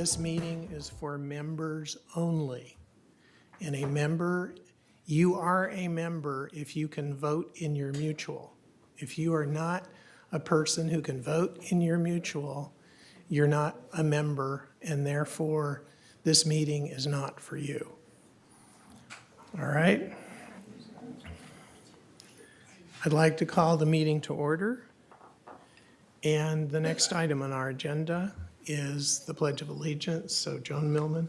this meeting is for members only. And a member, you are a member if you can vote in your mutual. If you are not a person who can vote in your mutual, you're not a member, and therefore this meeting is not for you. All right? I'd like to call the meeting to order. And the next item on our agenda is the Pledge of Allegiance. So Joan Millman.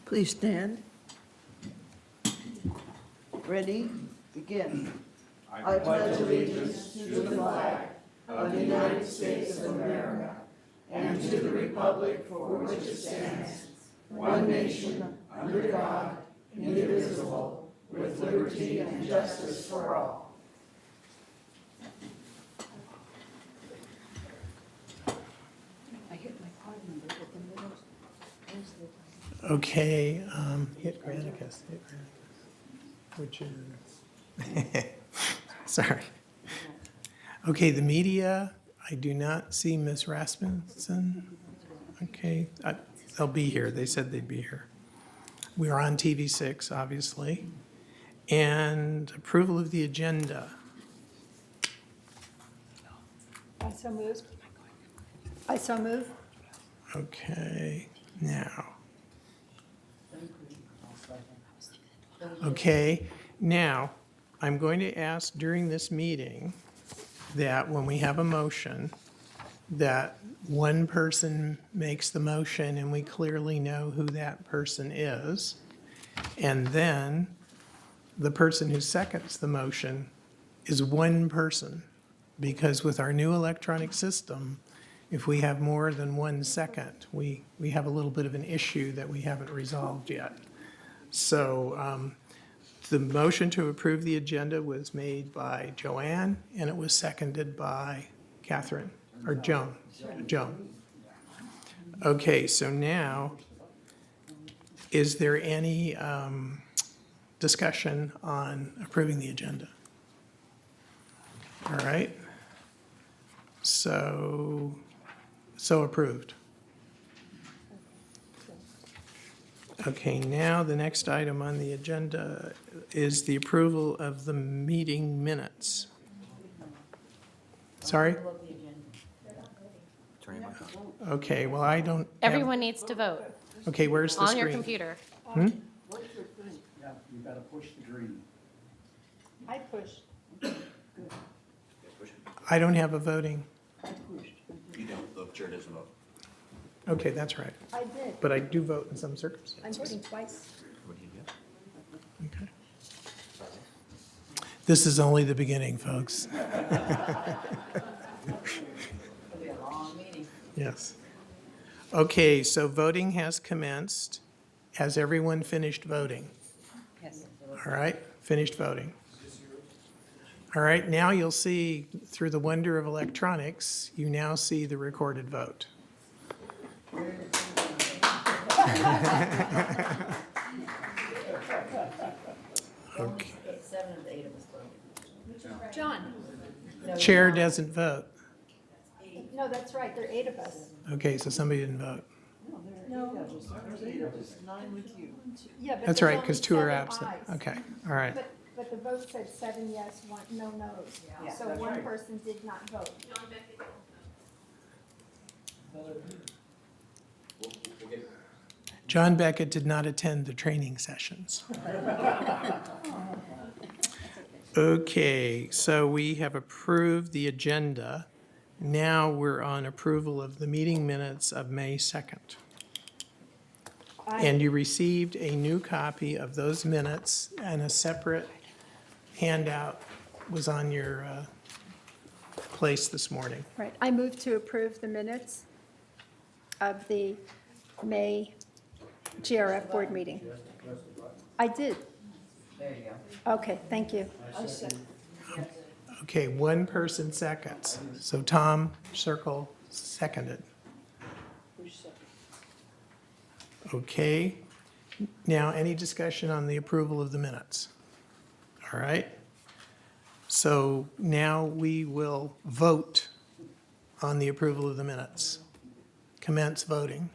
Please stand. Ready? Begin. I pledge allegiance to the flag of the United States of America and to the republic for which it stands, one nation, under God, indivisible, with liberty and justice for all. I hit my card number, but then where's the... Okay, hit Granicus, which is, sorry. Okay, the media, I do not see Ms. Rasmussen. Okay, they'll be here. They said they'd be here. We are on TV6, obviously. And approval of the agenda. I so move. I so move. Okay, now. Okay, now, I'm going to ask during this meeting that when we have a motion, that one person makes the motion and we clearly know who that person is. And then the person who seconds the motion is one person. Because with our new electronic system, if we have more than 1 second, we have a little bit of an issue that we haven't resolved yet. So the motion to approve the agenda was made by Joanne, and it was seconded by Catherine, or Joan. Joan. Okay, so now, is there any discussion on approving the agenda? All right. So approved. Okay, now the next item on the agenda is the approval of the meeting minutes. Sorry? Okay, well, I don't have, Everyone needs to vote okay, where's the on screen? your computer. Yeah, you gotta push the green. I pushed. I don't have a voting. You don't, the chair doesn't vote. Okay, that's right. I did. But I do vote in some circumstances. I'm voting twice. What do you get? Okay. This is only the beginning, folks. It'll be a long meeting. Yes. Okay, so voting has commenced. Has everyone finished voting? Yes. All right, finished voting. All right, now you'll see, through the wonder of electronics, you now see the recorded vote. Okay. 7 of the 8 of us voted. John. Chair doesn't vote. No, that's right. There are 8 of us. Okay, so somebody didn't vote. No. There's 8 of us, 9 with you. Yeah, but That's there's right, only because 2 are 7 absent. ayes. Okay, all right. But the vote said 7 yes, 1 no no's. Yeah, So that's one right. person did not vote. John Beckett did not attend the training sessions. Okay, so we have approved the agenda. Now we're on approval of the meeting minutes of May 2nd. And you received a new copy of those minutes, and a separate handout was on your place this morning. Right. I move to approve the minutes of the May GRF board meeting. I did. There you go. Okay, thank you. Okay, one person seconds. So Tom Circle seconded. Okay. Now, any discussion on the approval of the minutes? All right. So now we will vote on the approval of the minutes. commence voting.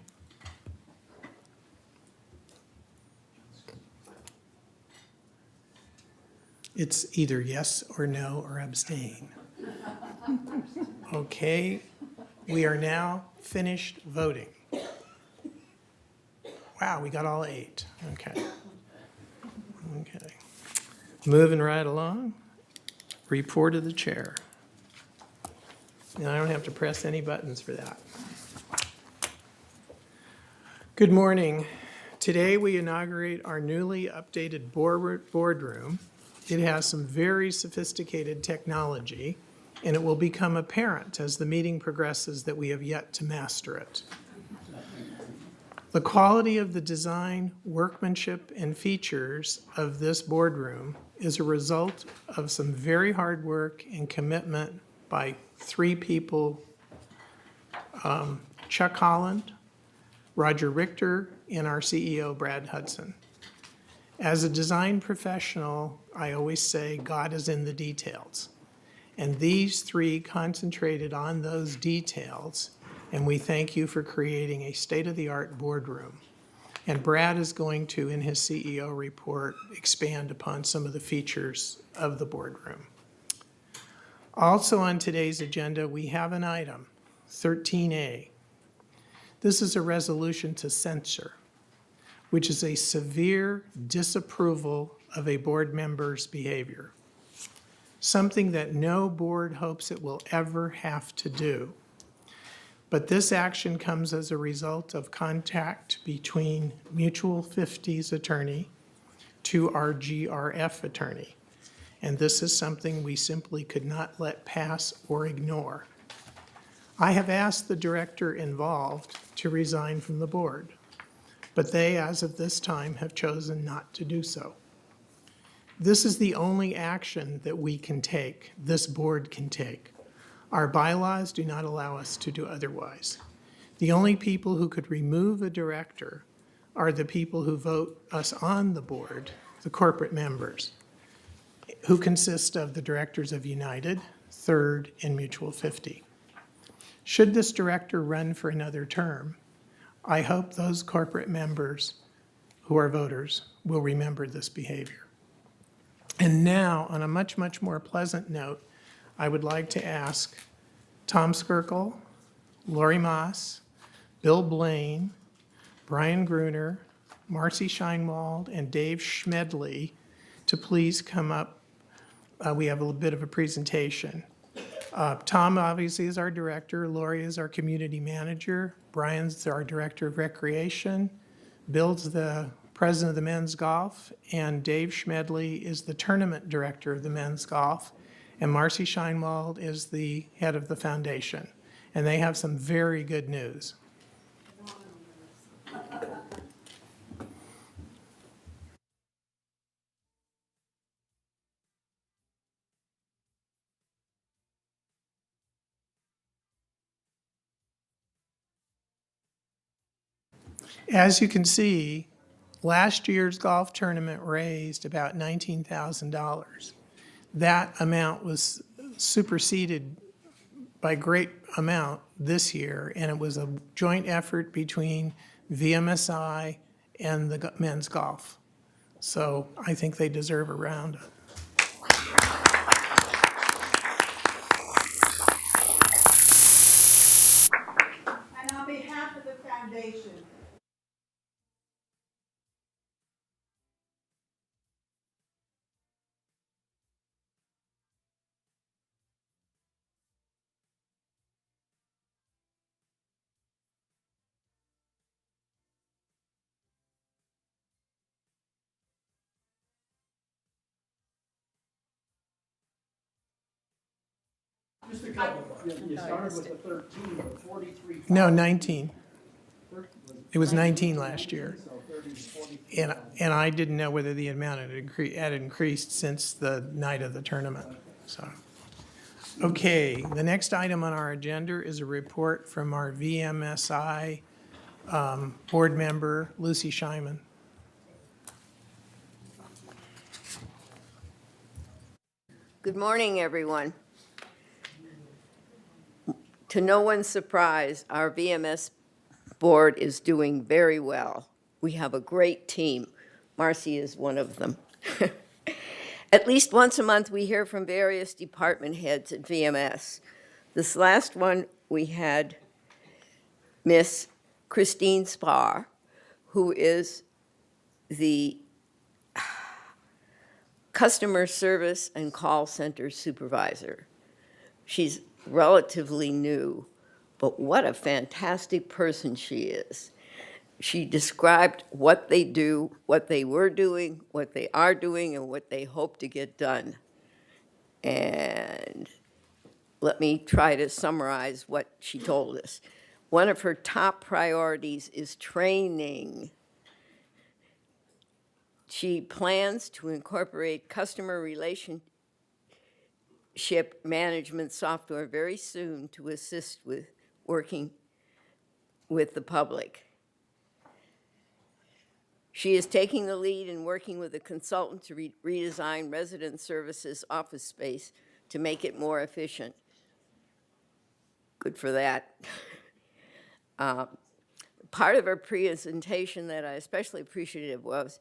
It's either yes or no or abstain. Okay, we are now finished voting. Wow, we got all 8. Okay. Okay. Moving right along. Report of the chair. And I don't have to press any buttons for that. Good morning. Today we inaugurate our newly updated boardroom. It has some very sophisticated technology, and it will become apparent as the meeting progresses that we have yet to master it. The quality of the design, workmanship, and features of this boardroom is a result of some very hard work and commitment by 3 people, Chuck Holland, Roger Richter, and our CEO, Brad Hudson. As a design professional, I always say God is in the details. And these 3 concentrated on those details, and we thank you for creating a state-of-the-art boardroom. And Brad is going to, in his CEO report, expand upon some of the features of the boardroom. Also on today's agenda, we have an item, 13A. This is a resolution to censure, which is a severe disapproval of a board member's behavior, something that no board hopes it will ever have to do. But this action comes as a result of contact between Mutual 50's attorney to our GRF attorney. And this is something we simply could not let pass or ignore. I have asked the director involved to resign from the board, but they, as of this time, have chosen not to do so. This is the only action that we can take, this board can take. Our bylaws do not allow us to do otherwise. The only people who could remove a director are the people who vote us on the board, the corporate members, who consist of the directors of United, Third, and Mutual 50. Should this director run for another term, I hope those corporate members who are voters will remember this behavior. And now, on a much, much more pleasant note, I would like to ask Tom Skirkle, Lori Moss, Bill Blaine, Brian Gruner, Marcy Scheinwald, and Dave Schmedley to please come up. We have a little bit of a presentation. Tom obviously is our director, Lori is our community manager, Brian's our director of recreation, Bill's the president of the men's golf, and Dave Schmedley is the tournament director of the men's golf, and Marcy Scheinwald is the head of the foundation. And they have some very good news. As you can see, last year's golf tournament raised about $19,000. That amount was superseded by great amount this year, and it was a joint effort between VMSI and the men's golf. So I think they deserve a round. And on behalf of the foundation, Just a couple. You started with the 13, but 43. No, 19. Was It was 19 last year. So 30 to 43. And I didn't know whether the amount had increased since the night of the tournament. So, okay, the next item on our agenda is a report from our VMSI board member, Lucy Scheinman. Good morning, everyone. To no one's surprise, our VMS board is doing very well. We have a great team. Marcy is one of them. At least once a month, we hear from various department heads at VMS. This last one, we had Miss Christine Spar, who is the customer service and call center supervisor. She's relatively new, but what a fantastic person she is. She described what they do, what they were doing, what they are doing, and what they hope to get done. And let me try to summarize what she told us. One of her top priorities is training. She plans to incorporate customer relationship management software very soon to assist with working with the public. She is taking the lead in working with a consultant to redesign resident services office space to make it more efficient. Good for that. Part of her presentation that I especially appreciated was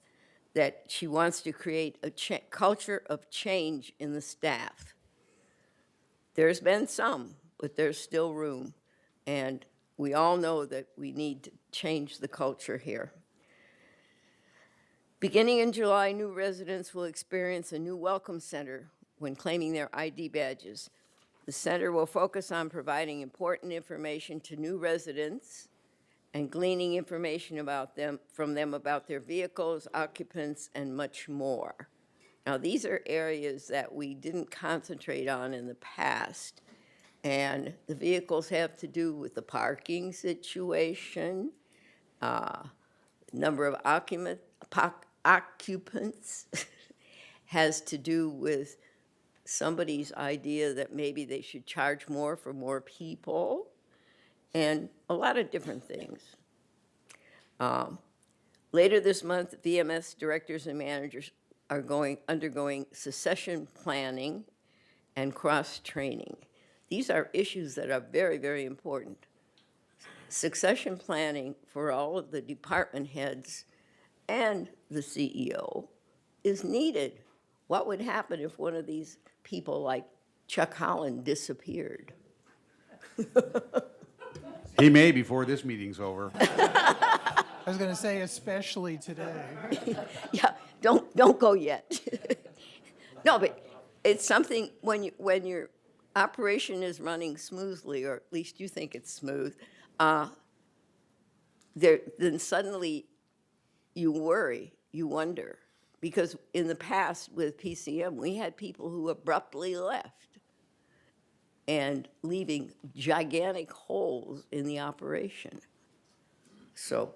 that she wants to create a culture of change in the staff. There's been some, but there's still room. And we all know that we need to change the culture here. Beginning in July, new residents will experience a new welcome center when claiming their ID badges. The center will focus on providing important information to new residents and gleaning information from them about their vehicles, occupants, and much more. Now, these are areas that we didn't concentrate on in the past, and the vehicles have to do with the parking situation, number of occupants has to do with somebody's idea that maybe they should charge more for more people, and a lot of different things. Later this month, VMS directors and managers are undergoing succession planning and cross-training. These are issues that are very, very important. Succession planning for all of the department heads and the CEO is needed. What would happen if one of these people like Chuck Holland disappeared? He may before this meeting's over. I was going to say especially today. Yeah, don't go yet. No, but it's something when your operation is running smoothly, or at least you think it's smooth, then suddenly you worry, you wonder. Because in the past with PCM, we had people who abruptly left and leaving gigantic holes in the operation. So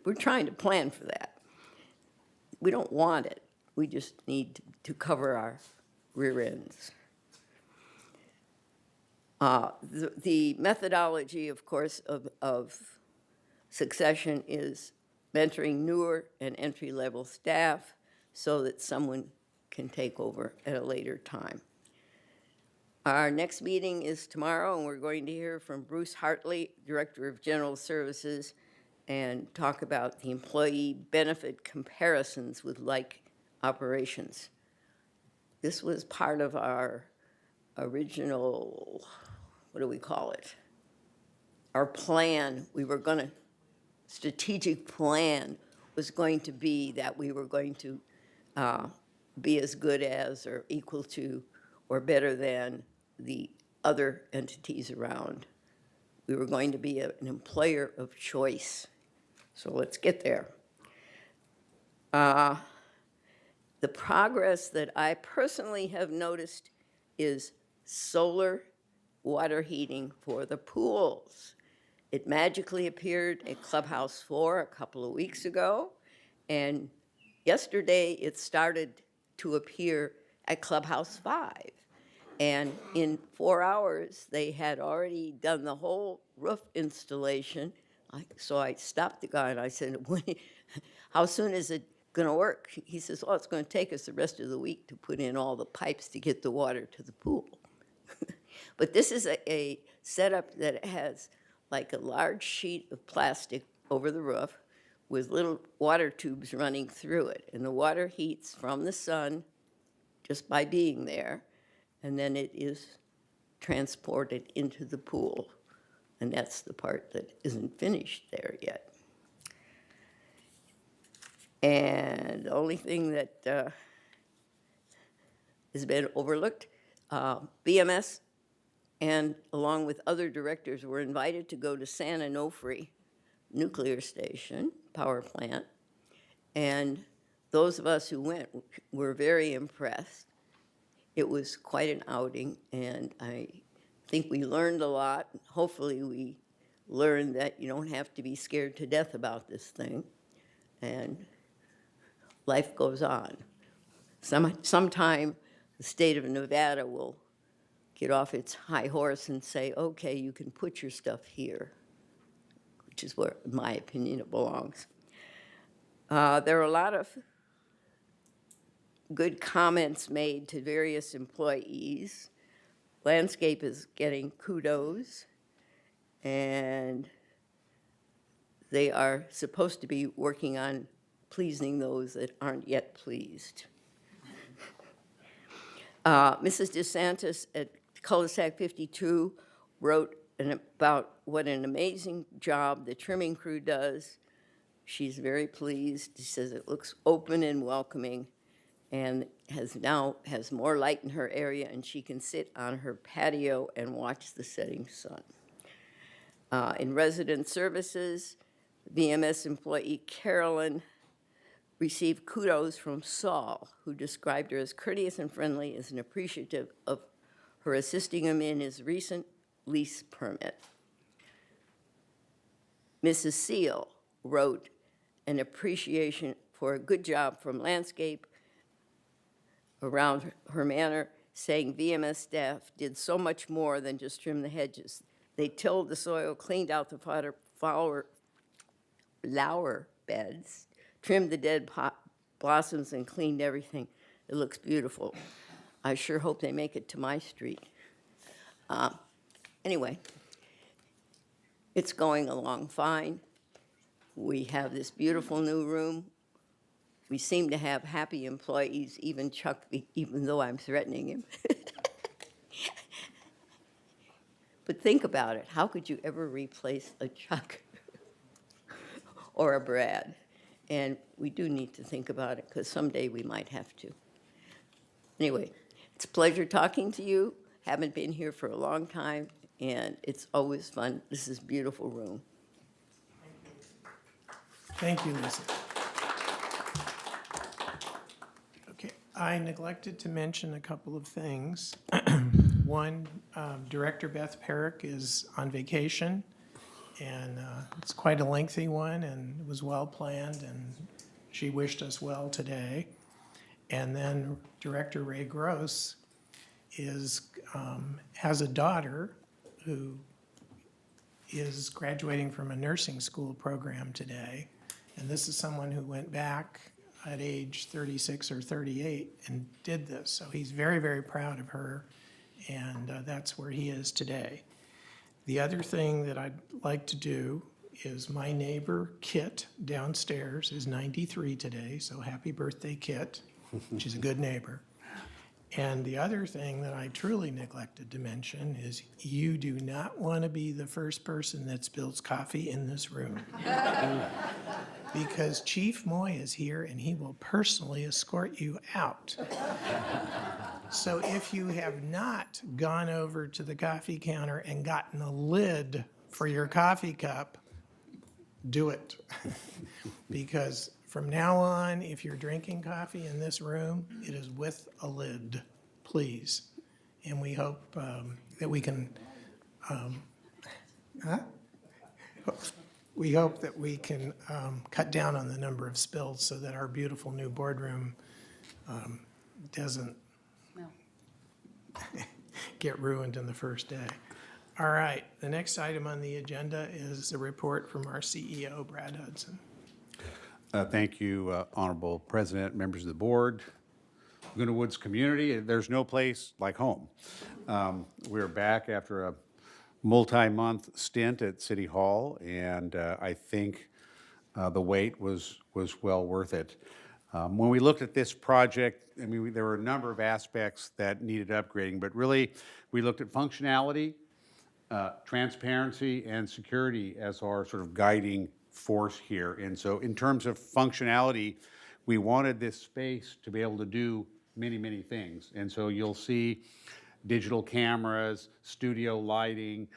we're trying to plan for that. We don't want it. We just need to cover our rear ends. The methodology, of course, of succession is mentoring newer and entry-level staff so that someone can take over at a later time. Our next meeting is tomorrow, and we're going to hear from Bruce Hartley, Director of General Services, and talk about the employee benefit comparisons with like operations. This was part of our original, what do we call it? Our plan. We were going to, strategic plan was going to be that we were going to be as good as or equal to or better than the other entities around. We were going to be an employer of choice. So let's get there. The progress that I personally have noticed is solar water heating for the pools. It magically appeared at Clubhouse 4 a couple of weeks ago, and yesterday it started to appear at Clubhouse 5. And in 4 hours, they had already done the whole roof installation. So I stopped the guy and I said, how soon is it going to work? He says, well, it's going to take us the rest of the week to put in all the pipes to get the water to the pool. But this is a setup that has like a large sheet of plastic over the roof with little water tubes running through it. And the water heats from the sun just by being there, and then it is transported into the pool. And that's the part that isn't finished there yet. And the only thing that has been overlooked, BMS and along with other directors were invited to go to San Onofre Nuclear Station, power plant. And those of us who went were very impressed. It was quite an outing, and I think we learned a lot. Hopefully we learned that you don't have to be scared to death about this thing, and life goes on. Sometime the state of Nevada will get off its high horse and say, okay, you can put your stuff here, which is where, in my opinion, it belongs. There are a lot of good comments made to various employees. Landscape is getting kudos, and they are supposed to be working on pleasing those that aren't yet pleased. Mrs. DeSantis at Cul-de-sac 52 wrote about what an amazing job the trimming crew does. She's very pleased. She says it looks open and welcoming, and has more light in her area, and she can sit on her patio and watch the setting sun. In resident services, VMS employee Carolyn received kudos from Saul, who described her as courteous and friendly and appreciative of her assisting him in his recent lease permit. Mrs. Seal wrote an appreciation for a good job from landscape around her manor, saying VMS staff did so much more than just trim the hedges. They tilled the soil, cleaned out the flower beds, trimmed the dead blossoms, and cleaned everything. It looks beautiful. I sure hope they make it to my street. Anyway, it's going along fine. We have this beautiful new room. We seem to have happy employees, even Chuck, even though I'm threatening him. But think about it. How could you ever replace a Chuck or a Brad? And we do need to think about it, because someday we might have to. Anyway, it's a pleasure talking to you. Haven't been here for a long time, and it's always fun. This is a beautiful room. Thank you, Lisa. Okay, I neglected to mention a couple of things. One, Director Beth Perrick is on vacation, and it's quite a lengthy one, and it was well planned, and she wished us well today. And then Director Ray Gross has a daughter who is graduating from a nursing school program today. And this is someone who went back at age 36 or 38 and did this. So he's very, very proud of her, and that's where he is today. The other thing that I'd like to do is my neighbor, Kit, downstairs is 93 today, so happy birthday, Kit. She's a good neighbor. And the other thing that I truly neglected to mention is you do not want to be the first person that spills coffee in this room. Because Chief Moy is here and he will personally escort you out. So if you have not gone over to the coffee counter and gotten a lid for your coffee cup, do it. Because from now on, if you're drinking coffee in this room, it is with a lid, please. And we hope that we can, we hope that we can cut down on the number of spills so that our beautiful new boardroom doesn't get ruined in the first day. All right, the next item on the agenda is a report from our CEO, Brad Hudson. Thank you, Honorable President, members of the board. Laguna Woods community, there's no place like home. We're back after a multi-month stint at City Hall, and I think the wait was well worth it. When we looked at this project, I mean, there were a number of aspects that needed upgrading, but really, we looked at functionality, transparency, and security as our sort of guiding force here. And so in terms of functionality, we wanted this space to be able to do many, many things. And so you'll see digital cameras, studio lighting,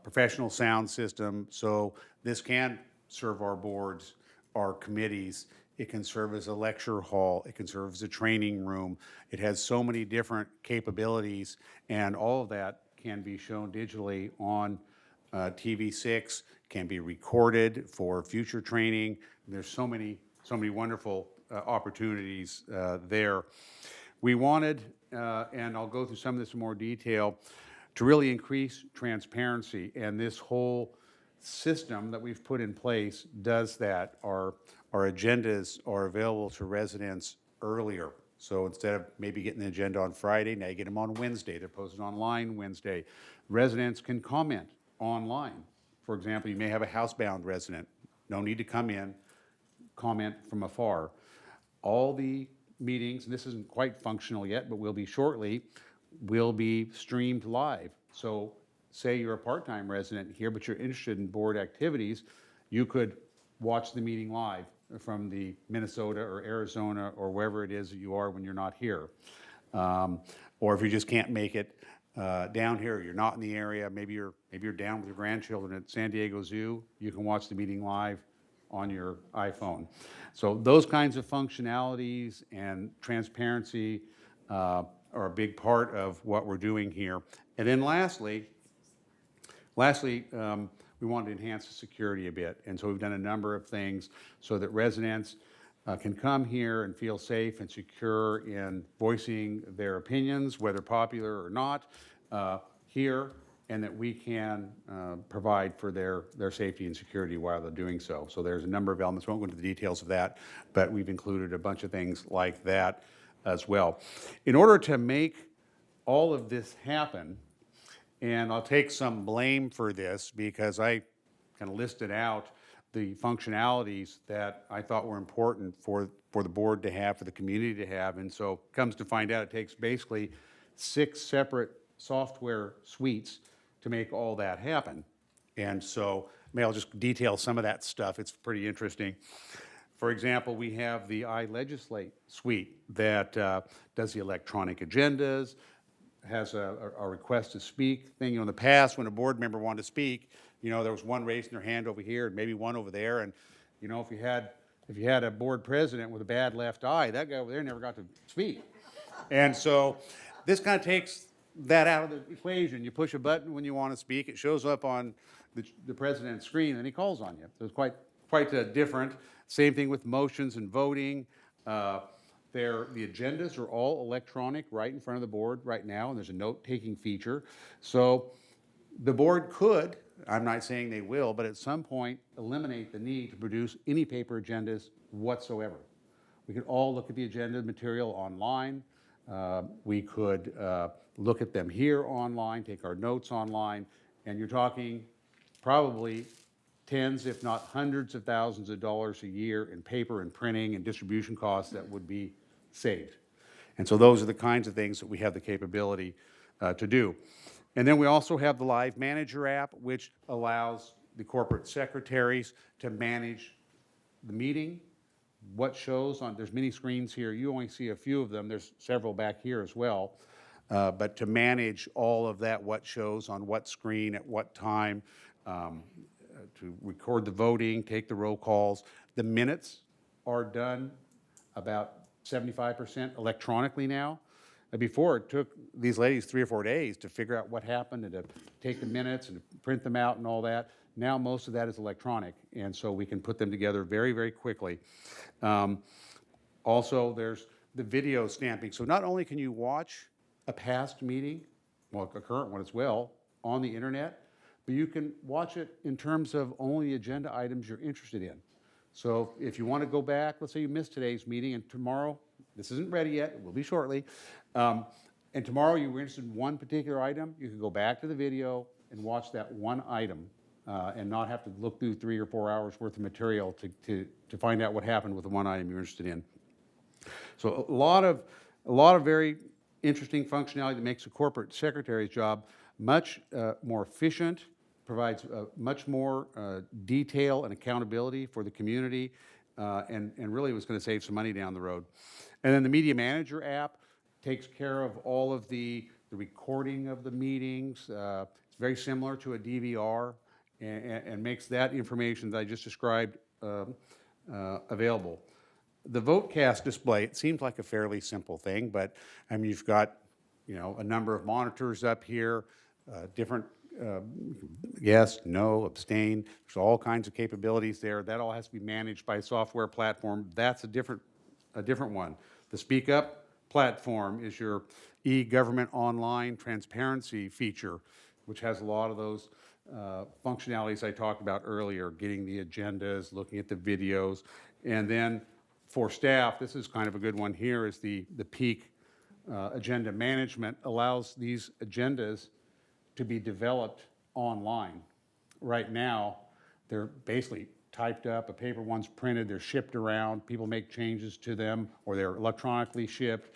professional sound system. So this can serve our boards, our committees. It can serve as a lecture hall. It can serve as a training room. It has so many different capabilities, and all of that can be shown digitally on TV6, can be recorded for future training. There's so many wonderful opportunities there. We wanted, and I'll go through some of this in more detail, to really increase transparency, and this whole system that we've put in place does that. Our agendas are available to residents earlier. So instead of maybe getting the agenda on Friday, now you get them on Wednesday. They're posted online Wednesday. Residents can comment online. For example, you may have a housebound resident. No need to come in, comment from afar. All the meetings, and this isn't quite functional yet, but will be shortly, will be streamed live. So say you're a part-time resident here, but you're interested in board activities, you could watch the meeting live from the Minnesota or Arizona or wherever it is that you are when you're not here. Or if you just can't make it down here, you're not in the area, maybe you're down with your grandchildren at San Diego Zoo, you can watch the meeting live on your iPhone. So those kinds of functionalities and transparency are a big part of what we're doing here. And then lastly, we wanted to enhance the security a bit. And so we've done a number of things so that residents can come here and feel safe and secure in voicing their opinions, whether popular or not, here, and that we can provide for their safety and security while they're doing so. So there's a number of elements. We won't go into the details of that, but we've included a bunch of things like that as well. In order to make all of this happen, and I'll take some blame for this because I kind of listed out the functionalities that I thought were important for the board to have, for the community to have, and so comes to find out it takes basically 6 separate software suites to make all that happen. And so I'll just detail some of that stuff. It's pretty interesting. For example, we have the iLegislate suite that does the electronic agendas, has a request to speak thing. You know, in the past, when a board member wanted to speak, you know, there was one raising their hand over here and maybe one over there. And, you know, if you had a board president with a bad left eye, that guy over there never got to speak. And so this kind of takes that out of the equation. You push a button when you want to speak, it shows up on the president's screen, and he calls on you. So it's quite different. Same thing with motions and voting. The agendas are all electronic right in front of the board right now, and there's a note-taking feature. So the board could, I'm not saying they will, but at some point eliminate the need to produce any paper agendas whatsoever. We could all look at the agenda material online. We could look at them here online, take our notes online, and you're talking probably tens, if not hundreds of thousands of dollars a year in paper and printing and distribution costs that would be saved. And so those are the kinds of things that we have the capability to do. And then we also have the Live Manager app, which allows the corporate secretaries to manage the meeting, what shows on, there's many screens here, you only see a few of them, there's several back here as well, but to manage all of that, what shows on what screen at what time, to record the voting, take the roll calls. The minutes are done about 75% electronically now. Before, it took these ladies 3 or 4 days to figure out what happened and to take the minutes and to print them out and all that. Now most of that is electronic, and so we can put them together very, very quickly. Also, there's the video stamping. So not only can you watch a past meeting, well, a current one as well, on the internet, but you can watch it in terms of only agenda items you're interested in. So if you want to go back, let's say you missed today's meeting and tomorrow, this isn't ready yet, it will be shortly, and tomorrow you were interested in one particular item, you can go back to the video, and watch that one item and not have to look through 3 or 4 hours worth of material to find out what happened with the one item you're interested in. So a lot of very interesting functionality that makes the corporate secretary's job much more efficient, provides much more detail and accountability for the community, and really was going to save some money down the road. And then the Media Manager app takes care of all of the recording of the meetings. It's very similar to a DVR and makes that information that I just described available. The VoteCast display, it seems like a fairly simple thing, but I mean, you've got, you know, a number of monitors up here, different yes, no, abstain. There's all kinds of capabilities there. That all has to be managed by a software platform. That's a different one. The Speak Up platform is your e-government online transparency feature, which has a lot of those functionalities I talked about earlier, getting the agendas, looking at the videos. And then for staff, this is kind of a good one here, is the peak agenda management allows these agendas to be developed online. Right now, they're basically typed up, a paper one's printed, they're shipped around, people make changes to them, or they're electronically shipped.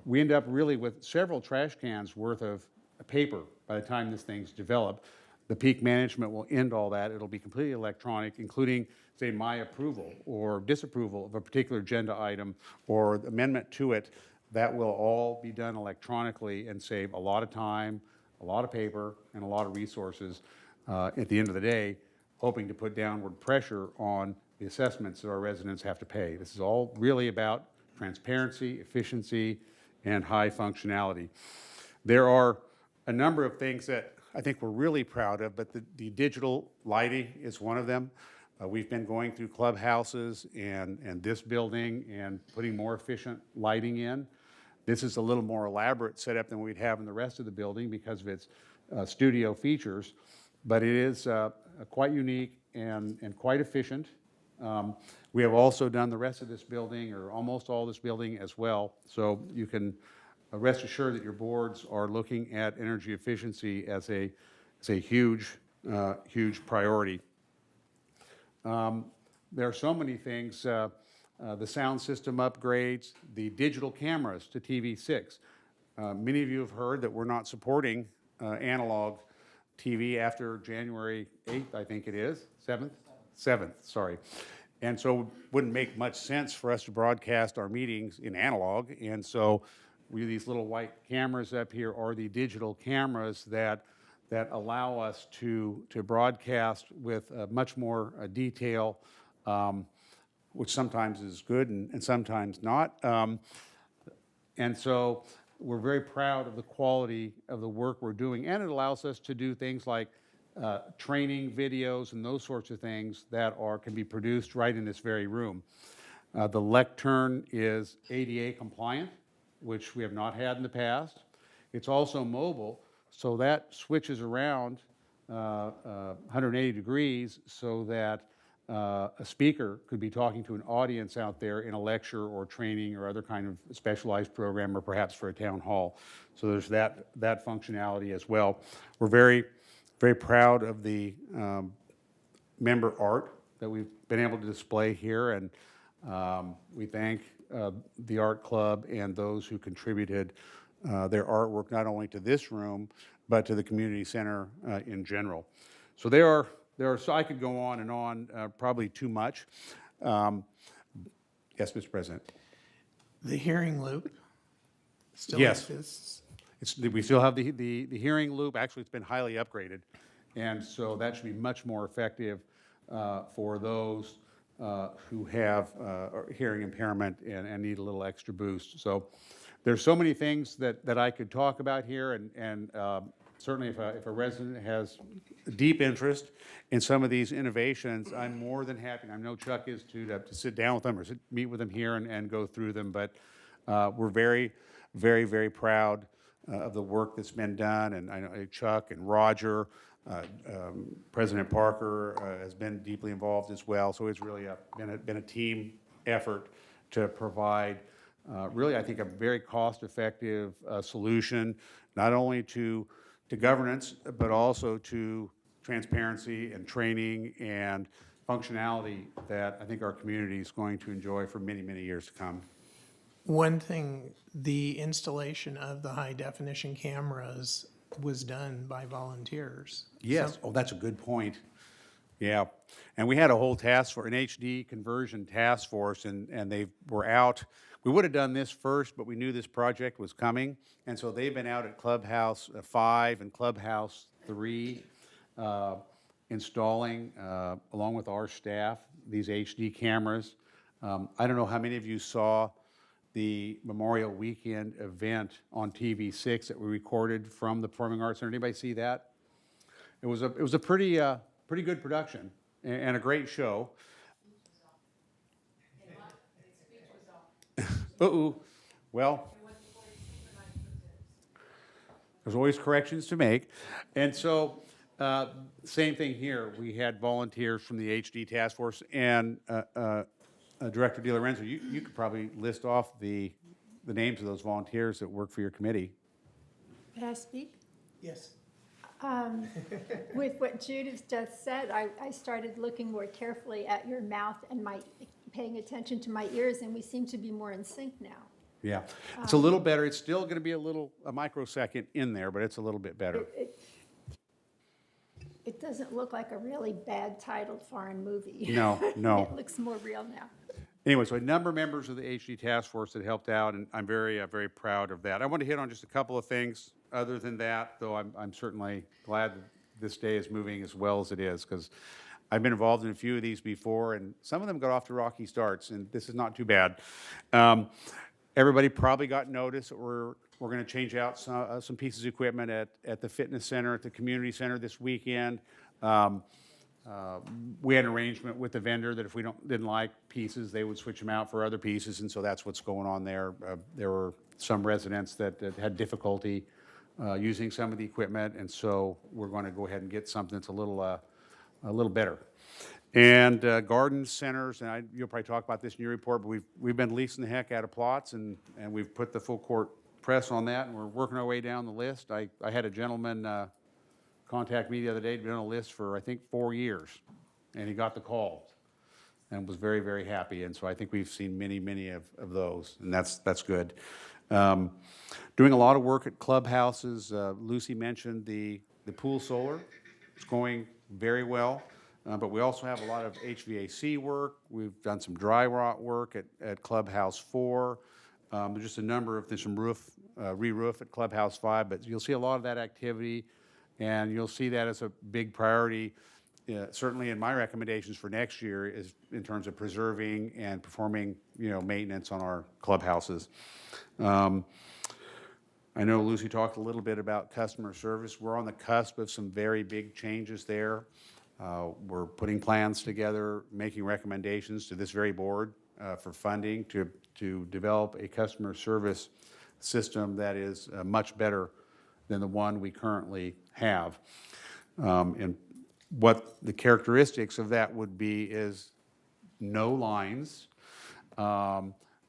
We end up really with several trash cans worth of paper by the time this thing's developed. The peak management will end all that. It'll be completely electronic, including, say, my approval or disapproval of a particular agenda item or amendment to it. That will all be done electronically and save a lot of time, a lot of paper, and a lot of resources at the end of the day, hoping to put downward pressure on the assessments that our residents have to pay. This is all really about transparency, efficiency, and high functionality. There are a number of things that I think we're really proud of, but the digital lighting is one of them. We've been going through clubhouses and this building and putting more efficient lighting in. This is a little more elaborate setup than we'd have in the rest of the building because of its studio features, but it is quite unique and quite efficient. We have also done the rest of this building, or almost all this building as well, so you can rest assured that your boards are looking at energy efficiency as a huge, huge priority. There are so many things, the sound system upgrades, the digital cameras to TV6. Many of you have heard that we're not supporting analog TV after January 8th, I think it is, 7th? 7th, sorry. And so it wouldn't make much sense for us to broadcast our meetings in analog, and so these little white cameras up here are the digital cameras that allow us to broadcast with much more detail, which sometimes is good and sometimes not. And so we're very proud of the quality of the work we're doing, and it allows us to do things like training videos and those sorts of things that can be produced right in this very room. The lectern is ADA compliant, which we have not had in the past. It's also mobile, so that switches around 180 degrees so that a speaker could be talking to an audience out there in a lecture or training or other kind of specialized program, or perhaps for a town hall. So there's that functionality as well. We're very, very proud of the member art that we've been able to display here, and we thank the art club and those who contributed their artwork not only to this room but to the community center in general. So so I could go on and on, probably too much. Yes, Mr. President. The hearing loop still Yes. exists? We still have the hearing loop. Actually, it's been highly upgraded, and so that should be much more effective for those who have hearing impairment and need a little extra boost. So there's so many things that I could talk about here, and certainly if a resident has deep interest in some of these innovations, I'm more than happy, and I know Chuck is too, to sit down with them or meet with them here and go through them. But we're very, very, very proud of the work that's been done, and I know Chuck and Roger, President Parker has been deeply involved as well. So it's really been a team effort to provide really, I think, a very cost-effective solution, not only to to governance, but also to transparency and training and functionality that I think our community is going to enjoy for many, many years to come. One thing, the installation of the high-definition cameras was done by volunteers. Yes, oh, that's a good point. Yeah, and we had a whole task for an HD conversion task force, and they were out. We would have done this first, but we knew this project was coming, and so they've been out at Clubhouse 5 and Clubhouse 3, installing, along with our staff, these HD cameras. I don't know how many of you saw the Memorial Weekend event on TV6 that we recorded from the Performing Arts Center. Anybody see that? It was a pretty good production and a great show. Uh-oh. Well, there's always corrections to make. And so, same thing here. We had volunteers from the HD task force, and Director DiLorenzo, you could probably list off the names of those volunteers that work for your committee. May I speak? Yes. With what Judith just said, I started looking more carefully at your mouth and paying attention to my ears, and we seem to be more in sync now. Yeah, it's a little better. It's still going to be a microsecond in there, but it's a little bit better. It doesn't look like a really bad titled foreign movie. No. It looks more real now. Anyway, so a number of members of the HD task force that helped out, and I'm very, very proud of that. I want to hit on just a couple of things. Other than that, though, I'm certainly glad that this day is moving as well as it is, because I've been involved in a few of these before, and some of them got off to rocky starts, and this is not too bad. Everybody probably got notice that we're going to change out some pieces of equipment at the fitness center, at the community center this weekend. We had an arrangement with the vendor that if we didn't like pieces, they would switch them out for other pieces, and so that's what's going on there. There were some residents that had difficulty using some of the equipment, and so we're going to go ahead and get something that's a little better. And garden centers, and you'll probably talk about this in your report, but we've been leasing the heck out of plots, and we've put the full court press on that, and we're working our way down the list. I had a gentleman contact me the other day. He'd been on a list for, I think, 4 years, and he got the call and was very, very happy. And so I think we've seen many, many of those, and that's good. Doing a lot of work at clubhouses. Lucy mentioned the pool solar. It's going very well. But we also have a lot of HVAC work. We've done some dry rot work at Clubhouse 4. There's just a number of, there's some re-roof at Clubhouse 5, but you'll see a lot of that activity, and you'll see that as a big priority, certainly in my recommendations for next year, is in terms of preserving and performing, maintenance on our clubhouses. I know Lucy talked a little bit about customer service. We're on the cusp of some very big changes there. We're putting plans together, making recommendations to this very board for funding to develop a customer service system that is much better than the one we currently have. And what the characteristics of that would be is no lines.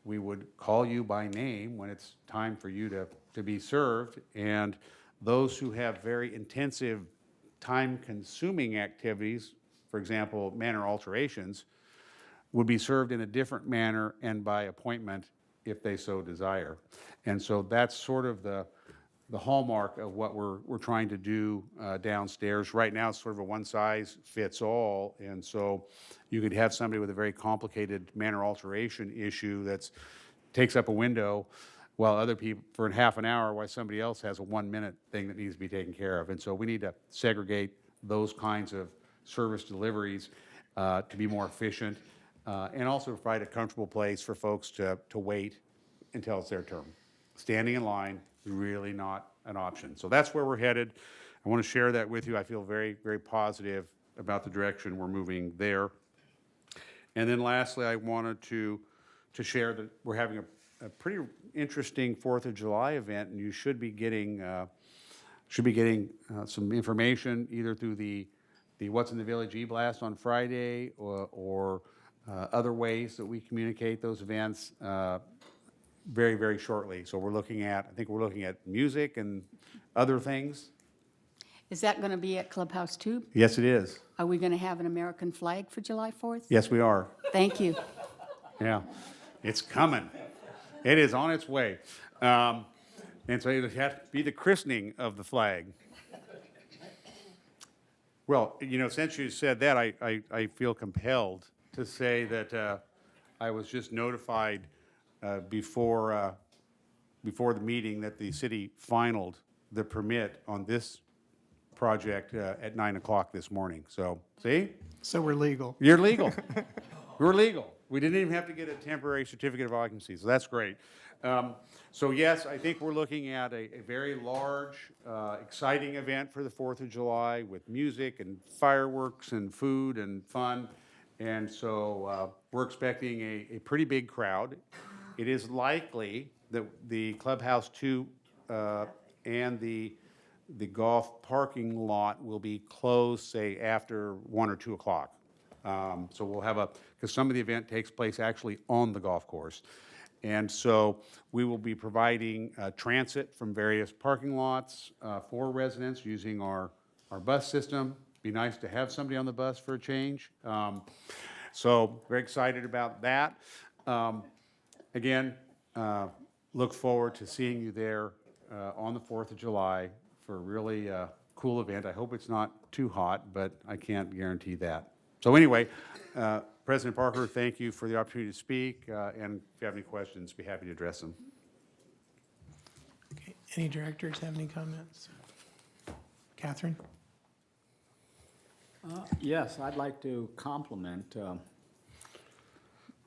We would call you by name when it's time for you to be served, and those who have very intensive time-consuming activities, for example, manner alterations, would be served in a different manner and by appointment if they so desire. And so that's sort of the hallmark of what we're trying to do downstairs. Right now, it's sort of a one-size-fits-all, and so you could have somebody with a very complicated manner alteration issue that takes up a window, while other people, for half an hour, while somebody else has a 1-minute thing that needs to be taken care of. And so we need to segregate those kinds of service deliveries to be more efficient, and also provide a comfortable place for folks to wait until it's their turn. Standing in line is really not an option. So that's where we're headed. I want to share that with you. I feel very, very positive about the direction we're moving there. And then lastly, I wanted to share that we're having a pretty interesting 4th of July event, and you should be getting some information either through the What's in the Village e-blast on Friday or other ways that we communicate those events very, very shortly. So I think we're looking at music and other things. Is that going to be at Clubhouse too? Yes, it is. Are we going to have an American flag for July 4th? Yes, we are. Thank you. Yeah, it's coming. It is on its way. And so it had to be the christening of the flag. Well, since you said that, I feel compelled to say that I was just notified before the meeting that the city finalized the permit on this project at 9 o'clock this morning. So, see? So we're legal. You're legal. We're legal. We didn't even have to get a temporary certificate of occupancy, so that's great. So yes, I think we're looking at a very large, exciting event for the 4th of July with music and fireworks and food and fun. And so we're expecting a pretty big crowd. It is likely that the Clubhouse 2 and the golf parking lot will be closed, say, after 1 or 2 o'clock. So we'll have because some of the event takes place actually on the golf course. And so we will be providing transit from various parking lots for residents using our bus system. Be nice to have somebody on the bus for a change. So very excited about that. Again, look forward to seeing you there on the 4th of July for a really cool event. I hope it's not too hot, but I can't guarantee that. So anyway, President Parker, thank you for the opportunity to speak, and if you have any questions, be happy to address them. Okay. Any directors have any comments? Catherine? Yes, I'd like to compliment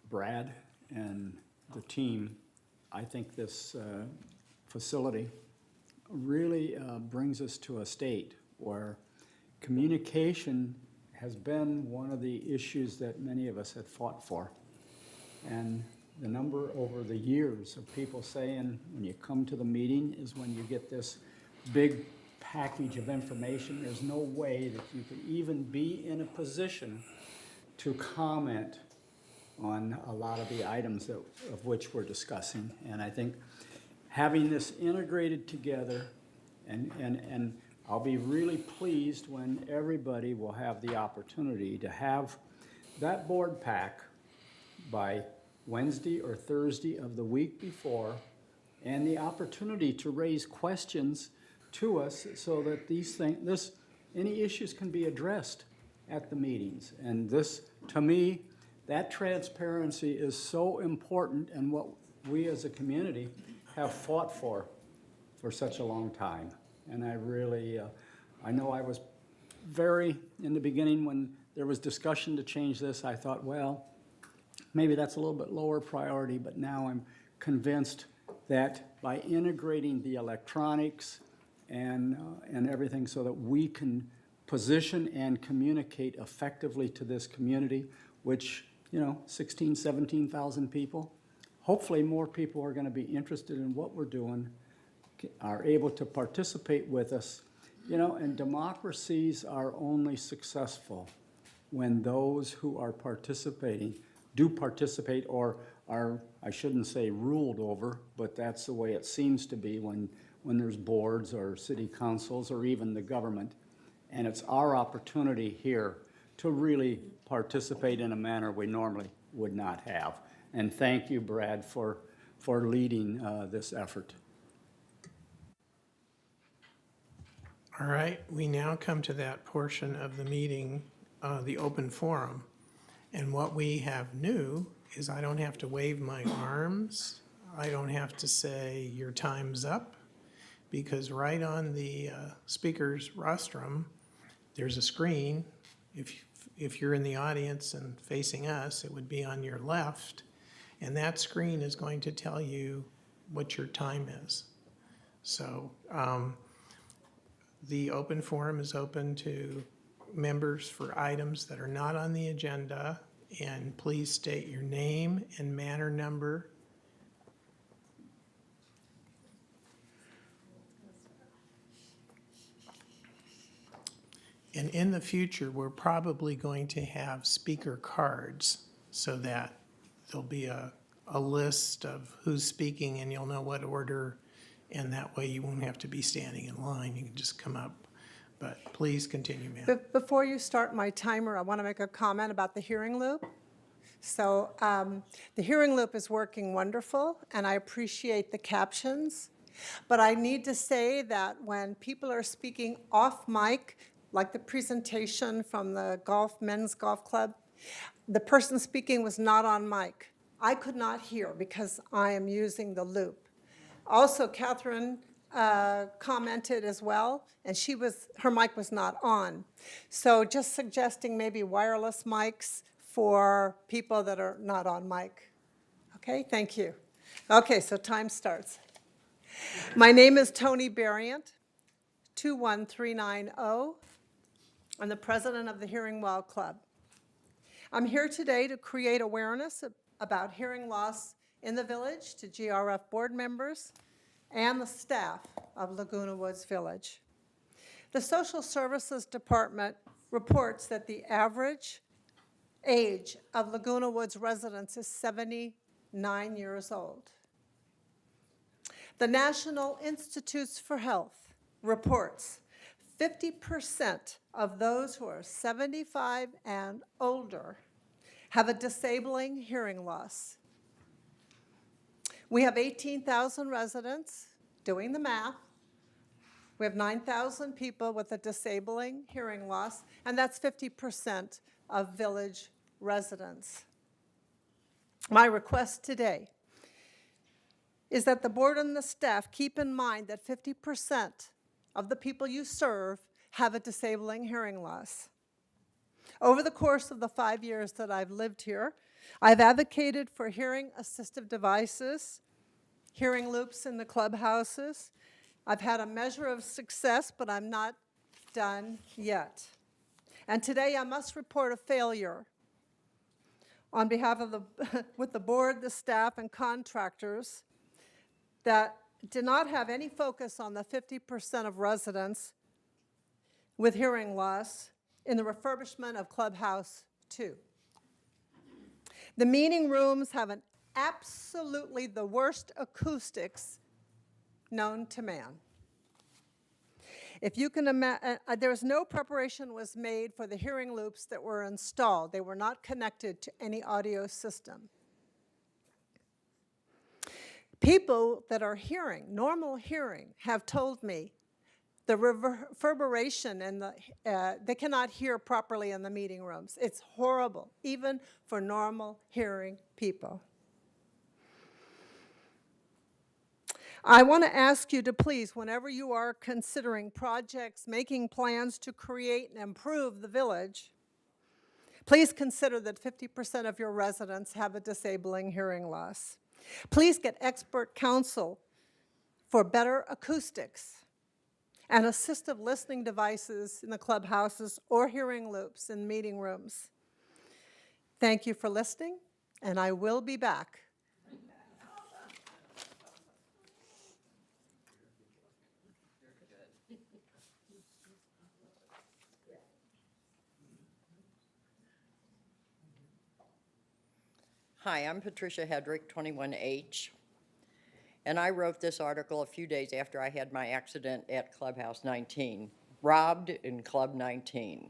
Brad and the team. I think this facility really brings us to a state where communication has been one of the issues that many of us had fought for. And the number over the years of people saying, when you come to the meeting is when you get this big package of information. There's no way that you could even be in a position to comment on a lot of the items of which we're discussing. And I think having this integrated together, and I'll be really pleased when everybody will have the opportunity to have that board pack by Wednesday or Thursday of the week before, and the opportunity to raise questions to us so that any issues can be addressed at the meetings. And this, to me, that transparency is so important, and what we as a community have fought for such a long time. And I really, I know I was in the beginning when there was discussion to change this, I thought, well, maybe that's a little bit lower priority, but now I'm convinced that by integrating the electronics and everything so that we can position and communicate effectively to this community, which, 16, 17,000 people, hopefully more people are going to be interested in what we're doing, are able to participate with us. And democracies are only successful when those who are participating do participate or are, I shouldn't say ruled over, but that's the way it seems to be when there's boards or city councils or even the government. And it's our opportunity here to really participate in a manner we normally would not have. And thank you, Brad, for leading this effort. All right, we now come to that portion of the meeting, the open forum. And what we have new is I don't have to wave my arms. I don't have to say your time's up, because right on the speaker's rostrum, there's a screen. If you're in the audience and facing us, it would be on your left. And that screen is going to tell you what your time is. So the open forum is open to members for items that are not on the agenda, and please state your name and matter number. And in the future, we're probably going to have speaker cards so that there'll be a list of who's speaking and you'll know what order, and that way you won't have to be standing in line. You can just come up But please continue, ma'am. Before you start my timer, I want to make a comment about the hearing loop. So the hearing loop is working wonderful, and I appreciate the captions. But I need to say that when people are speaking off mic, like the presentation from the men's golf club, the person speaking was not on mic. I could not hear because I am using the loop. Also, Catherine commented as well, and her mic was not on. So just suggesting maybe wireless mics for people that are not on mic. Okay, thank you. Okay, so time starts. My name is Tony Berrient, 21390. I'm the president of the Hearing Well Club. I'm here today to create awareness about hearing loss in the village to GRF board members and the staff of Laguna Woods Village. The Social Services Department reports that the average age of Laguna Woods residents is 79 years old. The National Institutes for Health reports 50% of those who are 75 and older have a disabling hearing loss. We have 18,000 residents. Doing the math, we have 9,000 people with a disabling hearing loss, and that's 50% of village residents. My request today is that the board and the staff keep in mind that 50% of the people you serve have a disabling hearing loss. Over the course of the 5 years that I've lived here, I've advocated for hearing assistive devices, hearing loops in the clubhouses. I've had a measure of success, but I'm not done yet. And today I must report a failure on behalf of with the board, the staff, and contractors that did not have any focus on the 50% of residents with hearing loss in the refurbishment of Clubhouse 2. The meeting rooms have absolutely the worst acoustics known to man. If you can imagine, there was no preparation was made for the hearing loops that were installed. They were not connected to any audio system. People that are hearing, normal hearing, have told me the reverberation and they cannot hear properly in the meeting rooms. It's horrible, even for normal hearing people. I want to ask you to please, whenever you are considering projects, making plans to create and improve the village, please consider that 50% of your residents have a disabling hearing loss. Please get expert counsel for better acoustics and assistive listening devices in the clubhouses or hearing loops in meeting rooms. Thank you for listening, and I will be back. Hi, I'm Patricia Hedrick, 21H, and I wrote this article a few days after I had my accident at Clubhouse 19, robbed in Club 19.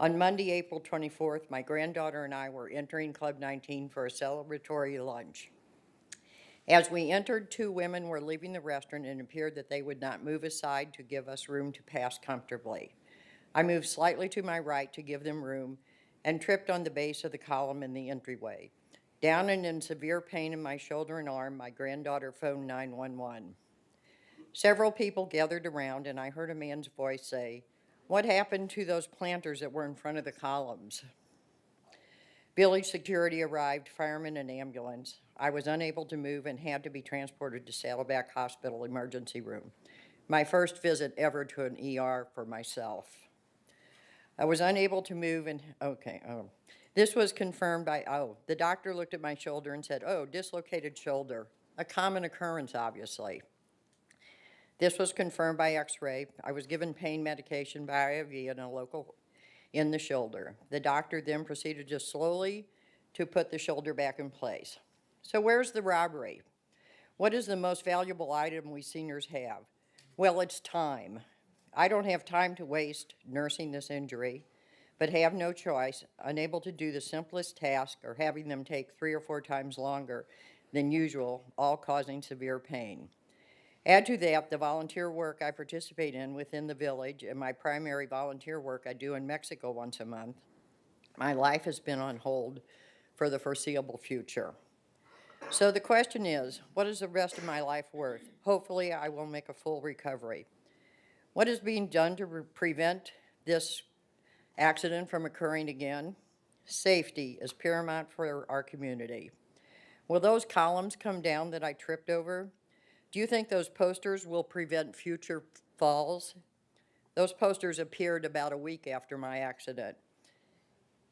On Monday, April 24th, my granddaughter and I were entering Club 19 for a celebratory lunch. As we entered, two women were leaving the restaurant and it appeared that they would not move aside to give us room to pass comfortably. I moved slightly to my right to give them room and tripped on the base of the column in the entryway. Down and in severe pain in my shoulder and arm, my granddaughter phoned 911. Several people gathered around, and I heard a man's voice say, "What happened to those planters that were in front of the columns?" Village security arrived, firemen, and ambulance. I was unable to move and had to be transported to Saddleback Hospital emergency room. My first visit ever to an ER for myself. I was unable to move and, This was confirmed by, the doctor looked at my shoulder and said, dislocated shoulder, a common occurrence, obviously. This was confirmed by x-ray. I was given pain medication by IV in the shoulder. The doctor then proceeded just slowly to put the shoulder back in place. So where's the robbery? What is the most valuable item we seniors have? Well, it's time. I don't have time to waste nursing this injury, but have no choice, unable to do the simplest task or having them take 3 or 4 times longer than usual, all causing severe pain. Add to that the volunteer work I participate in within the village and my primary volunteer work I do in Mexico once a month. My life has been on hold for the foreseeable future. So the question is, what is the rest of my life worth? Hopefully, I will make a full recovery. What is being done to prevent this accident from occurring again? Safety is paramount for our community. Will those columns come down that I tripped over? Do you think those posters will prevent future falls? Those posters appeared about a week after my accident.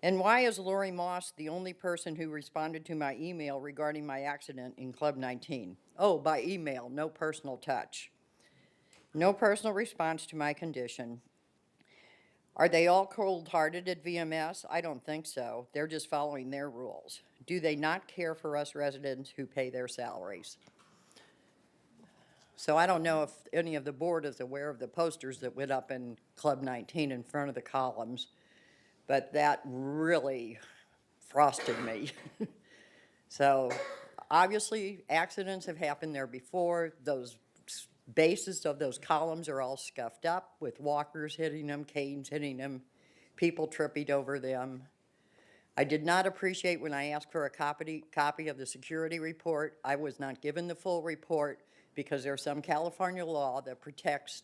And why is Lori Moss the only person who responded to my email regarding my accident in Club 19? Oh, by email, no personal touch. No personal response to my condition. Are they all cold-hearted at VMS? I don't think so. They're just following their rules. Do they not care for us residents who pay their salaries? So I don't know if any of the board is aware of the posters that went up in Club 19 in front of the columns, but that really frosted me. So obviously accidents have happened there before. Those bases of those columns are all scuffed up with walkers hitting them, canes hitting them, people tripping over them. I did not appreciate when I asked for a copy of the security report. I was not given the full report because there's some California law that protects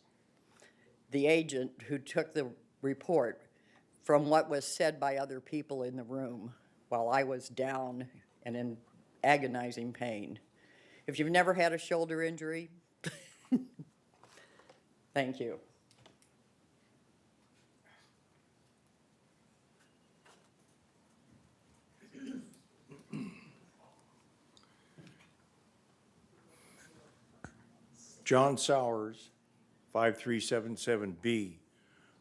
the agent who took the report from what was said by other people in the room while I was down and in agonizing pain. If you've never had a shoulder injury, thank you. John Sowers, 5377B.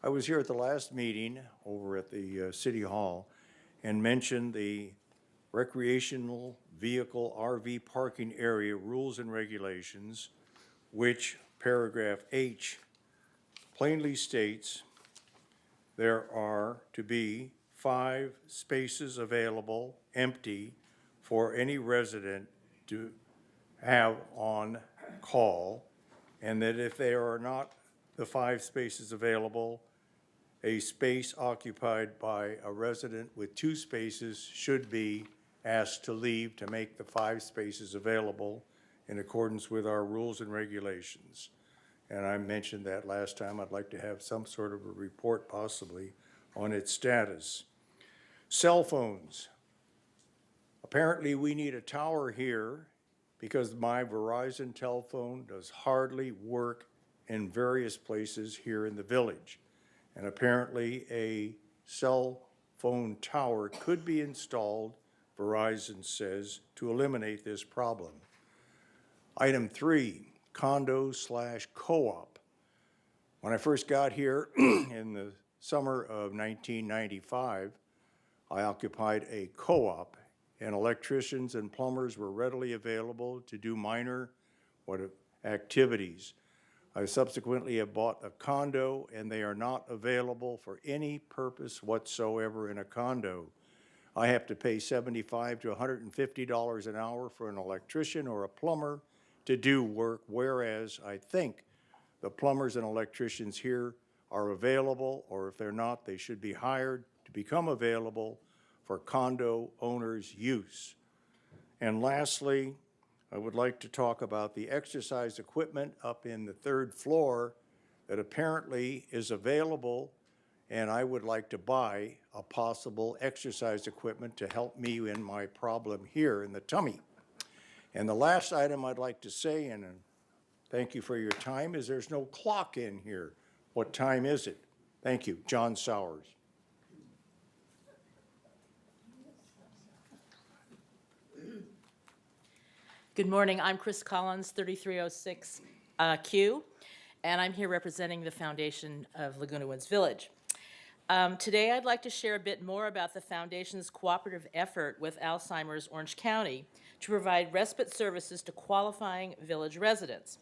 I was here at the last meeting over at the City Hall and mentioned the recreational vehicle RV parking area rules and regulations, which paragraph H plainly states there are to be 5 spaces available empty for any resident to have on call, and that if there are not the 5 spaces available, a space occupied by a resident with 2 spaces should be asked to leave to make the 5 spaces available in accordance with our rules and regulations. And I mentioned that last time. I'd like to have some sort of a report possibly on its status. Cell phones. Apparently we need a tower here because my Verizon telephone does hardly work in various places here in the village. And apparently a cell phone tower could be installed, Verizon says, to eliminate this problem. Item 3, condo/co-op. When I first got here in the summer of 1995, I occupied a co-op, and electricians and plumbers were readily available to do minor activities. I subsequently have bought a condo, and they are not available for any purpose whatsoever in a condo. I have to pay $75 to $150 an hour for an electrician or a plumber to do work, whereas I think the plumbers and electricians here are available, or if they're not, they should be hired to become available for condo owners' use. And lastly, I would like to talk about the exercise equipment up in the 3rd floor that apparently is available, and I would like to buy a possible exercise equipment to help me in my problem here in the tummy. And the last item I'd like to say, and thank you for your time, is there's no clock in here. What time is it? Thank you. John Sowers. Good morning. I'm Chris Collins, 3306Q, and I'm here representing the Foundation of Laguna Woods Village. Today, I'd like to share a bit more about the Foundation's cooperative effort with Alzheimer's Orange County to provide respite services to qualifying village residents.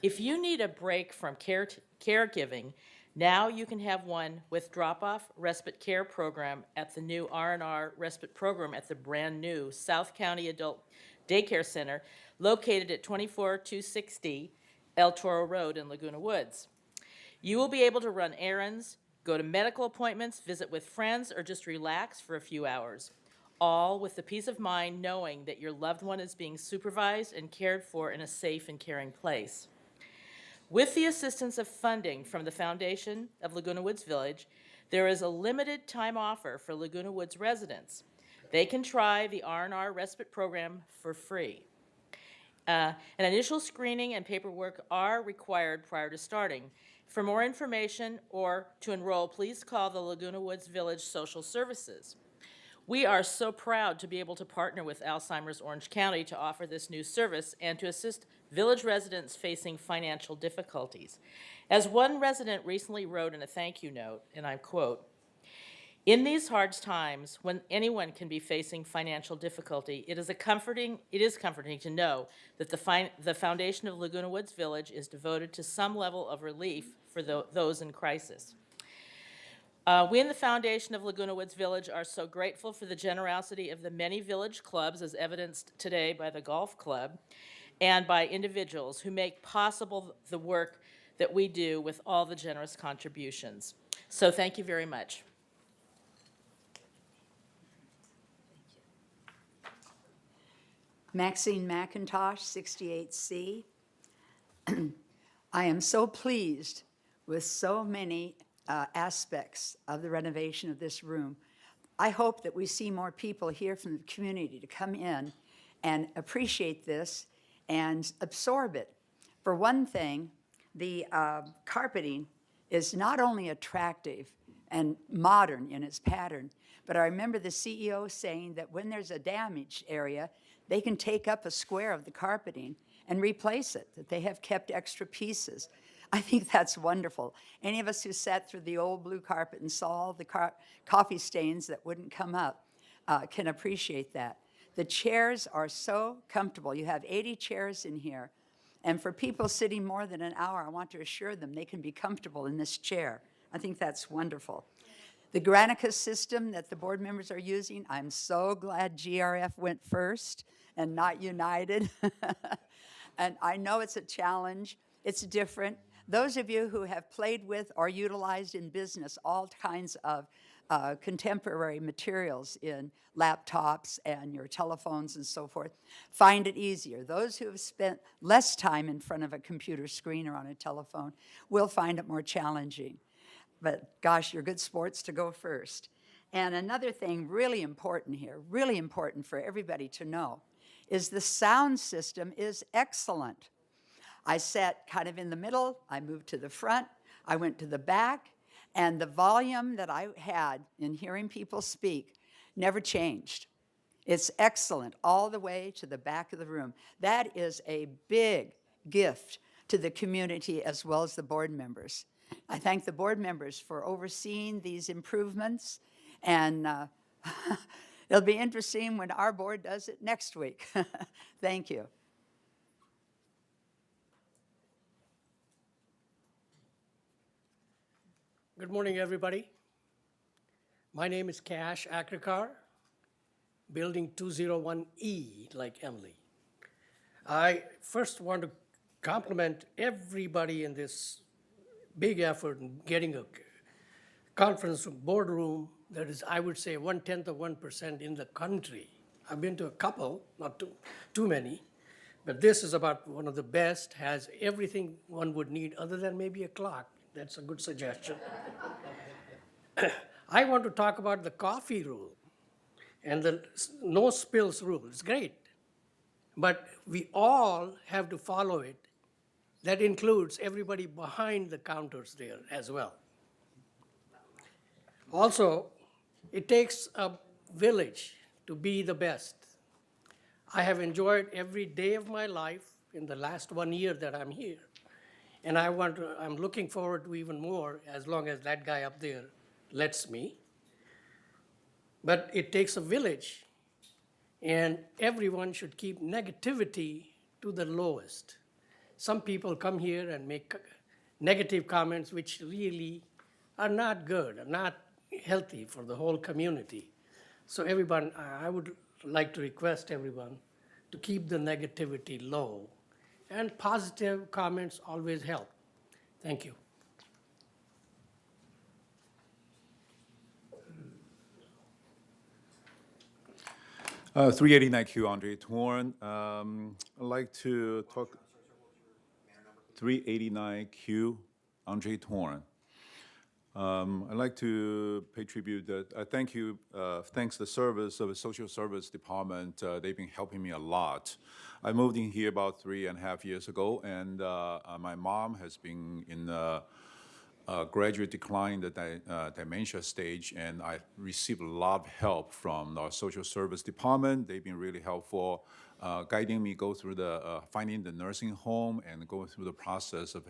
If you need a break from caregiving, now you can have one with Drop-Off Respite Care Program at the new R&R Respite Program at the brand-new South County Adult Daycare Center located at 24260 El Toro Road in Laguna Woods. You will be able to run errands, go to medical appointments, visit with friends, or just relax for a few hours, all with the peace of mind knowing that your loved one is being supervised and cared for in a safe and caring place. With the assistance of funding from the Foundation of Laguna Woods Village, there is a limited time offer for Laguna Woods residents. They can try the R&R Respite Program for free. An initial screening and paperwork are required prior to starting. For more information or to enroll, please call the Laguna Woods Village Social Services. We are so proud to be able to partner with Alzheimer's Orange County to offer this new service and to assist village residents facing financial difficulties. As one resident recently wrote in a thank you note, and I quote, "In these hard times when anyone can be facing financial difficulty, it is comforting to know that the Foundation of Laguna Woods Village is devoted to some level of relief for those in crisis." We in the Foundation of Laguna Woods Village are so grateful for the generosity of the many village clubs, as evidenced today by the golf club, and by individuals who make possible the work that we do with all the generous contributions. So thank you very much. Maxine McIntosh, 68C. I am so pleased with so many aspects of the renovation of this room. I hope that we see more people here from the community to come in and appreciate this and absorb it. For one thing, the carpeting is not only attractive and modern in its pattern, but I remember the CEO saying that when there's a damaged area, they can take up a square of the carpeting and replace it, that they have kept extra pieces. I think that's wonderful. Any of us who sat through the old blue carpet and saw all the coffee stains that wouldn't come up can appreciate that. The chairs are so comfortable. You have 80 chairs in here. And for people sitting more than an hour, I want to assure them they can be comfortable in this chair. I think that's wonderful. The Granicus system that the board members are using, I'm so glad GRF went first and not United. And I know it's a challenge. It's different. Those of you who have played with or utilized in business all kinds of contemporary materials in laptops and your telephones and so forth, find it easier. Those who have spent less time in front of a computer screen or on a telephone will find it more challenging. But gosh, you're good sports to go first. And another thing really important here, really important for everybody to know, is the sound system is excellent. I sat kind of in the middle, I moved to the front, I went to the back, and the volume that I had in hearing people speak never changed. It's excellent all the way to the back of the room. That is a big gift to the community as well as the board members. I thank the board members for overseeing these improvements, and it'll be interesting when our board does it next week. Thank you. Good morning, everybody. My name is Cash Akrakar, Building 201E, like Emily. I first want to compliment everybody in this big effort in getting a conference boardroom that is, I would say, 1/10 of 1% in the country. I've been to a couple, not too many, but this is about one of the best, has everything one would need other than maybe a clock. That's a good suggestion. I want to talk about the coffee rule and the no spills rule. It's great, but we all have to follow it. That includes everybody behind the counters there as well. Also, it takes a village to be the best. I have enjoyed every day of my life in the last 1 year that I'm here. And I'm looking forward to even more as long as that guy up there lets me. But it takes a village, and everyone should keep negativity to the lowest. some people come here and make negative comments which really are not good, are not healthy for the whole community. So everyone, I would like to request everyone to keep the negativity low, and positive comments always help. Thank you. 389Q, Andre Torn. I'd like to talk. 389Q, Andre Torn. I'd like to pay tribute that I thank you, thanks the service of the social service department. They've been helping me a lot. I moved in here about 3.5 years ago, and my mom has been in graduate decline, the dementia stage, and I received a lot of help from our social service department. They've been really helpful, guiding me go through the finding the nursing home and going through the process of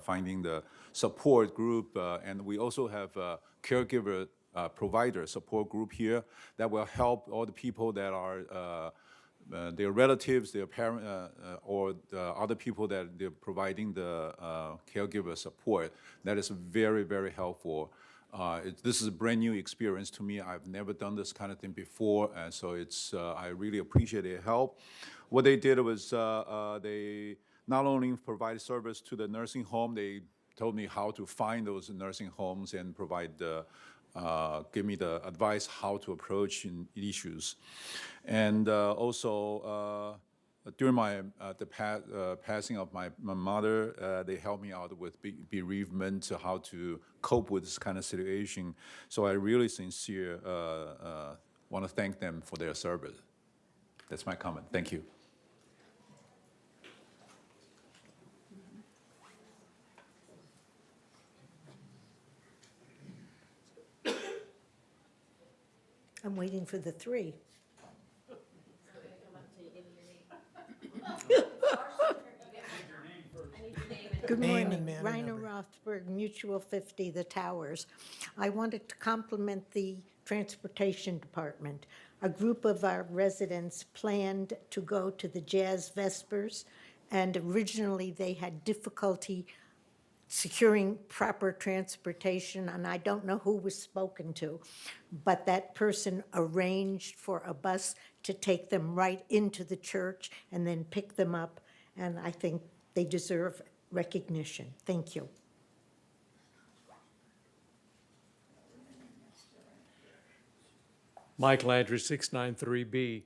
finding the support group. And we also have a caregiver provider support group here that will help all the people that are their relatives, their parent, or the other people that they're providing the caregiver support. That is very, very helpful. This is a brand new experience to me. I've never done this kind of thing before, and so I really appreciate their help. What they did was they not only provide service to the nursing home, they told me how to find those nursing homes and give me the advice how to approach issues. And also, during the passing of my mother, they helped me out with bereavement, how to cope with this kind of situation. So I really sincere want to thank them for their service. That's my comment. Thank you. I'm waiting for the three. Good Name morning, and man and Rainer number. Rothberg, Mutual 50, The Towers. I wanted to compliment the Transportation Department. A group of our residents planned to go to the Jazz Vespers, and originally they had difficulty securing proper transportation, and I don't know who was spoken to, but that person arranged for a bus to take them right into the church and then pick them up, and I think they deserve recognition. Thank you. Mike Landry, 693B.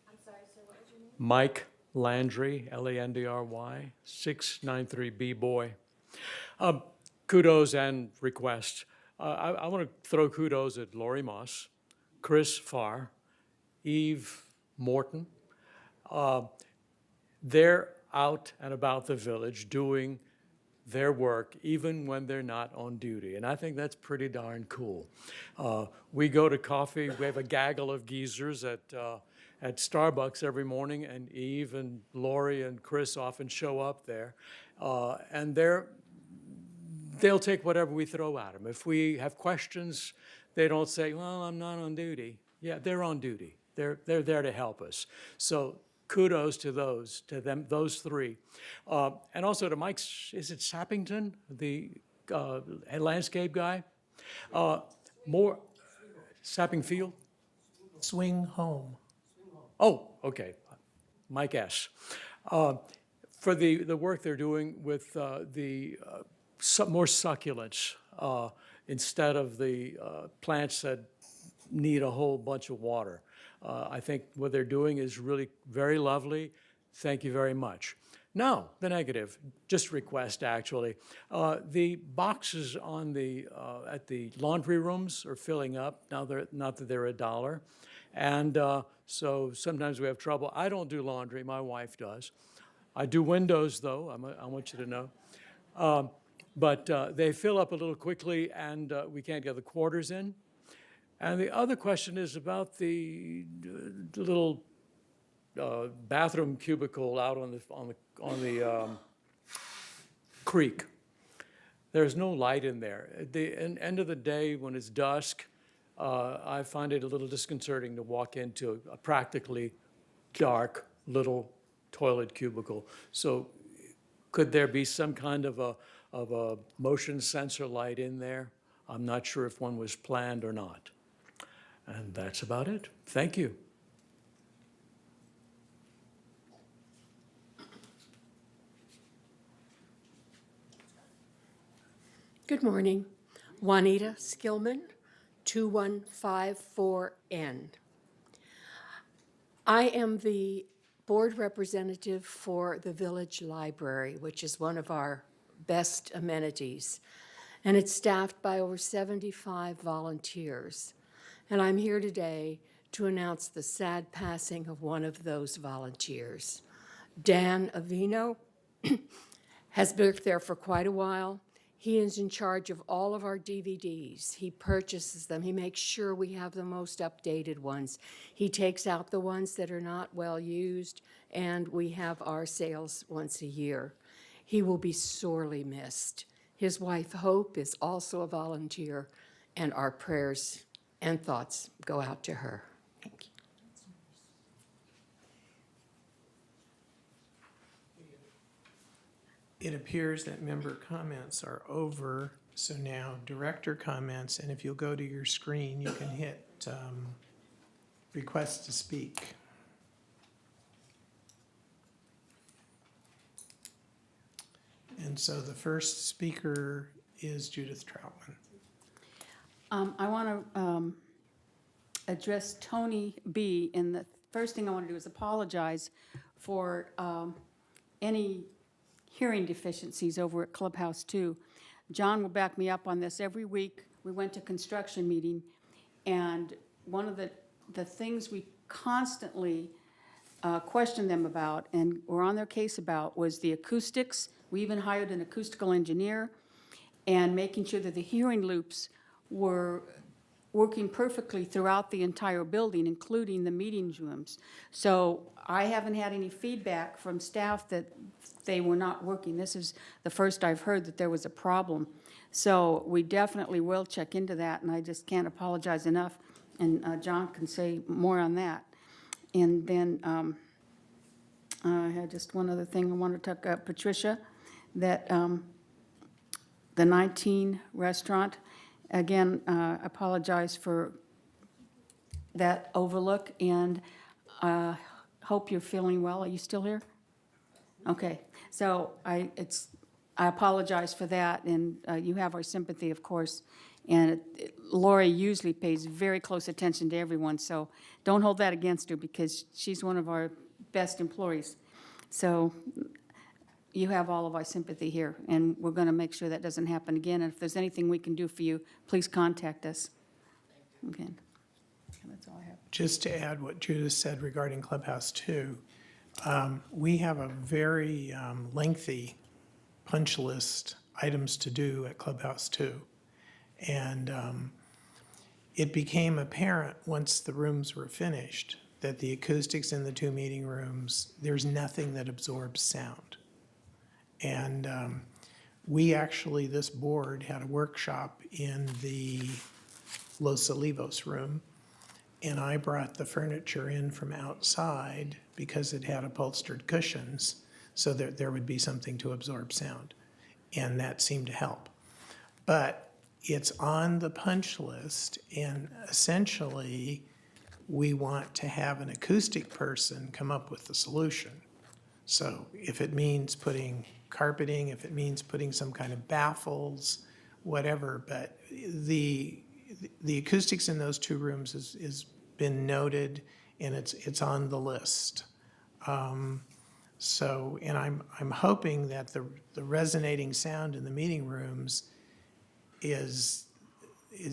I'm sorry, sir, what was your name? Mike Landry, Landry, 693B boy. Kudos and request. I want to throw kudos at Lori Moss, Chris Farr, Eve Morton. They're out and about the village doing their work even when they're not on duty. And I think that's pretty darn cool. We go to coffee. We have a gaggle of geezers at Starbucks every morning, and Eve and Lori and Chris often show up there. And they'll take whatever we throw at them. If we have questions, they don't say, well, I'm not on duty. Yeah, they're on duty. They're there to help us. So kudos to those three. And also to Mike, is it Sappington, the landscape guy? Sappingfield? Swing home. Oh, okay. Mike S. For the work they're doing with more succulents instead of the plants that need a whole bunch of water. I think what they're doing is really very lovely. Thank you very much. No, the negative, just request actually. The boxes at the laundry rooms are filling up. Now not that they're $1. And so sometimes we have trouble. I don't do laundry, my wife does. I do windows though, I want you to know. But they fill up a little quickly and we can't get the quarters in. And the other question is about the little bathroom cubicle out on the creek. There's no light in there. At the end of the day, when it's dusk, I find it a little disconcerting to walk into a practically dark little toilet cubicle. So Could there be some kind of a motion sensor light in there? I'm not sure if one was planned or not. And that's about it. Thank you. Good morning. Juanita Skillman, 2154N. I am the board representative for the Village Library, which is one of our best amenities. And it's staffed by over 75 volunteers. And I'm here today to announce the sad passing of one of those volunteers. Dan Avino has worked there for quite a while. He is in charge of all of our DVDs. He purchases them. He makes sure we have the most updated ones. He takes out the ones that are not well used, and we have our sales once a year. He will be sorely missed. His wife, Hope, is also a volunteer, and our prayers and thoughts go out to her. Thank you. It appears that member comments are over, so now director comments, and if you'll go to your screen, you can hit request to speak. And so the first speaker is Judith Troutman. I want to address Tony B. And the first thing I want to do is apologize for any hearing deficiencies over at Clubhouse 2. John will back me up on this. Every week, we went to construction meeting, and one of the things we constantly questioned them about and were on their case about was the acoustics. We even hired an acoustical engineer, and making sure that the hearing loops were working perfectly throughout the entire building, including the meeting rooms. So I haven't had any feedback from staff that they were not working. This is the first I've heard that there was a problem. So we definitely will check into that, and I just can't apologize enough. And John can say more on that. And then I had just one other thing I wanted to talk about, Patricia, that the 19 restaurant, again, apologize for that overlook, and hope you're feeling well. Are you still here? Okay, so I apologize for that, and you have our sympathy, of course. And Lori usually pays very close attention to everyone, so don't hold that against her because she's one of our best employees. So you have all of our sympathy here, and we're going to make sure that doesn't happen again. And if there's anything we can do for you, please contact us. Okay, that's all I have. Just to add what Judith said regarding Clubhouse 2, we have a very lengthy punch list items to do at Clubhouse 2. And it became apparent once the rooms were finished that the acoustics in the two meeting rooms, there's nothing that absorbs sound. And we actually, this board, had a workshop in the Los Olivos room, and I brought the furniture in from outside because it had upholstered cushions so that there would be something to absorb sound, and that seemed to help. But it's on the punch list, and essentially, we want to have an acoustic person come up with the solution. So if it means putting carpeting, if it means putting some kind of baffles, whatever, but the acoustics in those two rooms is been noted, and it's on the list. So, and I'm hoping that the resonating sound in the meeting rooms is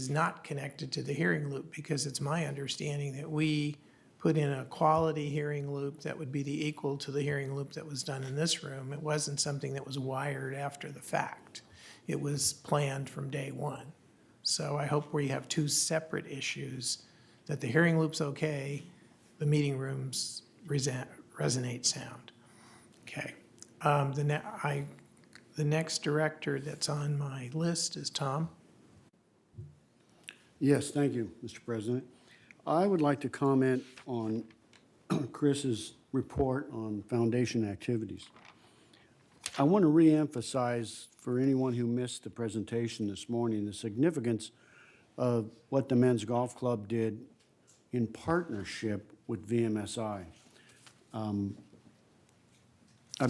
not connected to the hearing loop, because it's my understanding that we put in a quality hearing loop that would be the equal to the hearing loop that was done in this room. It wasn't something that was wired after the fact. It was planned from day one. So I hope we have two separate issues, that the hearing loop's okay, the meeting rooms resonate sound. Okay. The next director that's on my list is Tom. Yes, thank you, Mr. President. I would like to comment on Chris's report on foundation activities. I want to reemphasize for anyone who missed the presentation this morning, the significance of what the Men's Golf Club did in partnership with VMSI. I've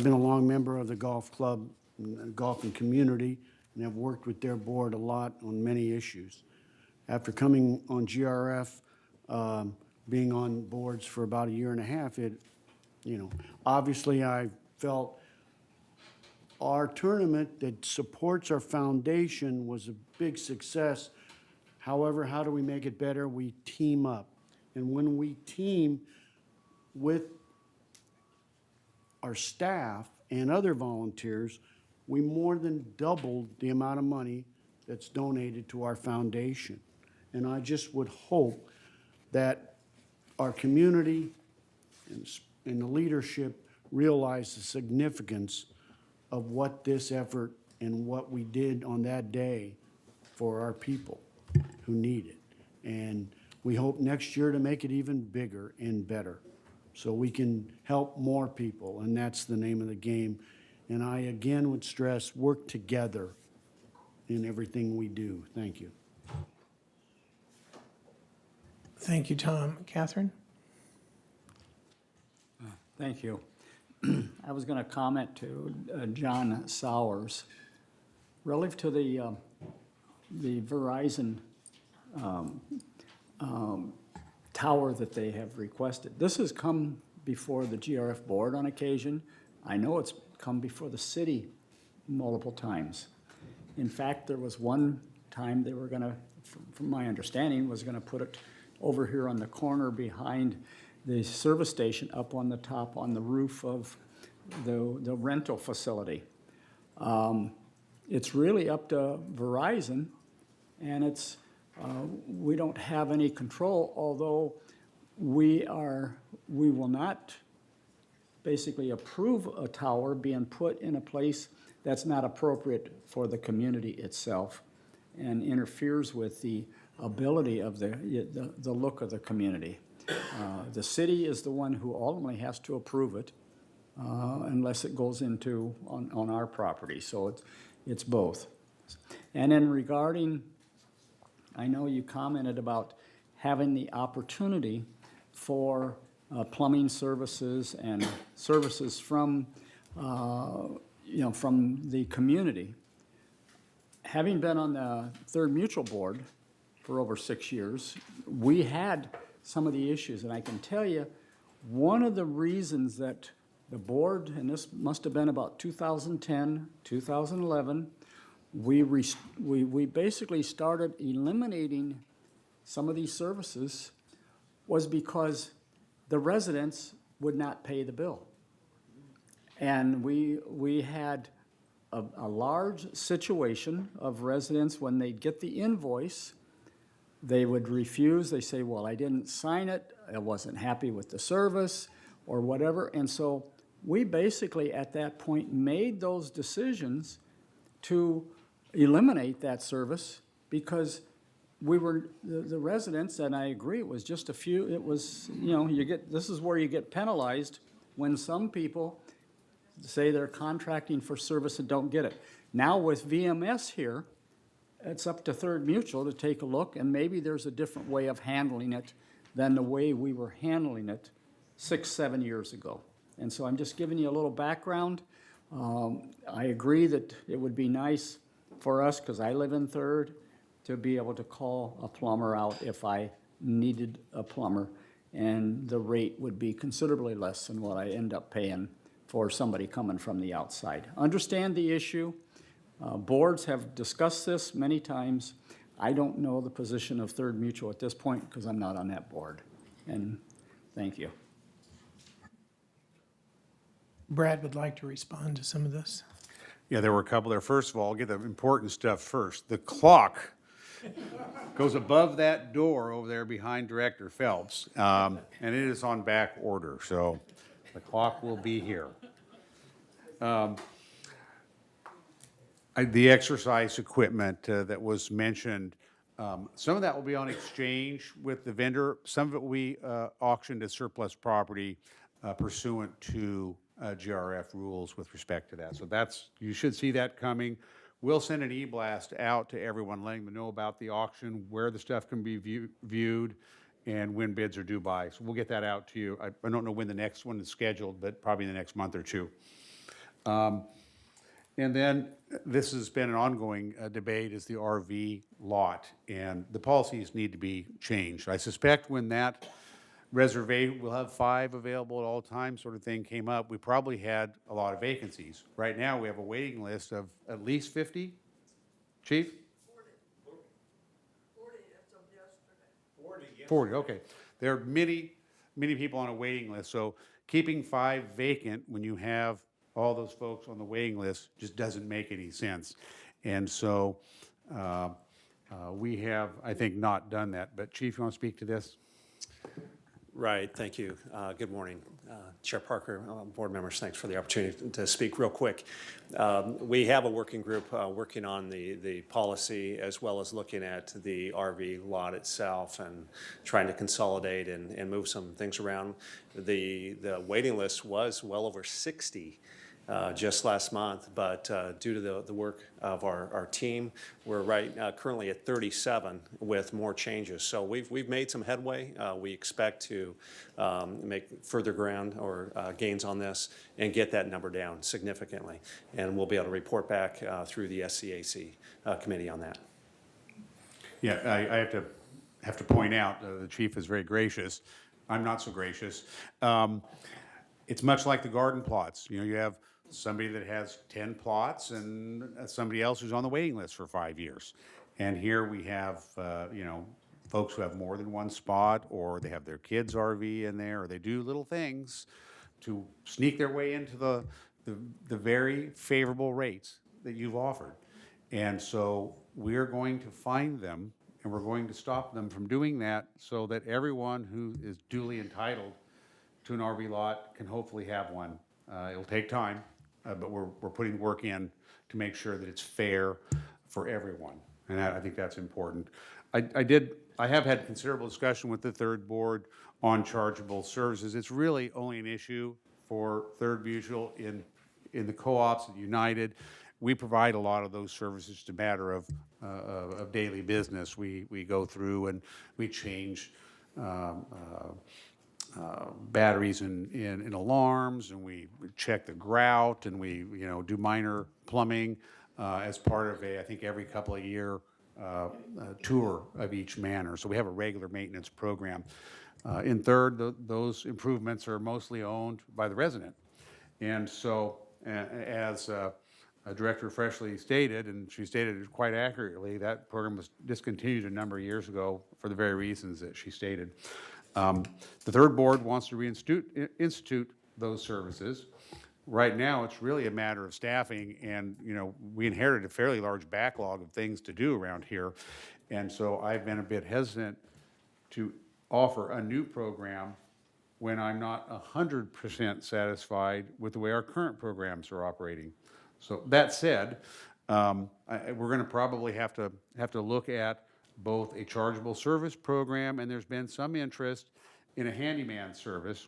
been a long member of the golf club, golfing community, and have worked with their board a lot on many issues. After coming on GRF, being on boards for about a year and a half, obviously I felt our tournament that supports our foundation was a big success. However, how do we make it better? We team up. And when we team with our staff and other volunteers, we more than doubled the amount of money that's donated to our foundation. And I just would hope that our community and the leadership realize the significance of what this effort and what we did on that day for our people who need it. And we hope next year to make it even bigger and better so we can help more people, and that's the name of the game. And I again would stress, work together in everything we do. Thank you. Thank you, Tom. Catherine? Thank you. I was going to comment to John Sowers relative to the Verizon tower that they have requested. This has come before the GRF board on occasion. I know it's come before the city multiple times. In fact, there was one time they were going to, from my understanding, was going to put it over here on the corner behind the service station up on the top on the roof of the rental facility. It's really up to Verizon, and it's we don't have any control, although we will not basically approve a tower being put in a place that's not appropriate for the community itself and interferes with the ability of the look of the community. The city is the one who ultimately has to approve it unless it goes into on our property. So it's both. And then regarding, I know you commented about having the opportunity for plumbing services and services from from the community. Having been on the Third Mutual Board for over 6 years, we had some of the issues, and I can tell you, one of the reasons that the board, and this must have been about 2010, 2011, we basically started eliminating some of these services was because the residents would not pay the bill. And we had a large situation of residents, when they'd get the invoice, they would refuse. They say, well, I didn't sign it, I wasn't happy with the service, or whatever. And so we basically, at that point, made those decisions to eliminate that service because we were, the residents, and I agree, it was just a few, it was, this is where you get penalized when some people say they're contracting for service and don't get it. Now with VMS here, it's up to Third Mutual to take a look, and maybe there's a different way of handling it than the way we were handling it 6, 7 years ago. And so I'm just giving you a little background. I agree that it would be nice for us, because I live in Third, to be able to call a plumber out if I needed a plumber, and the rate would be considerably less than what I end up paying for somebody coming from the outside. Understand the issue. Boards have discussed this many times. I don't know the position of Third Mutual at this point because I'm not on that board. And thank you. Brad would like to respond to some of this. Yeah, there were a couple there. First of all, I'll get the important stuff first. The clock goes above that door over there behind Director Phelps, and it is on back order, so the clock will be here. The exercise equipment that was mentioned, some of that will be on exchange with the vendor. Some of it will be auctioned as surplus property pursuant to GRF rules with respect to that. So you should see that coming. We'll send an e-blast out to everyone, letting them know about the auction, where the stuff can be viewed, and when bids are due by. So we'll get that out to you. I don't know when the next one is scheduled, but probably in the next month or two. And then this has been an ongoing debate, is the RV lot, and the policies need to be changed. I suspect when that reservation, we'll have 5 available at all times sort of thing came up, we probably had a lot of vacancies. Right now, we have a waiting list of at least 50, Chief? 40, okay. There are many people on a waiting list, so keeping 5 vacant when you have all those folks on the waiting list just doesn't make any sense. And so we have, I think, not done that. But Chief, you want to speak to this? Right, thank you. Good morning. Chair Parker, board members, thanks for the opportunity to speak real quick. We have a working group working on the policy as well as looking at the RV lot itself and trying to consolidate and move some things around. The waiting list was well over 60 just last month, but due to the work of our team, we're currently at 37 with more changes. So we've made some headway. We expect to make further ground or gains on this and get that number down significantly. And we'll be able to report back through the SCAC committee on that. Yeah, I have to point out, the chief is very gracious. I'm not so gracious. It's much like the garden plots. You know, you have somebody that has 10 plots and somebody else who's on the waiting list for 5 years. And here we have, folks who have more than one spot, or they have their kids' RV in there, or they do little things to sneak their way into the very favorable rates that you've offered. And so we're going to find them, and we're going to stop them from doing that so that everyone who is duly entitled to an RV lot can hopefully have one. It'll take time, but we're putting work in to make sure that it's fair for everyone. And I think that's important. I have had considerable discussion with the third board on chargeable services. It's really only an issue for Third Mutual in the co-ops at United. We provide a lot of those services. It's a matter of daily business. We go through and we change batteries in alarms, and we check the grout, and we do minor plumbing as part of I think every couple of year tour of each manor. So we have a regular maintenance program. In Third, those improvements are mostly owned by the resident. And so as Director Freshley stated, and she stated it quite accurately, that program was discontinued a number of years ago for the very reasons that she stated. The third board wants to institute those services. Right now, it's really a matter of staffing, and we inherited a fairly large backlog of things to do around here. And so I've been a bit hesitant to offer a new program when I'm not 100% satisfied with the way our current programs are operating. So that said, we're going to probably have to look at both a chargeable service program, and there's been some interest in a handyman service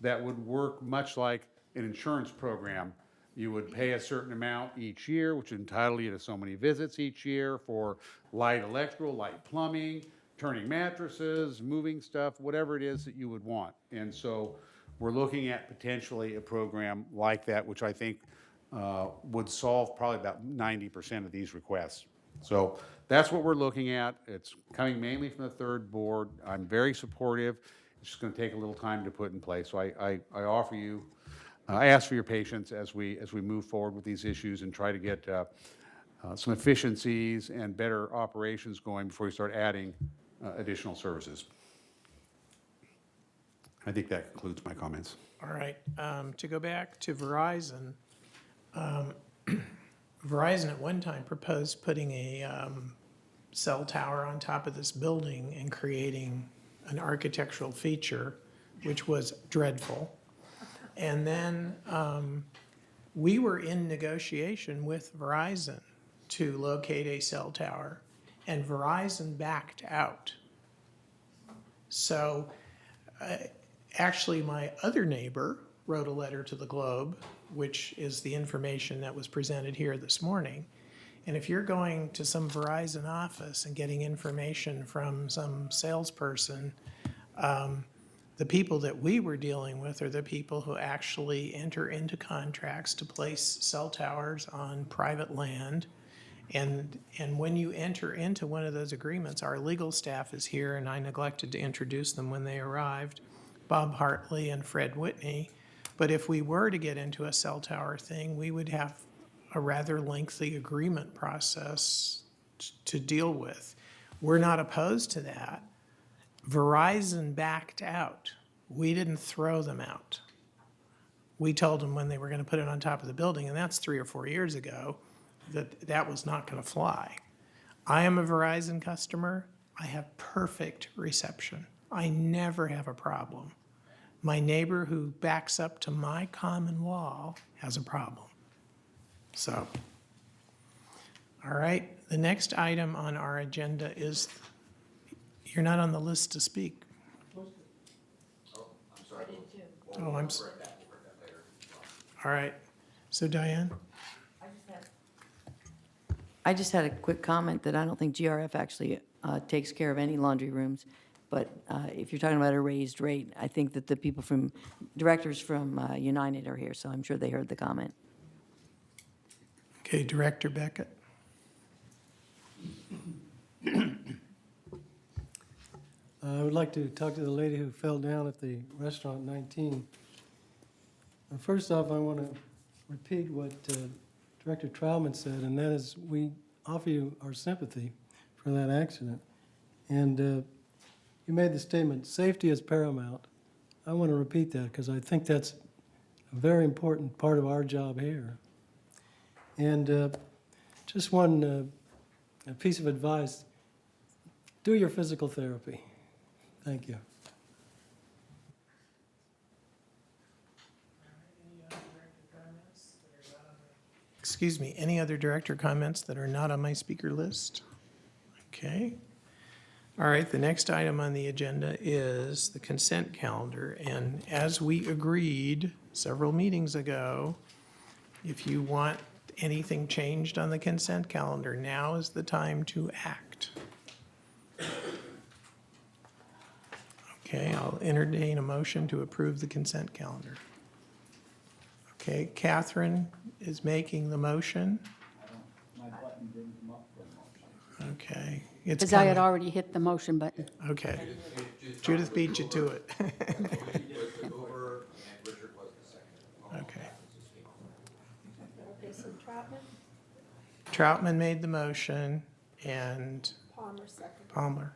that would work much like an insurance program. You would pay a certain amount each year, which would entitle you to so many visits each year for light electrical, light plumbing, turning mattresses, moving stuff, whatever it is that you would want. And so we're looking at potentially a program like that, which I think would solve probably about 90% of these requests. So that's what we're looking at. It's coming mainly from the third board. I'm very supportive. It's just going to take a little time to put in place. So I offer you, I ask for your patience as we move forward with these issues and try to get some efficiencies and better operations going before we start adding additional services. I think that concludes my comments. All right, to go back to Verizon, Verizon at one time proposed putting a cell tower on top of this building and creating an architectural feature, which was dreadful. And then we were in negotiation with Verizon to locate a cell tower, and Verizon backed out. So actually my other neighbor wrote a letter to the Globe, which is the information that was presented here this morning. And if you're going to some Verizon office and getting information from some salesperson, the people that we were dealing with are the people who actually enter into contracts to place cell towers on private land. And when you enter into one of those agreements, our legal staff is here, and I neglected to introduce them when they arrived, Bob Hartley and Fred Whitney. But if we were to get into a cell tower thing, we would have a rather lengthy agreement process to deal with. We're not opposed to that. Verizon backed out. We didn't throw them out. We told them when they were going to put it on top of the building, and that's 3 or 4 years ago, that that was not going to fly. I am a Verizon customer. I have perfect reception. I never have a problem. My neighbor who backs up to my common wall has a problem. So, all right, the next item on our agenda is, you're not on the list to speak. Oh, I'm sorry. All right, so Diane? I just had a quick comment that I don't think GRF actually takes care of any laundry rooms. But if you're talking about a raised rate, I think that the people from, directors from United are here, so I'm sure they heard the comment. Okay, Director Beckett. I would like to talk to the lady who fell down at the restaurant 19. First off, I want to repeat what Director Trowman said, and that is we offer you our sympathy for that accident. And you made the statement, safety is paramount. I want to repeat that because I think that's a very important part of our job here. And just one piece of advice, do your physical therapy. Thank you. Excuse me, any other director comments that are not on my speaker list? Okay. All right, the next item on the agenda is the consent calendar. And as we agreed several meetings ago, if you want anything changed on the consent calendar, now is the time to act. Okay, I'll entertain a motion to approve the consent calendar. Okay, Catherine is making the motion. My button didn't come up for a motion. Okay. It's Because I had coming. already hit the motion button. Okay. Judith beat you to it. Okay. Okay, so Troutman? Troutman made the motion and Palmer second. Palmer.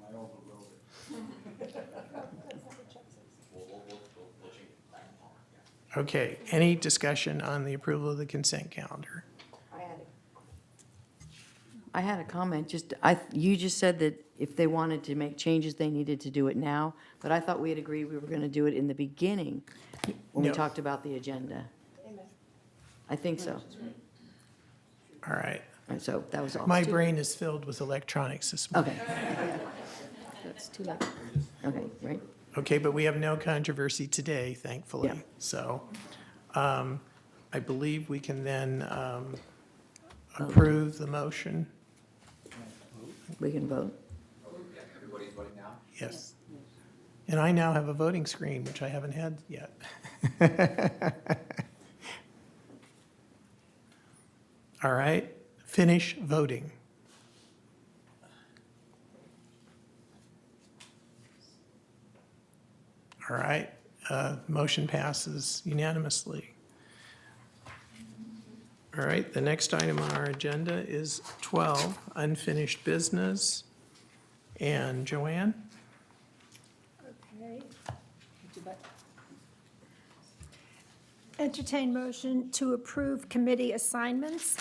I overrode it. Okay, any discussion on the approval of the consent calendar? I had a comment, you just said that if they wanted to make changes, they needed to do it now, but I thought we had agreed we were going to do it in the beginning when we No. talked about the agenda. I think so. All right. And so that was all. My brain is filled with electronics this morning. Okay, That's too late. okay, right. Okay, but we have no controversy today, thankfully. Yeah. So I believe we can then approve the motion. We can vote. Everybody's voting now? Yes. And I now have a voting screen, which I haven't had yet. All right, finish voting. All right, motion passes unanimously. All right, the next item on our agenda is 12, unfinished business. And Joanne? Okay. Entertain motion to approve committee assignments.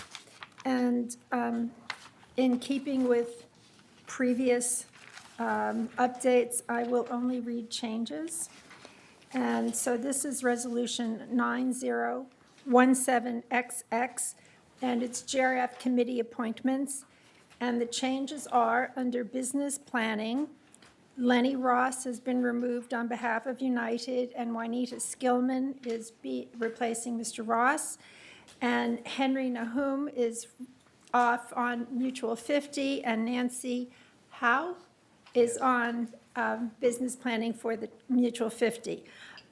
And in keeping with previous updates, I will only read changes. And so this is Resolution 9017XX, and it's GRF committee appointments. And the changes are under business planning, Lenny Ross has been removed on behalf of United, and Juanita Skillman is replacing Mr. Ross. And Henry Nahum is off on Mutual 50, and Nancy Howe is on business planning for the Mutual 50.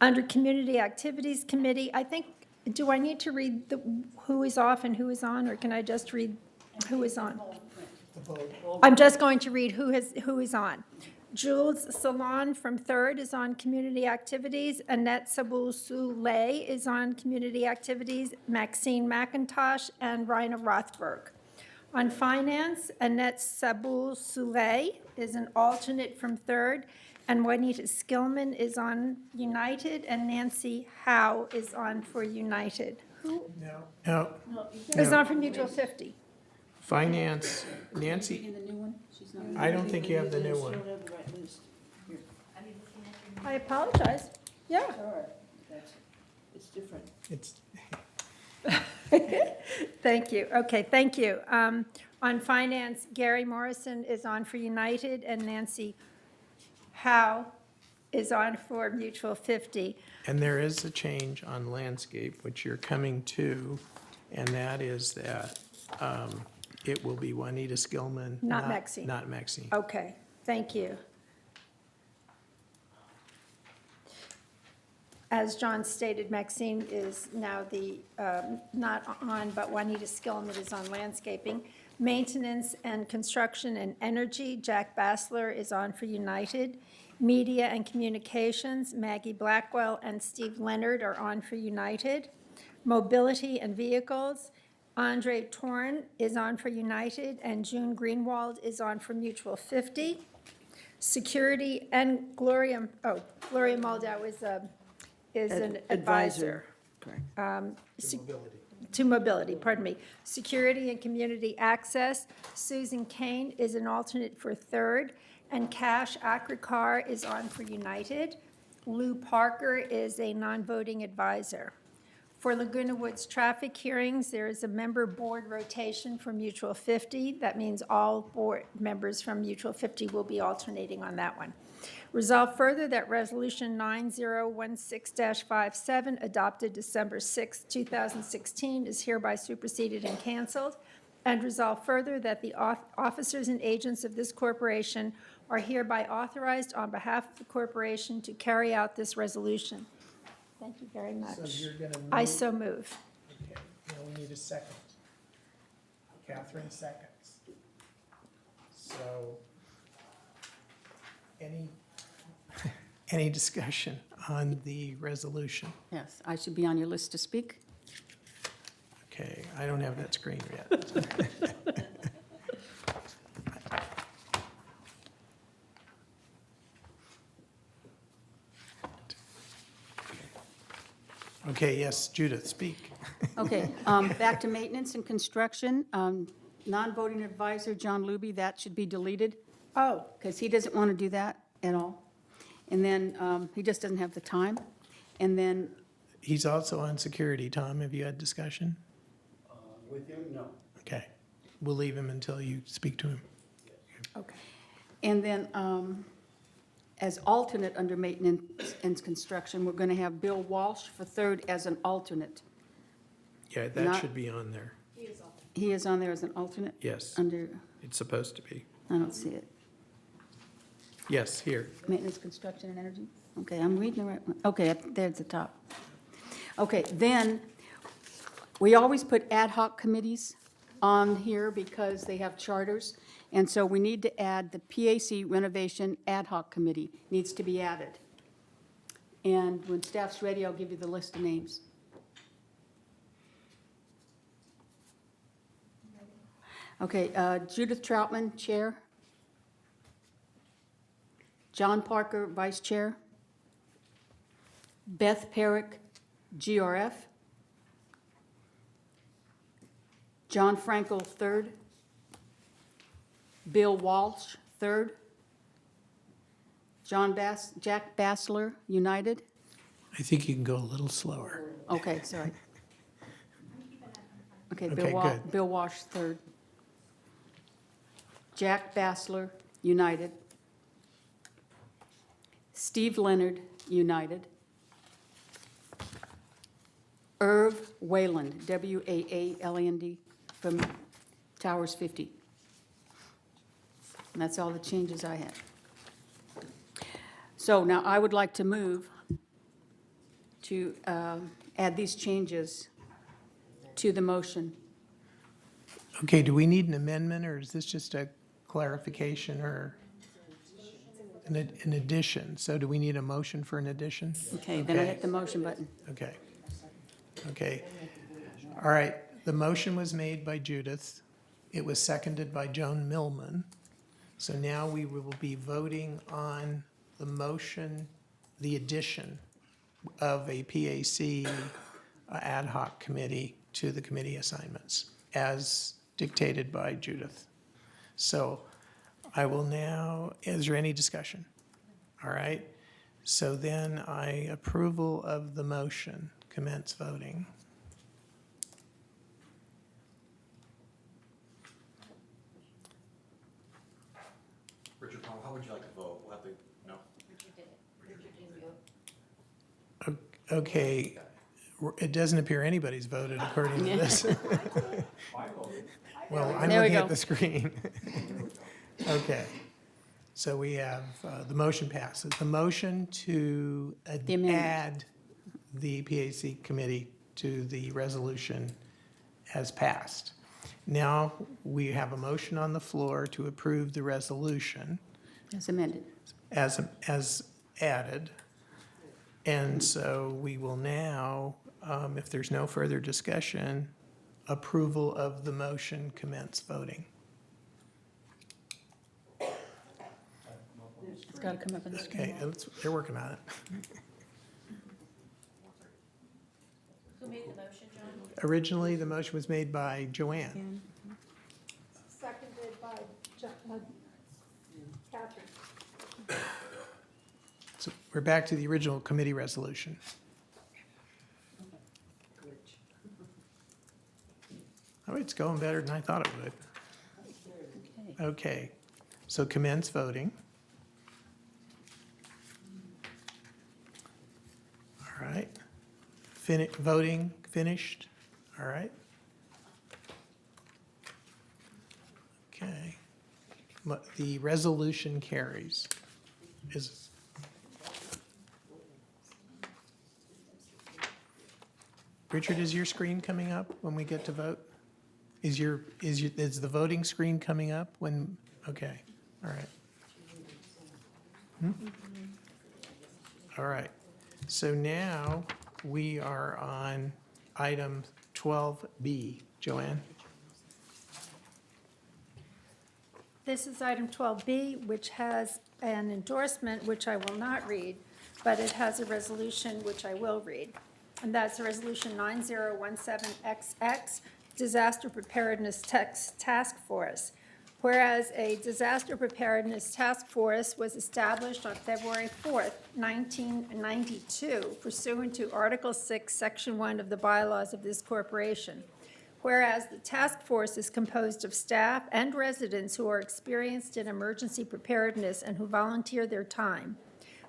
Under Community Activities Committee, I think, do I need to read who is off and who is on, or can I just read who is on? I'm just going to read who is on. Jules Salon from 3rd is on Community Activities. Annette Sabul-Souley is on Community Activities. Maxine McIntosh and Rina Rothberg. On Finance, Annette Sabul-Souley is an alternate from 3rd, and Juanita Skillman is on United, and Nancy Howe is on for United. Who No, is on for Mutual 50? Finance, Nancy, In the new one? She's not. I don't think you have the new one. I apologize. Yeah. It's different. It's, Thank you. Okay, thank you. On Finance, Gary Morrison is on for United, and Nancy Howe is on for Mutual 50. and there is a change on landscape, which you're coming to, and that is that it will be Juanita Skillman. Not Maxine. Not Maxine. Okay, thank you. As John stated, Maxine is now not on, but Juanita Skillman is on landscaping. Maintenance and Construction and Energy, Jack Bassler is on for United. Media and Communications, Maggie Blackwell and Steve Leonard are on for United. Mobility and Vehicles, Andre Torn is on for United, and June Greenwald is on for Mutual 50. Security and Gloria Moldau is an advisor. Correct. To mobility, pardon me. Security and Community Access, Susan Kane is an alternate for 3rd, and Cash Akrakar is on for United. Lou Parker is a non-voting advisor. For Laguna Woods traffic hearings, there is a member board rotation for Mutual 50. That means all board members from Mutual 50 will be alternating on that one. Resolve further that Resolution 9016-57, adopted December 6, 2016, is hereby superseded and canceled. And resolve further that the officers and agents of this corporation are hereby authorized on behalf of the corporation to carry out this resolution. Thank you very much. So you're gonna I move- so move. Okay, now we need a second. Catherine seconds. So, any discussion on the resolution? Yes, I should be on your list to speak. Okay, I don't have that screen yet. Okay, yes, Judith, speak. Okay, back to Maintenance and Construction. Non-voting advisor, John Luby, that should be deleted. Oh. Because he doesn't want to do that at all. And then he just doesn't have the time. And then, He's also on security. Tom, have you had discussion? With him, no. Okay, we'll leave him until you speak to him. Okay. and then as alternate under Maintenance and Construction, we're going to have Bill Walsh for 3rd as an alternate. Yeah, that Not- should be on there. He is on there as an alternate? Yes, Under, it's supposed to be. I don't see it. Yes, here. Maintenance, Construction, and Energy? Okay, I'm reading the right one. Okay, there at the top. Okay, then, we always put ad hoc committees on here because they have charters, and so we need to add the PAC Renovation Ad Hoc Committee, needs to be added. And when staff's ready, I'll give you the list of names. Okay, Judith Troutman, Chair. John Parker, Vice Chair. Beth Perrick, GRF. John Frankel, 3rd. Bill Walsh, 3rd. Jack Bassler, United. I think you can go a little slower. Okay, sorry. Okay, Okay, good. Bill Walsh, 3rd. Jack Bassler, United. Steve Leonard, United. Irv Wayland, W-A-A-L-A-N-D, from Towers 50. And that's all the changes I had. So now I would like to move to add these changes to the motion. Okay, do we need an amendment, or is this just a clarification or an addition? So do we need a motion for an addition? Okay, then I hit the motion button. Okay. Okay. All right, the motion was made by Judith. It was seconded by Joan Millman. So now we will be voting on the motion, the addition of a PAC ad hoc committee to the committee assignments as dictated by Judith. So I will now, is there any discussion? All right, so then approval of the motion, commence voting. Richard, how would you like to vote? We'll have to, no? Okay, it doesn't appear anybody's voted according to this. Well, I'm There we looking go. at the screen. Okay, so we have, the motion passes. The motion to The amendment. add the PAC committee to the resolution has passed. Now, we have a motion on the floor to approve the resolution As amended. as added. And so we will now, if there's no further discussion, approval of the motion, commence voting. It's got to come up on the screen. Okay, they're working on it. Who made the motion, John? Originally, the motion was made by Joanne. Seconded by Catherine. So we're back to the original committee resolution. Oh, it's going better than I thought it would. Okay, so commence voting. All right. Voting finished. All right. Okay. The resolution carries. Richard, is your screen coming up when we get to vote? Is the voting screen coming up when, okay, all right. All right, so now we are on item 12B. Joanne? This is item 12B, which has an endorsement, which I will not read, but it has a resolution which I will read. And that's Resolution 9017XX, Disaster Preparedness Task Force. Whereas a Disaster Preparedness Task Force was established on February 4th, 1992, pursuant to Article 6, Section 1 of the bylaws of this corporation. Whereas the task force is composed of staff and residents who are experienced in emergency preparedness and who volunteer their time.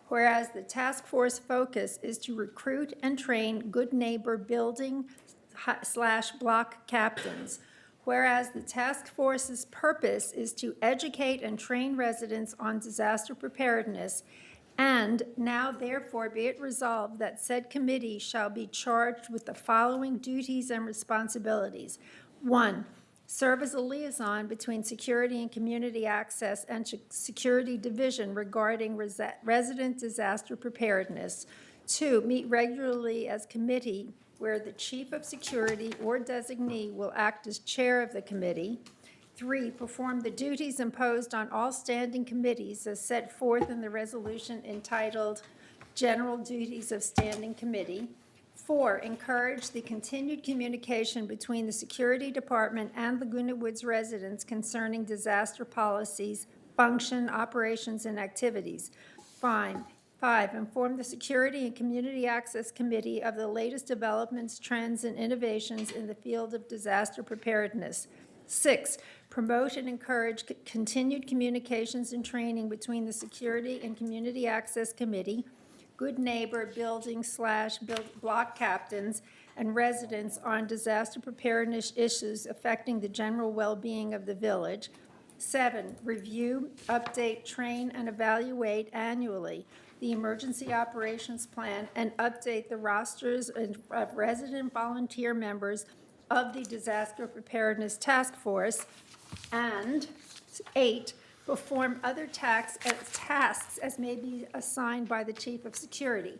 Whereas the task force focus is to recruit and train good neighbor building/block captains. Whereas the task force's purpose is to educate and train residents on disaster preparedness, and now therefore be it resolved that said committee shall be charged with the following duties and responsibilities. 1, serve as a liaison between Security and Community Access and Security Division regarding resident disaster preparedness. 2, meet regularly as committee where the Chief of Security or designee will act as chair of the committee. 3, perform the duties imposed on all standing committees as set forth in the resolution entitled General Duties of Standing Committee. 4, encourage the continued communication between the Security Department and Laguna Woods residents concerning disaster policies, function, operations, and activities. 5, inform the Security and Community Access Committee of the latest developments, trends, and innovations in the field of disaster preparedness. 6, promote and encourage continued communications and training between the Security and Community Access Committee, Good Neighbor Building/block captains, and residents on disaster preparedness issues affecting the general well-being of the village. 7, review, update, train, and evaluate annually the emergency operations plan and update the rosters of resident volunteer members of the Disaster Preparedness Task Force. And 8, perform other tasks as may be assigned by the Chief of Security.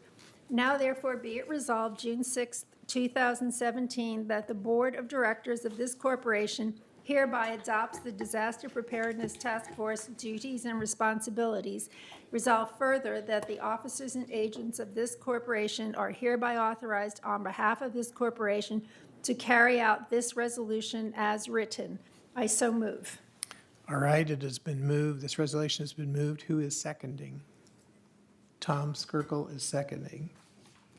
Now therefore be it resolved, June 6, 2017, that the Board of Directors of this corporation hereby adopts the Disaster Preparedness Task Force duties and responsibilities. Resolve further that the officers and agents of this corporation are hereby authorized on behalf of this corporation to carry out this resolution as written. I so move. All right, it has been moved. This resolution has been moved. Who is seconding? Tom Skirkle is seconding.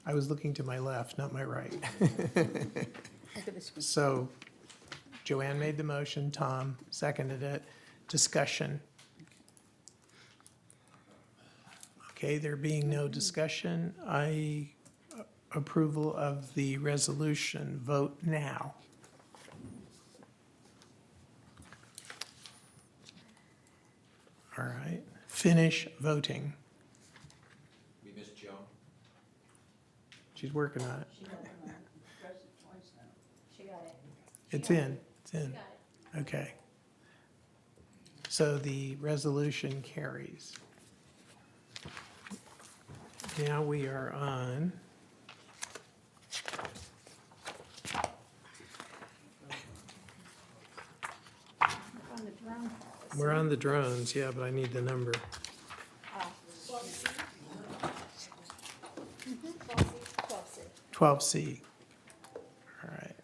I was looking to my left, not my right. So Joanne made the motion, Tom seconded it. Discussion. Okay, there being no discussion, approval of the resolution. Vote now. All right, finish voting. We missed Joan. She's working on it. She got it. It's in. Okay. So the resolution carries. Now we are on we're on the drones, yeah, but I need the number. 12C. All right.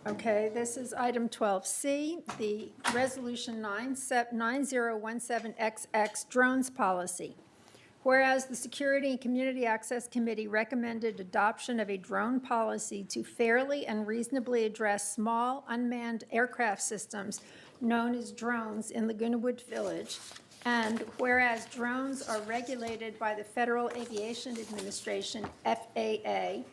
Okay, this is item 12C, the Resolution 9017XX drones policy. Whereas the Security and Community Access Committee recommended adoption of a drone policy to fairly and reasonably address small unmanned aircraft systems known as drones in Lagunawood Village, and whereas drones are regulated by the Federal Aviation Administration, FAA,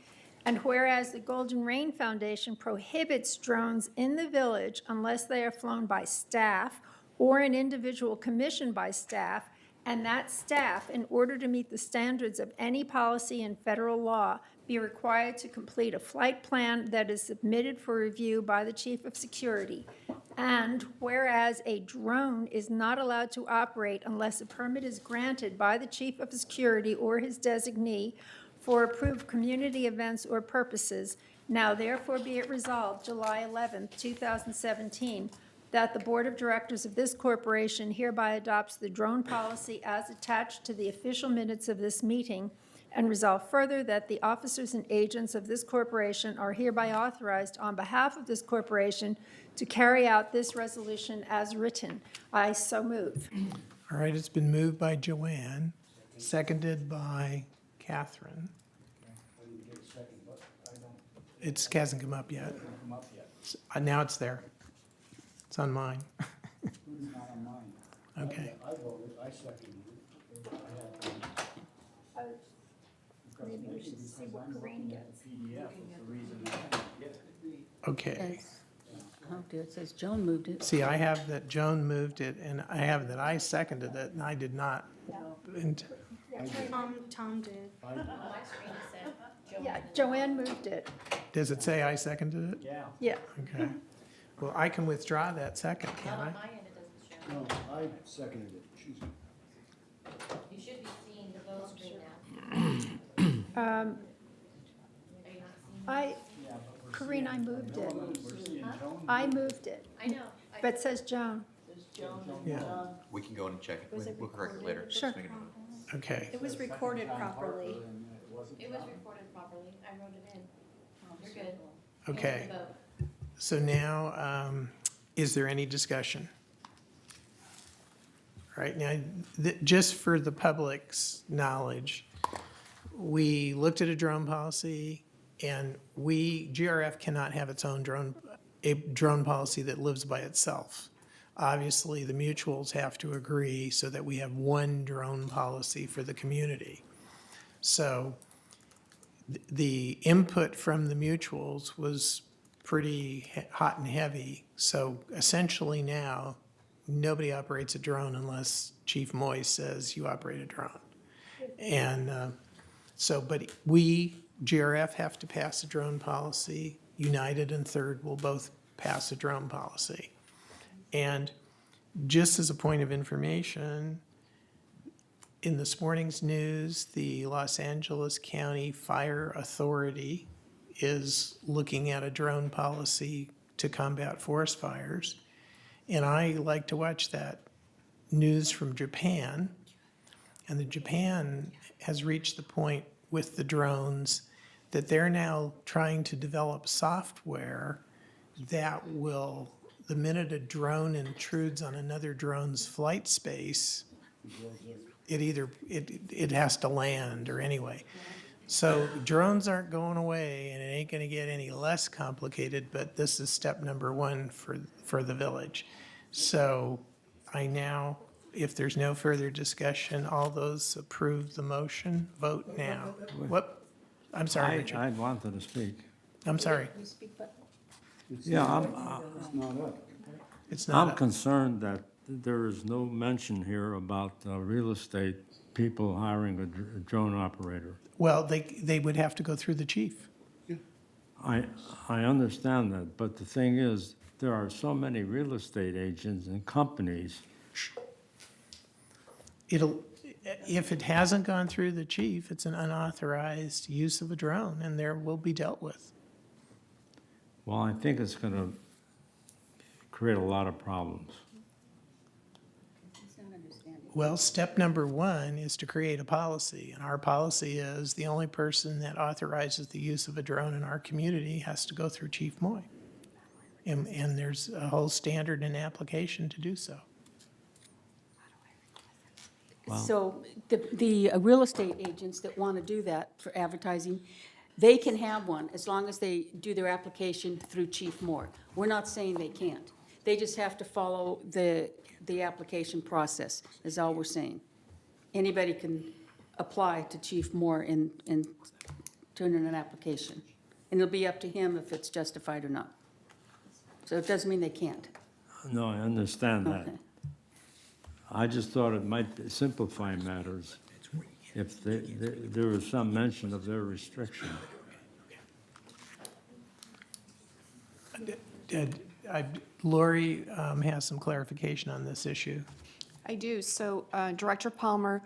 and whereas the Golden Rain Foundation prohibits drones in the village unless they are flown by staff or an individual commissioned by staff, and that staff, in order to meet the standards of any policy in federal law, be required to complete a flight plan that is submitted for review by the Chief of Security. And whereas a drone is not allowed to operate unless a permit is granted by the Chief of Security or his designee for approved community events or purposes, now therefore be it resolved, July 11, 2017, that the Board of Directors of this corporation hereby adopts the drone policy as attached to the official minutes of this meeting, and resolve further that the officers and agents of this corporation are hereby authorized on behalf of this corporation to carry out this resolution as written. I so move. All right, it's been moved by Joanne, seconded by Catherine. It hasn't come up yet. Now it's there. It's on mine. Okay. I voted, I seconded it. Maybe we should see what Green gets. Okay. Oh dear, it says Joan moved it. See, I have that Joan moved it, and I have that I seconded it, and I did not. And Tom did. Yeah, Joanne moved it. does it say I seconded it? Yeah. Yeah. Okay. Well, I can withdraw that second, can't I? No, I seconded it. She's. You should be seeing the vote right now. Corinne, I moved it. I moved it. I know. But it says Joan. Yeah. We can go in and check it. We'll correct it later. Sure. Just make a note. Okay. It was recorded properly. It was recorded properly. I wrote it in. You're good. Okay. Here's the vote. So now, is there any discussion? All right, now, just for the public's knowledge, we looked at a drone policy, and GRF cannot have its own drone a drone policy that lives by itself. Obviously, the mutuals have to agree so that we have one drone policy for the community. So the input from the mutuals was pretty hot and heavy. So essentially now, nobody operates a drone unless Chief Moy says you operate a drone. And but we, GRF, have to pass a drone policy. United and Third will both pass a drone policy. And just as a point of information, in this morning's news, the Los Angeles County Fire Authority is looking at a drone policy to combat forest fires. And I like to watch that news from Japan. And the Japan has reached the point with the drones that they're now trying to develop software that will, the minute a drone intrudes on another drone's flight space, it has to land or anyway. So drones aren't going away, and it ain't going to get any less complicated, but this is step number one for the village. So I now, if there's no further discussion, all those approve the motion, vote now. What? I'm sorry, Richard. I wanted to speak. I'm sorry. Yeah, It's not I'm up. concerned that there is no mention here about real estate people hiring a drone operator. Well, they would have to go through the chief. I understand that, but the thing is, there are so many real estate agents and companies. If it hasn't gone through the chief, it's an unauthorized use of a drone, and there will be dealt with. Well, I think it's going to create a lot of problems. Well, step number one is to create a policy, and our policy is the only person that authorizes the use of a drone in our community has to go through Chief Moy. And there's a whole standard and application to do so. So the real estate agents that want to do that for advertising, they can have one as long as they do their application through Chief Moore. We're not saying they can't. They just have to follow the application process, is all we're saying. Anybody can apply to Chief Moore and turn in an application. And it'll be up to him if it's justified or not. So it doesn't mean they can't. No, I understand that. Okay. I just thought it might simplify matters if there was some mention of their restriction. Lori has some clarification on this issue. I do. So Director Palmer,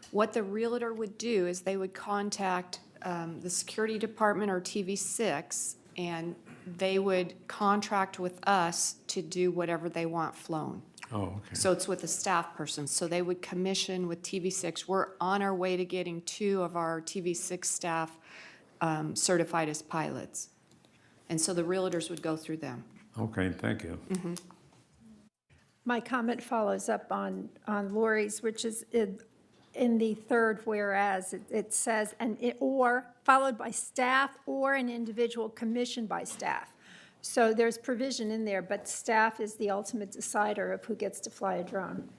what the realtor would do is they would contact the security department or TV6, and they would contract with us to do whatever they want flown. Oh, okay. So it's with a staff person. So they would commission with TV6. We're on our way to getting 2 of our TV6 staff certified as pilots. And so the realtors would go through them. Okay, thank you. Mm-hmm. My comment follows up on Lori's, which is in the third whereas, it says, or followed by staff or an individual commissioned by staff. So there's provision in there, but staff is the ultimate decider of who gets to fly a drone.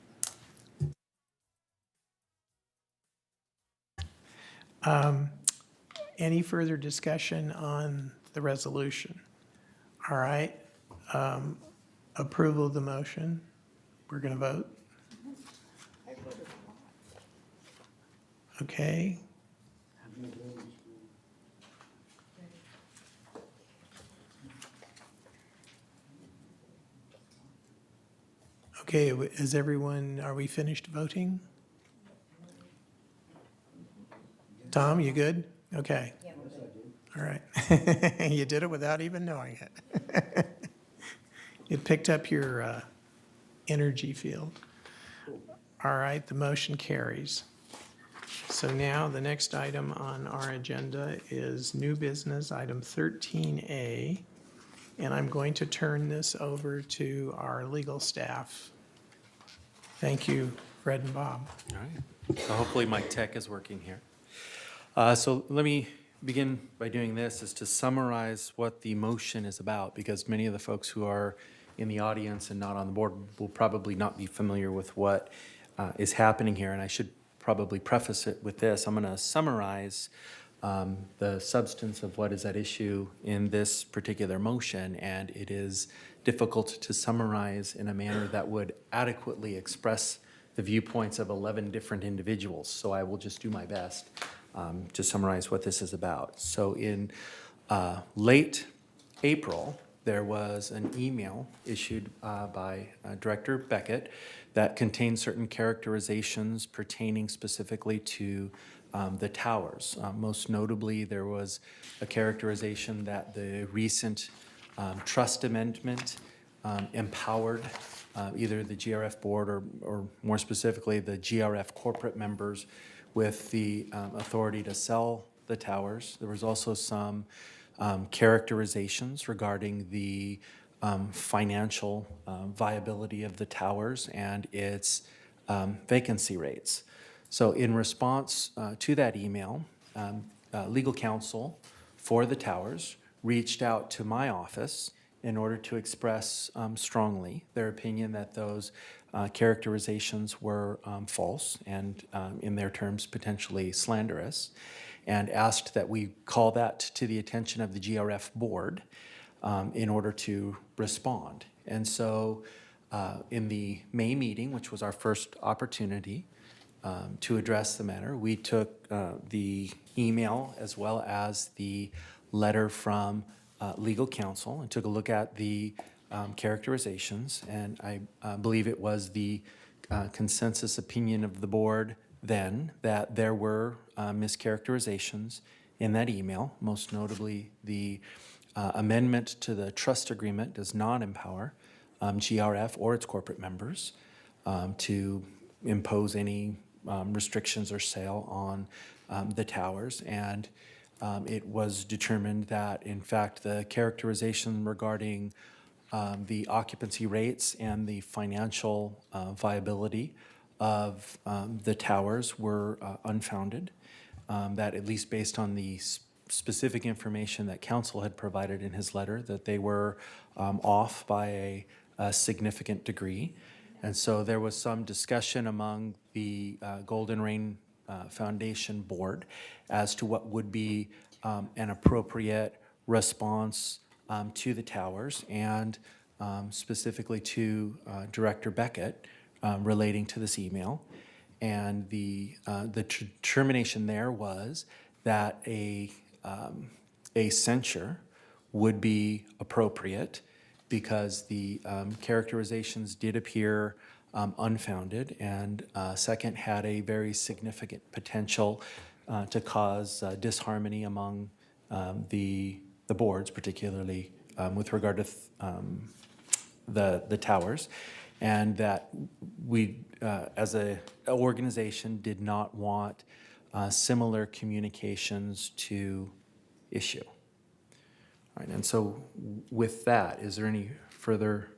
Any further discussion on the resolution? All right. Approval of the motion. We're going to vote. Okay. Okay, is everyone, are we finished voting? Tom, you good? Okay. All right. You did it without even knowing it. It picked up your energy field. All right, the motion carries. So now the next item on our agenda is new business, item 13A. And I'm going to turn this over to our legal staff. Thank you, Fred and Bob. All right. So hopefully my tech is working here. So let me begin by doing this is to summarize what the motion is about, because many of the folks who are in the audience and not on the board will probably not be familiar with what is happening here. And I should probably preface it with this. I'm going to summarize the substance of what is at issue in this particular motion, and it is difficult to summarize in a manner that would adequately express the viewpoints of 11 different individuals. So I will just do my best to summarize what this is about. So in late April, there was an email issued by Director Beckett that contained certain characterizations pertaining specifically to the towers. Most notably, there was a characterization that the recent trust amendment empowered either the GRF board or more specifically the GRF corporate members with the authority to sell the towers. There was also some characterizations regarding the financial viability of the towers and its vacancy rates. So in response to that email, legal counsel for the towers reached out to my office in order to express strongly their opinion that those characterizations were false and, in their terms, potentially slanderous, and asked that we call that to the attention of the GRF board in order to respond. And so in the May meeting, which was our first opportunity to address the matter, we took the email as well as the letter from legal counsel and took a look at the characterizations, and I believe it was the consensus opinion of the board then that there were mischaracterizations in that email. Most notably, the amendment to the trust agreement does not empower GRF or its corporate members to impose any restrictions or sale on the towers, and it was determined that, in fact, the characterization regarding the occupancy rates and the financial viability of the towers were unfounded, that at least based on the specific information that counsel had provided in his letter, that they were off by a significant degree. And so there was some discussion among the Golden Rain Foundation board as to what would be an appropriate response to the towers and specifically to Director Beckett relating to this email. And the determination there was that a censure would be appropriate because the characterizations did appear unfounded, and second, had a very significant potential to cause disharmony among the boards, particularly with regard to the towers, and that we, as an organization, did not want similar communications to issue. All right, and so with that, is there any further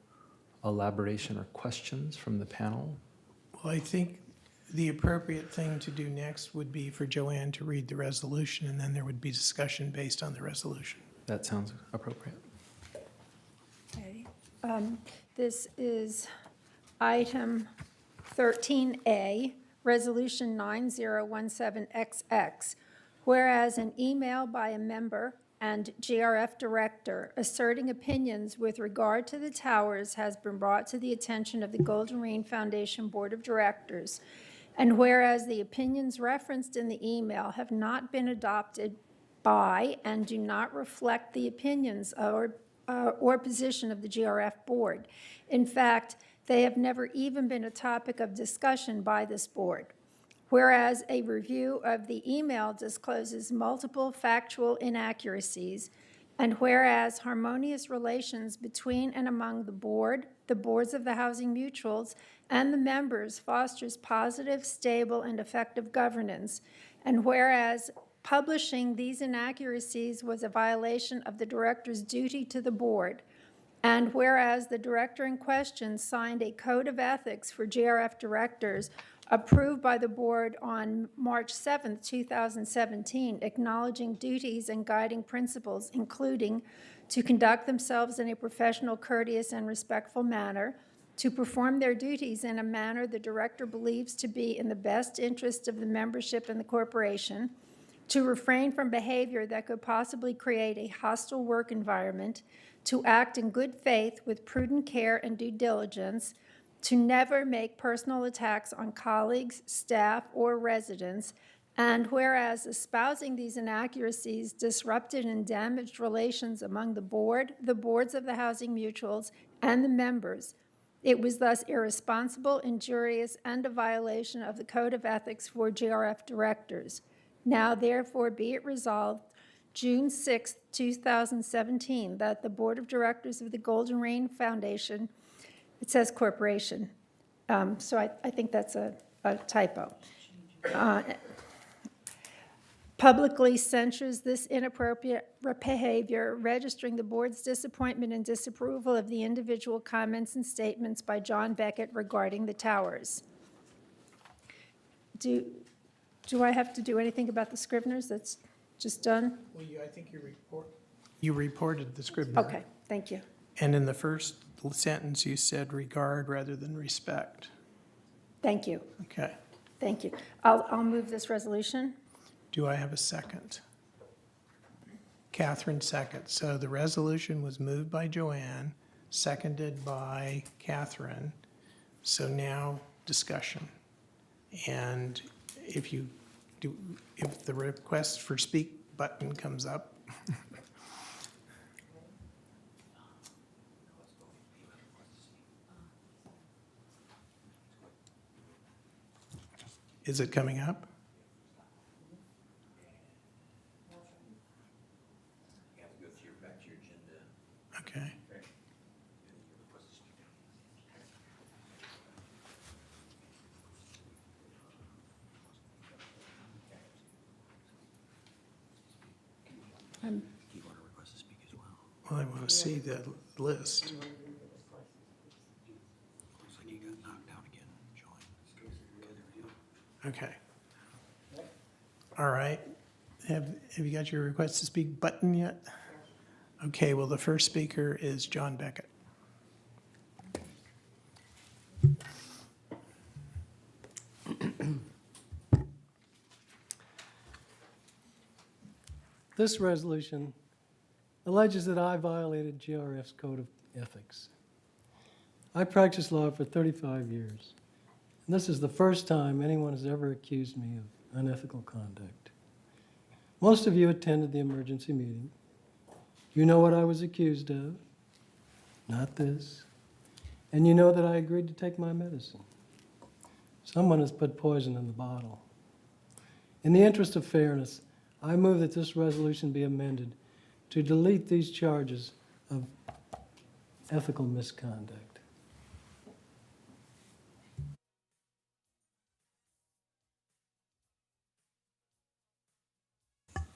elaboration or questions from the panel? Well, I think the appropriate thing to do next would be for Joanne to read the resolution, and then there would be discussion based on the resolution. That sounds appropriate. Okay. This is item 13A, Resolution 9017XX, whereas an email by a member and GRF director asserting opinions with regard to the towers has been brought to the attention of the Golden Rain Foundation Board of Directors, and whereas the opinions referenced in the email have not been adopted by and do not reflect the opinions or position of the GRF board. In fact, they have never even been a topic of discussion by this board. Whereas a review of the email discloses multiple factual inaccuracies, and whereas harmonious relations between and among the board, the boards of the housing mutuals, and the members fosters positive, stable, and effective governance, and whereas publishing these inaccuracies was a violation of the director's duty to the board, and whereas the director in question signed a code of ethics for GRF directors approved by the board on March 7th, 2017, acknowledging duties and guiding principles, including to conduct themselves in a professional, courteous, and respectful manner, to perform their duties in a manner the director believes to be in the best interest of the membership and the corporation, to refrain from behavior that could possibly create a hostile work environment, to act in good faith with prudent care and due diligence, to never make personal attacks on colleagues, staff, or residents, and whereas espousing these inaccuracies disrupted and damaged relations among the board, the boards of the housing mutuals, and the members, it was thus irresponsible, injurious, and a violation of the Code of Ethics for GRF directors. Now therefore be it resolved, June 6, 2017, that the Board of Directors of the Golden Rain Foundation, it says corporation, so I think that's a typo, publicly censures this inappropriate behavior, registering the board's disappointment and disapproval of the individual comments and statements by John Beckett regarding the towers. Do I have to do anything about the Scribners? That's just done? Well, I think you reported the Scribner. Okay, thank you. And in the first sentence, you said regard rather than respect. Thank you. Okay. Thank you. I'll move this resolution. Do I have a second? Catherine seconds. So the resolution was moved by Joanne, seconded by Catherine. So now discussion. And if the request for speak button comes up, is it coming up? Okay. Well, I want to see the list. Okay. All right. Have you got your request to speak button yet? Okay, well, the first speaker is John Beckett. This resolution alleges that I violated GRF's Code of Ethics. I practiced law for 35 years, and this is the first time anyone has ever accused me of unethical conduct. Most of you attended the emergency meeting. You know what I was accused of, not this. And you know that I agreed to take my medicine. Someone has put poison in the bottle. In the interest of fairness, I move that this resolution be amended to delete these charges of ethical misconduct.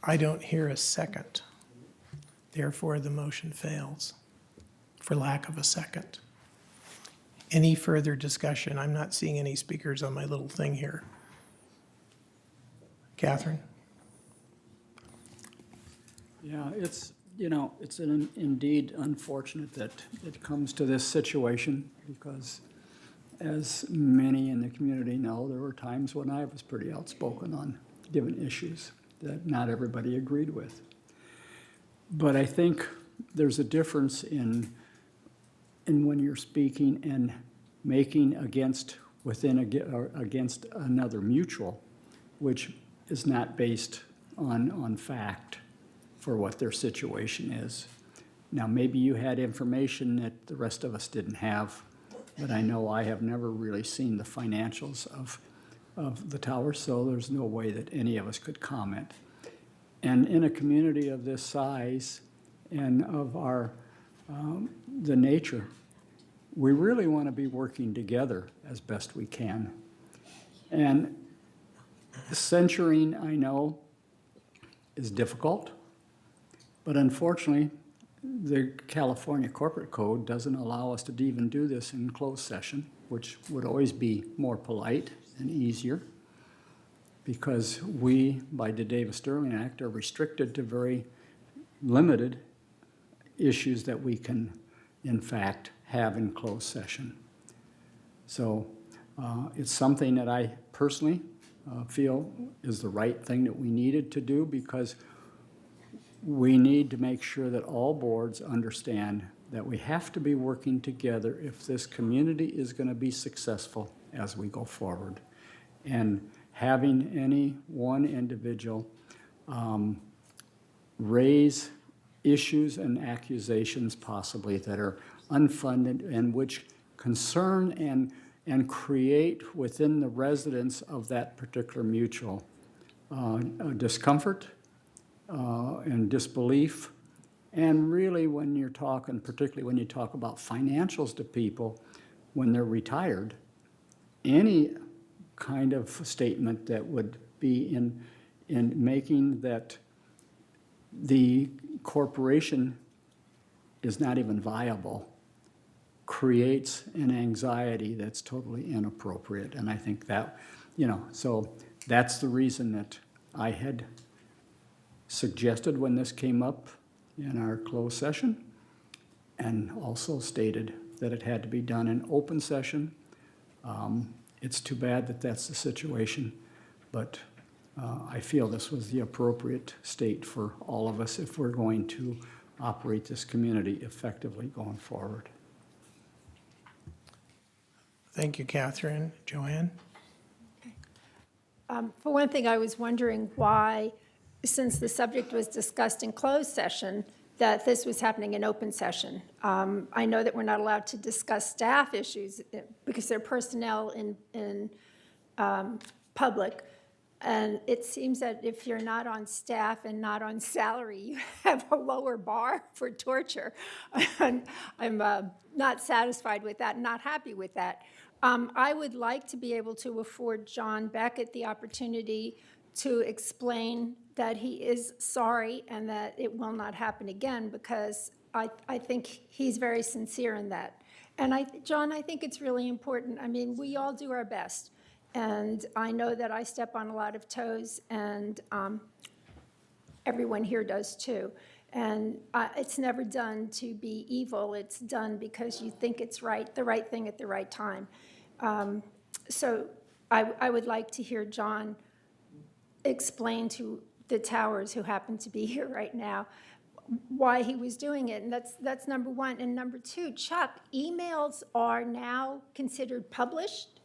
I don't hear a second. Therefore, the motion fails for lack of a second. Any further discussion? I'm not seeing any speakers on my little thing here. Catherine? Yeah, it's indeed unfortunate that it comes to this situation because, as many in the community know, there were times when I was pretty outspoken on given issues that not everybody agreed with. But I think there's a difference in when you're speaking and making against another mutual, which is not based on fact for what their situation is. Now, maybe you had information that the rest of us didn't have, but I know I have never really seen the financials of the tower, so there's no way that any of us could comment. And in a community of this size and of the nature, we really want to be working together as best we can. And censuring, I know, is difficult, but unfortunately, the California Corporate Code doesn't allow us to even do this in closed session, which would always be more polite and easier, because we, by the Davis-Sterling Act, are restricted to very limited issues that we can, in fact, have in closed session. So it's something that I personally feel is the right thing that we needed to do, because we need to make sure that all boards understand that we have to be working together if this community is going to be successful as we go forward. And having any one individual raise issues and accusations possibly that are unfunded and which concern and create within the residents of that particular mutual discomfort and disbelief. And really, when you're talking, particularly when you talk about financials to people when they're retired, any kind of statement that would be in making that the corporation is not even viable creates an anxiety that's totally inappropriate. And I think that, so that's the reason that I had suggested when this came up in our closed session, and also stated that it had to be done in open session. It's too bad that that's the situation, but I feel this was the appropriate state for all of us if we're going to operate this community effectively going forward. Thank you, Catherine. Joanne? For one thing, I was wondering why, since the subject was discussed in closed session, that this was happening in open session. I know that we're not allowed to discuss staff issues because they're personnel in public. And it seems that if you're not on staff and not on salary, you have a lower bar for torture. And I'm not satisfied with that, not happy with that. I would like to be able to afford John Beckett the opportunity to explain that he is sorry and that it will not happen again, because I think he's very sincere in that. And John, I think it's really important. I mean, we all do our best. And I know that I step on a lot of toes, and everyone here does too. And it's never done to be evil. It's done because you think it's right, the right thing at the right time. So I would like to hear John explain to the Towers, who happen to be here right now, why he was doing it. And that's number one. And number two, Chuck, emails are now considered published.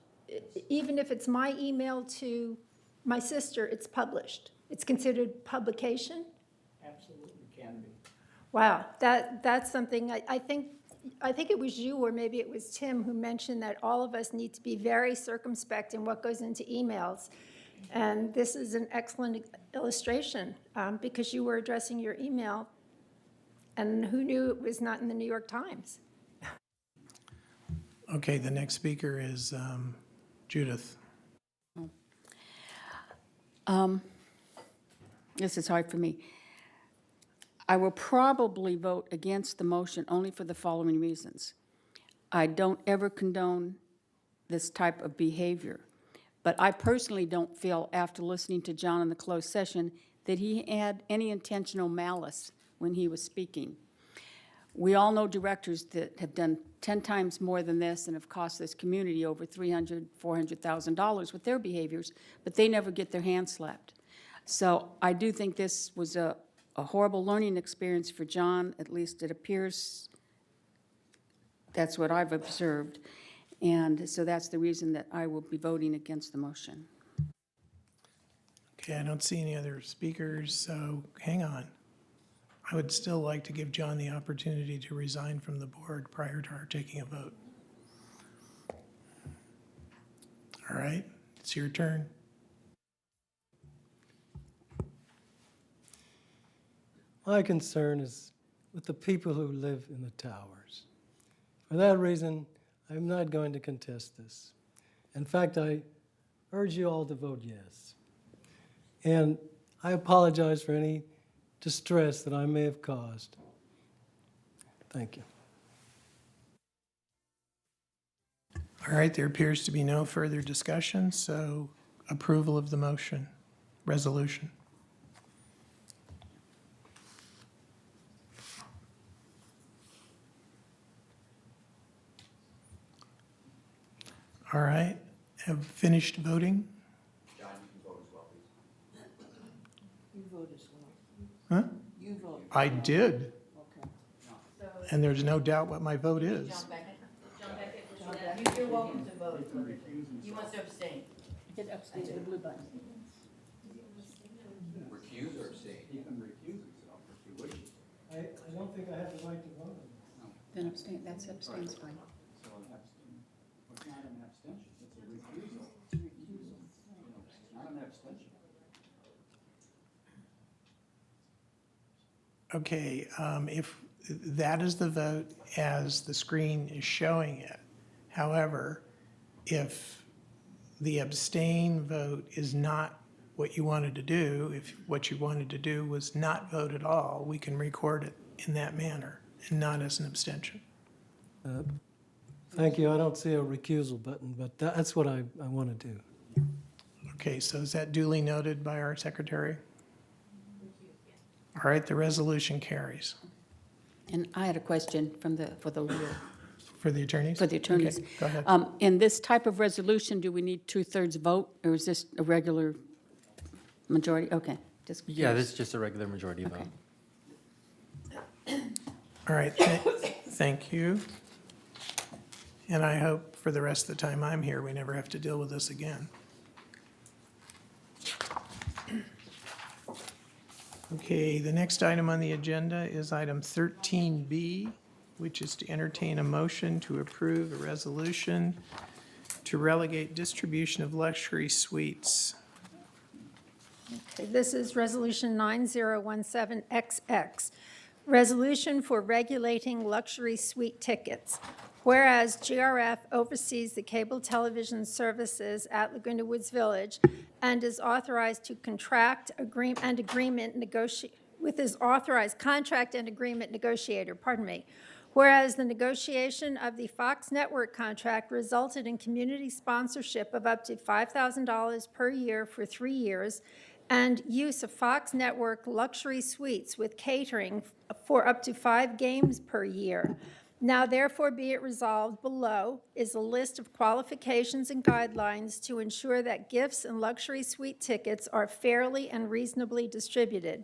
Even if it's my email to my sister, it's published. It's considered publication? Absolutely can be. Wow, that's something I think it was you, or maybe it was Tim, who mentioned that all of us need to be very circumspect in what goes into emails. And this is an excellent illustration, because you were addressing your email, and who knew it was not in the New York Times? Okay, the next speaker is Judith. This is hard for me. I will probably vote against the motion only for the following reasons. I don't ever condone this type of behavior, but I personally don't feel, after listening to John in the closed session, that he had any intentional malice when he was speaking. We all know directors that have done 10 times more than this and have cost this community over $300,000, $400,000 with their behaviors, but they never get their hands slapped. So I do think this was a horrible learning experience for John. At least it appears that's what I've observed. And so that's the reason that I will be voting against the motion. Okay, I don't see any other speakers, so hang on. I would still like to give John the opportunity to resign from the board prior to our taking a vote. All right, it's your turn. My concern is with the people who live in the towers. For that reason, I'm not going to contest this. In fact, I urge you all to vote yes. And I apologize for any distress that I may have caused. Thank you. All right, there appears to be no further discussion, so approval of the motion, resolution. All right, have finished voting? John, you can vote as well, please. You vote as well. Huh? You vote. I did, Okay. and there's no doubt what my vote is. John Beckett, you're welcome to vote. He wants to abstain. Hit abstain, the blue button. Recuse or abstain? You can recuse yourself if you wish. I don't think I have the right to vote. Then abstain, that's abstain's fine. So an abstain, it's not an abstention, it's a recusal. It's not an abstention. Okay, if that is the vote as the screen is showing it. However, if the abstain vote is not what you wanted to do, if what you wanted to do was not vote at all, we can record it in that manner and not as an abstention. Thank you. I don't see a recusal button, but that's what I want to do. Okay, so is that duly noted by our secretary? All right, the resolution carries. And I had a question for the legal. For the attorneys? For the attorneys. Okay, go ahead. In this type of resolution, do we need 2/3 vote, or is this a regular majority? Okay, just Yeah, curious. this is just a regular majority vote. All right, thank you. And I hope for the rest of the time I'm here, we never have to deal with this again. Okay, the next item on the agenda is item 13B, which is to entertain a motion to approve a resolution to relegate distribution of luxury suites. Okay, this is Resolution 9017XX, Resolution for Regulating Luxury Suite Tickets. Whereas GRF oversees the cable television services at Laguna Woods Village and is authorized to contract with his authorized contract and agreement negotiator, Whereas the negotiation of the Fox Network contract resulted in community sponsorship of up to $5,000 per year for 3 years and use of Fox Network luxury suites with catering for up to 5 games per year. Now therefore be it resolved below is a list of qualifications and guidelines to ensure that gifts and luxury suite tickets are fairly and reasonably distributed.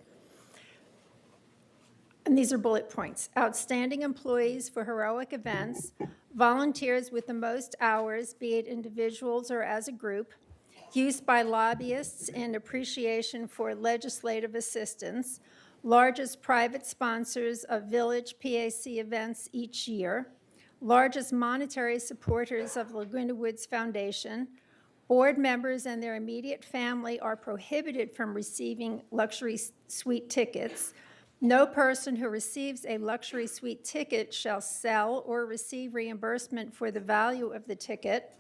And these are bullet points. Outstanding employees for heroic events, volunteers with the most hours, be it individuals or as a group, use by lobbyists in appreciation for legislative assistance, largest private sponsors of village PAC events each year, largest monetary supporters of Laguna Woods Foundation, board members and their immediate family are prohibited from receiving luxury suite tickets. No person who receives a luxury suite ticket shall sell or receive reimbursement for the value of the ticket.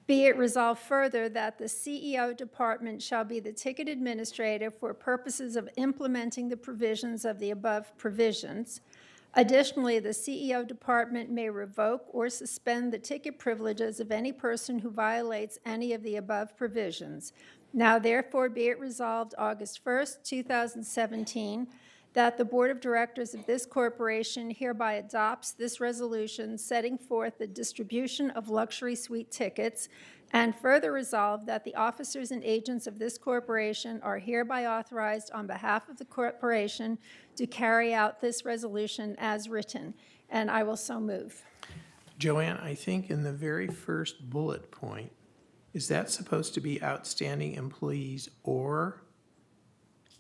Be it resolved further that the CEO department shall be the ticket administrator for purposes of implementing the provisions of the above provisions. Additionally, the CEO department may revoke or suspend the ticket privileges of any person who violates any of the above provisions. Now therefore be it resolved August 1st, 2017, that the Board of Directors of this corporation hereby adopts this resolution setting forth the distribution of luxury suite tickets, and further resolved that the officers and agents of this corporation are hereby authorized on behalf of the corporation to carry out this resolution as written. And I will so move. Joanne, I think in the very first bullet point, is that supposed to be outstanding employees or?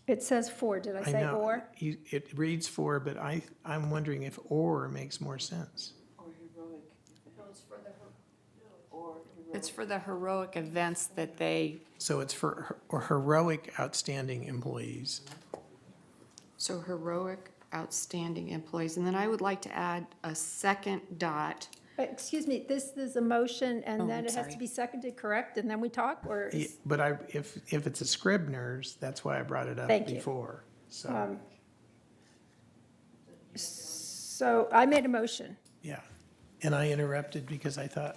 It says for, did I say know, or? It reads for, but I'm wondering if or makes more sense. Or heroic. It's for the heroic events that they, So it's for heroic outstanding employees. so heroic, outstanding employees. And then I would like to add a second dot. Excuse me, this is a motion, Oh, and then I'm it has sorry. to be seconded, correct? And then we talk, or? Yeah, but if it's a Scribner's, that's why I brought it up Thank you. before. So, So I made a motion. yeah. And I interrupted because I thought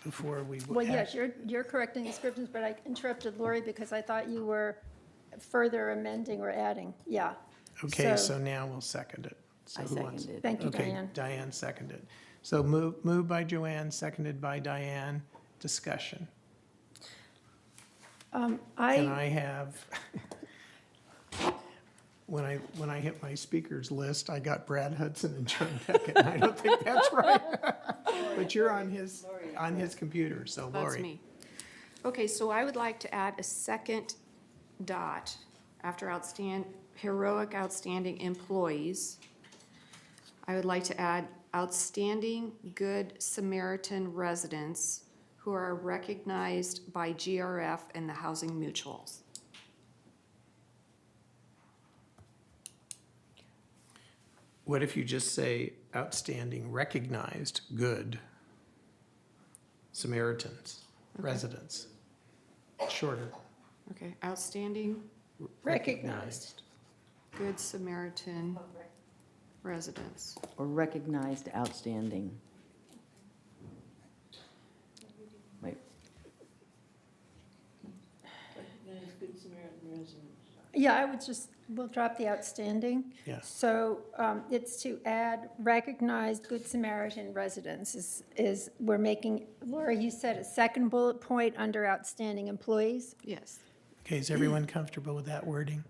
before we. Well, yes, you're correcting descriptions, but I interrupted Lori because I thought you were further amending or adding, yeah. Okay, so now we'll second it. So I who wants- seconded. Thank you, Okay, Diane. Diane seconded. So moved by Joanne, seconded by Diane. Discussion. And I have, when I hit my speakers list, I got Brad Hudson and John Beckett, and I don't think that's right. But you're on his computer, so Lori. That's me. Okay, so I would like to add a second dot after heroic outstanding employees. I would like to add outstanding good Samaritan residents who are recognized by GRF and the housing mutuals. What if you just say outstanding recognized good Samaritans, residents? Shorter. Okay, outstanding Recognized. good Samaritan residents. Or recognized outstanding. Wait. Yeah, I would just, we'll drop the outstanding. Yes. So it's to add recognized Good Samaritan residents we're making, Laura, you said a second bullet point under outstanding employees? Yes. Okay, is everyone comfortable with that wording?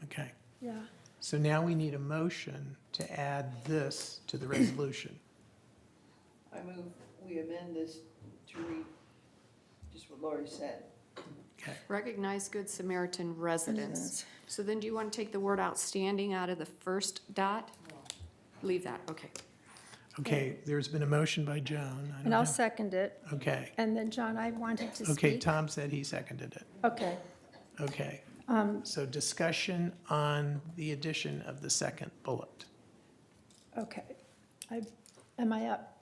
Okay. Yeah. So now we need a motion to add this to the resolution. I move we amend this to read just what Lori said. Okay. Recognized good Samaritan residents. So then do you want to take the word outstanding out of the first dot? Leave that, okay. Okay, there's been a motion by Joan. I don't And I'll know. second it. Okay. And then, John, I wanted to speak. Okay, Tom said he seconded it. Okay. Okay. So discussion on the addition of the second bullet. Okay. Am I up?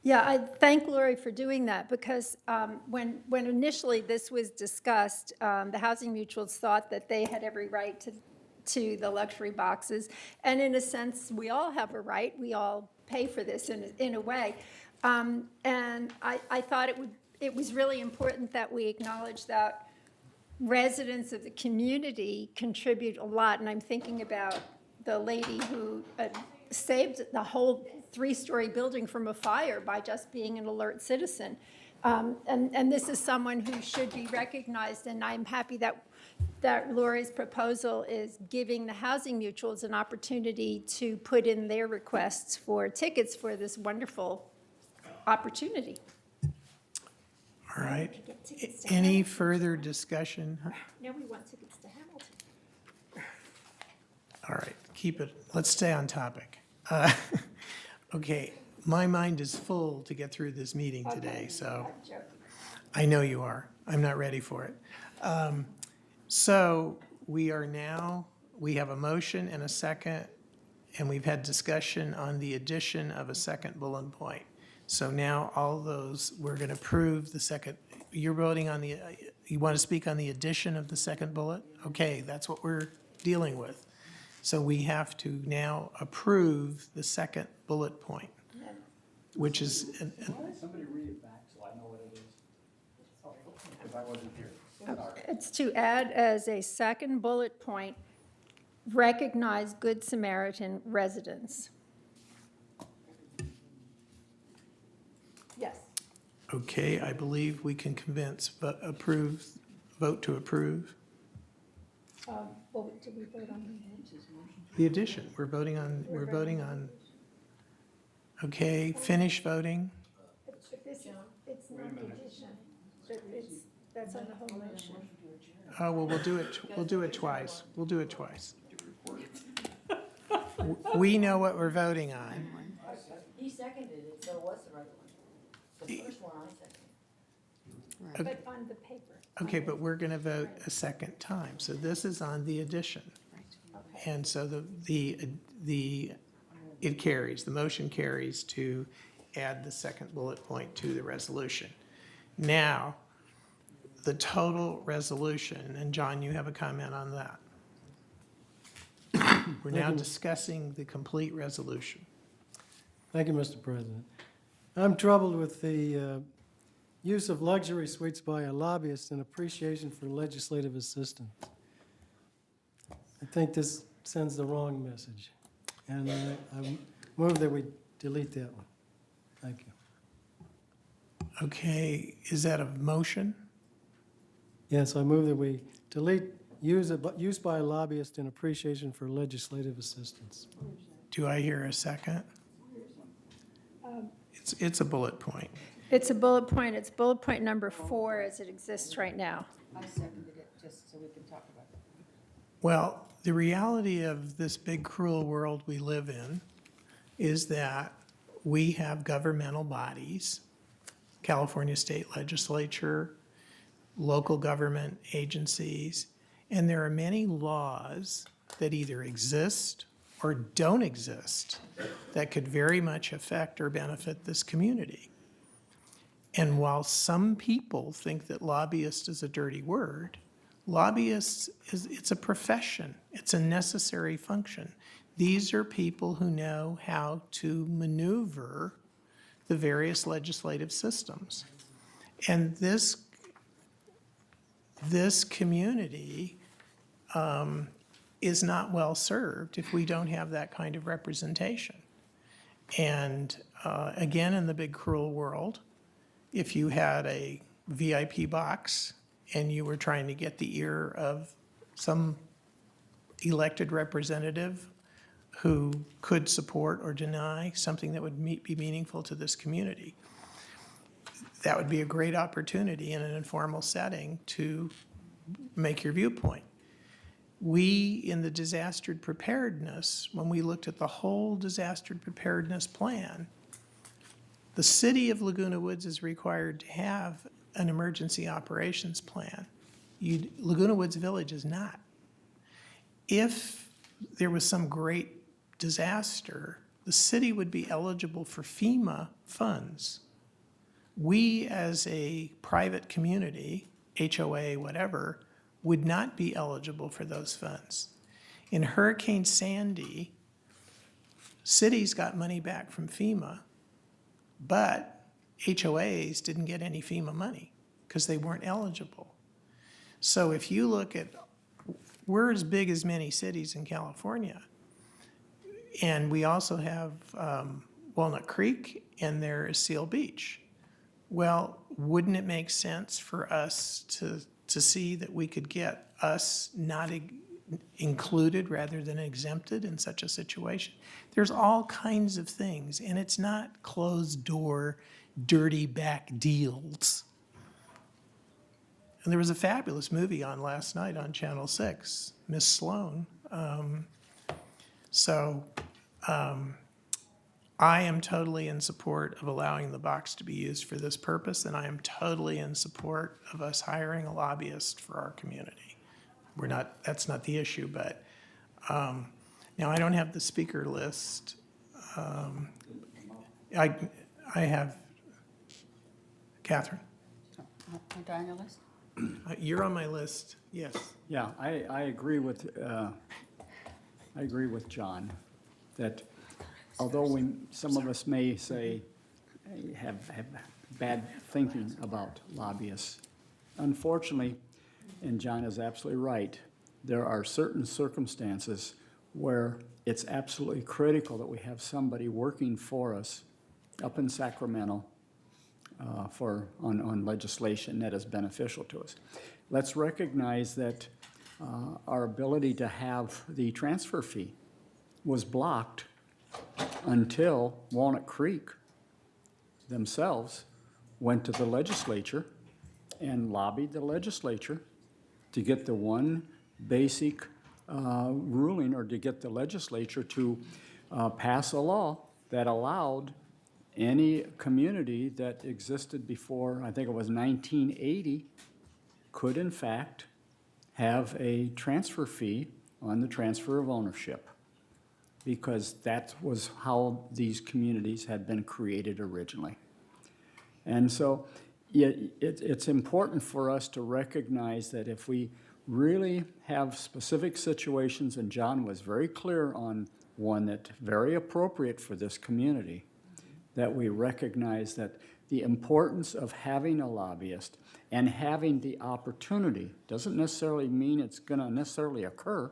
Yeah, I thank Lori for doing that because when initially this was discussed, the housing mutuals thought that they had every right to the luxury boxes. And in a sense, we all have a right. We all pay for this in a way. And I thought it was really important that we acknowledge that residents of the community contribute a lot. And I'm thinking about the lady who saved the whole 3-story building from a fire by just being an alert citizen. And this is someone who should be recognized, and I'm happy that Lori's proposal is giving the housing mutuals an opportunity to put in their requests for tickets for this wonderful opportunity. All right. Any further discussion? Now we want tickets to Hamilton. All right, let's stay on topic. Okay, my mind is full to get through this meeting today, so I know you are. I'm not ready for it. So we have a motion and a second, and we've had discussion on the addition of a second bullet point. So now all those, we're going to approve the second, you're voting on you want to speak on the addition of the second bullet? Okay, that's what we're dealing with. So we have to now approve the second bullet point, which is. Somebody read it back so I know what it is. Because I wasn't here. It's to add as a second bullet point, recognize Good Samaritan residents. Yes. Okay, I believe we can vote to approve. Well, did we vote on The addition, we're voting on, okay, finish voting. It's not the addition. That's on the whole motion. Oh, well, we'll do it twice. We'll do it twice. We know what we're voting on. He seconded it, so it was the right one. The first one I seconded. But on the paper. Okay, but we're going to vote a second time. So this is on the addition. And so it carries, the motion carries to add the second bullet point to the resolution. Now, the total resolution, and John, you have a comment on that. We're now discussing the complete resolution. Thank you, Mr. President. I'm troubled with the use of luxury suites by a lobbyist in appreciation for legislative assistance. I think this sends the wrong message, and I move that we delete that one. Thank you. Okay, is that a motion? Yes, I move that we delete use by a lobbyist in appreciation for legislative assistance. Do I hear a second? It's a bullet point. It's a bullet point. It's bullet point number 4 as it exists right now. I seconded it, just so we can talk about it. Well, the reality of this big, cruel world we live in is that we have governmental bodies, California State Legislature, local government agencies, and there are many laws that either exist or don't exist that could very much affect or benefit this community. And while some people think that lobbyist is a dirty word, lobbyists, it's a profession. It's a necessary function. These are people who know how to maneuver the various legislative systems. And this community is not well served if we don't have that kind of representation. And again, in the big cruel world, if you had a VIP box and you were trying to get the ear of some elected representative who could support or deny something that would be meaningful to this community, that would be a great opportunity in an informal setting to make your viewpoint. We, in the disaster preparedness, when we looked at the whole disaster preparedness plan, the city of Laguna Woods is required to have an emergency operations plan. Laguna Woods Village is not. If there was some great disaster, the city would be eligible for FEMA funds. We, as a private community, HOA, whatever, would not be eligible for those funds. In Hurricane Sandy, cities got money back from FEMA, but HOAs didn't get any FEMA money because they weren't eligible. So if you look at, we're as big as many cities in California, and we also have Walnut Creek, and there is Seal Beach. Well, wouldn't it make sense for us to see that we could get us not included rather than exempted in such a situation? There's all kinds of things, and it's not closed door, dirty back deals. And there was a fabulous movie on last night on Channel 6, Miss Sloan. I am totally in support of allowing the box to be used for this purpose, and I am totally in support of us hiring a lobbyist for our community. That's not the issue, but now I don't have the speaker list. I have Catherine. Am I on your list? You're on my list, yes. Yeah, I agree with John that although some of us may say have bad thinking about lobbyists, unfortunately, and John is absolutely right, there are certain circumstances where it's absolutely critical that we have somebody working for us up in Sacramento on legislation that is beneficial to us. Let's recognize that our ability to have the transfer fee was blocked until Walnut Creek themselves went to the legislature and lobbied the legislature to get the one basic ruling, or to get the legislature to pass a law that allowed any community that existed before, I think it was 1980, could in fact have a transfer fee on the transfer of ownership, because that was how these communities had been created originally. And so it's important for us to recognize that if we really have specific situations, and John was very clear on one that's very appropriate for this community, that we recognize that the importance of having a lobbyist and having the opportunity. Doesn't necessarily mean it's going to necessarily occur,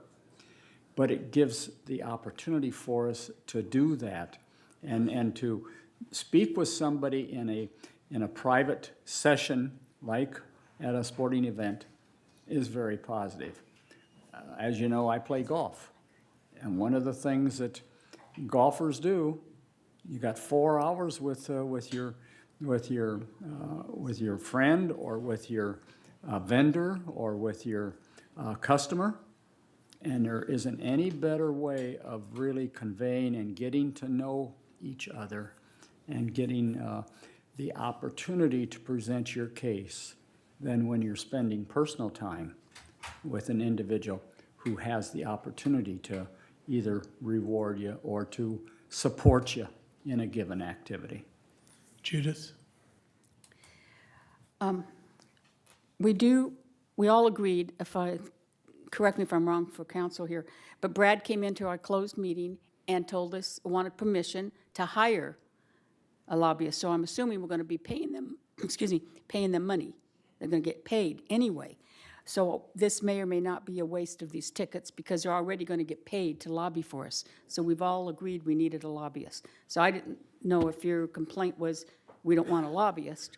but it gives the opportunity for us to do that and to speak with somebody in a private session, like at a sporting event, is very positive. As you know, I play golf, and one of the things that golfers do, you got 4 hours with your friend or with your vendor or with your customer, and there isn't any better way of really conveying and getting to know each other and getting the opportunity to present your case than when you're spending personal time with an individual who has the opportunity to either reward you or to support you in a given activity. Judith? We all agreed, correct me if I'm wrong for council here, but Brad came into our closed meeting and told us, wanted permission to hire a lobbyist. So I'm assuming we're going to be paying them, paying them money. They're going to get paid anyway. So this may or may not be a waste of these tickets because they're already going to get paid to lobby for us. So we've all agreed we needed a lobbyist. So I didn't know if your complaint was we don't want a lobbyist.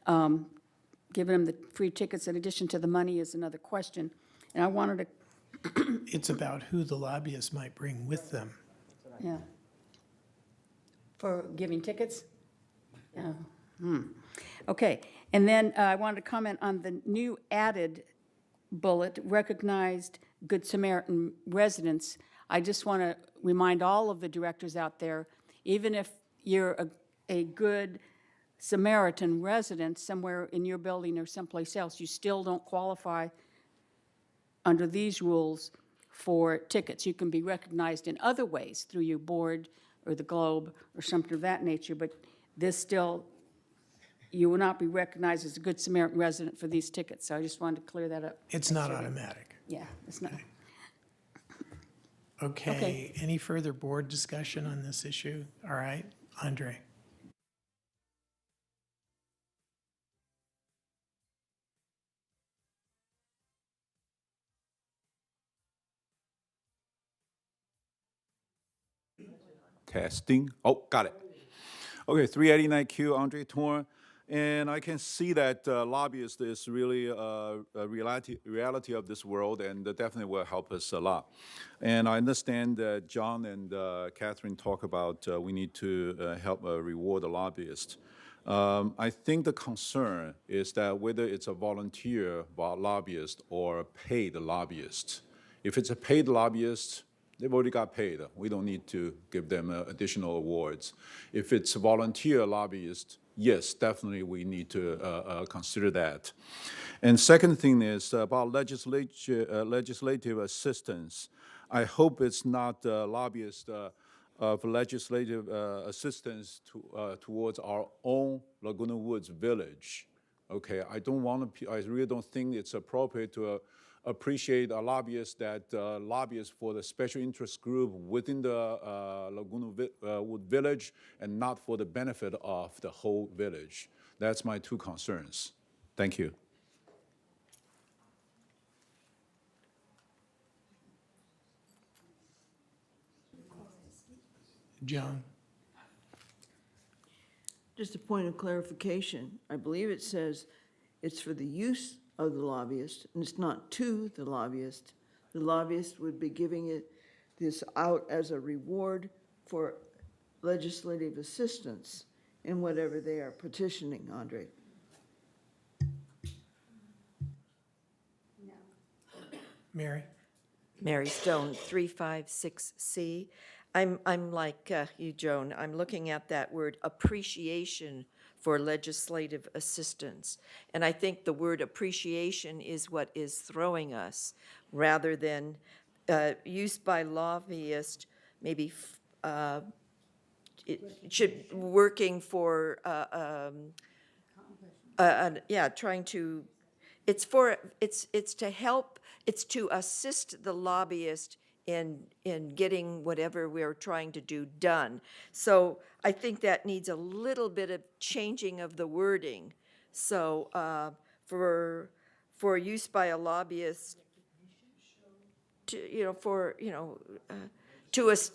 Giving them the free tickets in addition to the money is another question. And I wanted to. It's about who the lobbyists might bring with them. Yeah. For giving tickets? Yeah. Okay. And then I wanted to comment on the new added bullet, recognized Good Samaritan residents. I just want to remind all of the directors out there, even if you're a good Samaritan resident somewhere in your building or someplace else, you still don't qualify under these rules for tickets. You can be recognized in other ways through your board or the Globe or something of that nature, but this still, you will not be recognized as a Good Samaritan resident for these tickets. So I just wanted to clear that up. It's not automatic. Yeah, it's not. Okay, any further board discussion on this issue? All right, Andre. Testing. Oh, got it. Okay, 389Q, Andre Torn. And I can see that lobbyist is really a reality of this world, and definitely will help us a lot. And I understand that John and Catherine talk about we need to help reward the lobbyist. I think the concern is that whether it's a volunteer lobbyist or a paid lobbyist. If it's a paid lobbyist, they've already got paid. We don't need to give them additional awards. If it's a volunteer lobbyist, yes, definitely we need to consider that. And second thing is about legislative assistance. I hope it's not lobbyist of legislative assistance towards our own Laguna Woods village. Okay, I really don't think it's appropriate to appreciate a lobbyist that lobbyists for the special interest group within the Laguna Wood village and not for the benefit of the whole village. That's my two concerns. Thank you. John? Just a point of clarification. I believe it says it's for the use of the lobbyist, and it's not to the lobbyist. The lobbyist would be giving this out as a reward for legislative assistance in whatever they are petitioning, Andre. Mary? Mary Stone, 356C. I'm like you, Joan. I'm looking at that word appreciation for legislative assistance. And I think the word appreciation is what is throwing us, rather than use by lobbyists, maybe it should working for, trying to, it's to help, it's to assist the lobbyist in getting whatever we're trying to do done. So I think that needs a little bit of changing of the wording. So for use by a lobbyist, to, you know, for, you know, to us,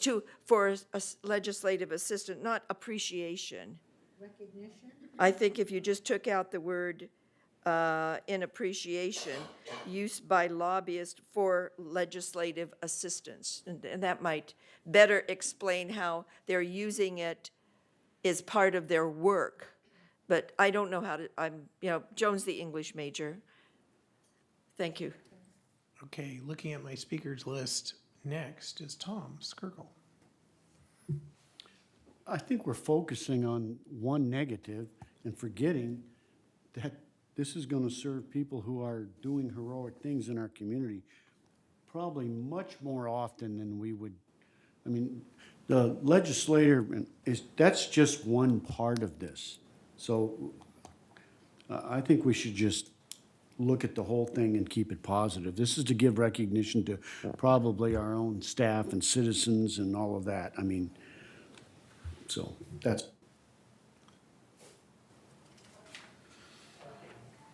for a legislative assistant, not appreciation. Recognition? I think if you just took out the word in appreciation, use by lobbyists for legislative assistance. And that might better explain how they're using it as part of their work. But I don't know how to, you know, Joan's the English major. Thank you. Okay, looking at my speakers list, next is Tom Skirgle. I think we're focusing on one negative and forgetting that this is going to serve people who are doing heroic things in our community probably much more often than we would. I mean, the legislator that's just one part of this. So I think we should just look at the whole thing and keep it positive. This is to give recognition to probably our own staff and citizens and all of that. I mean, so that's.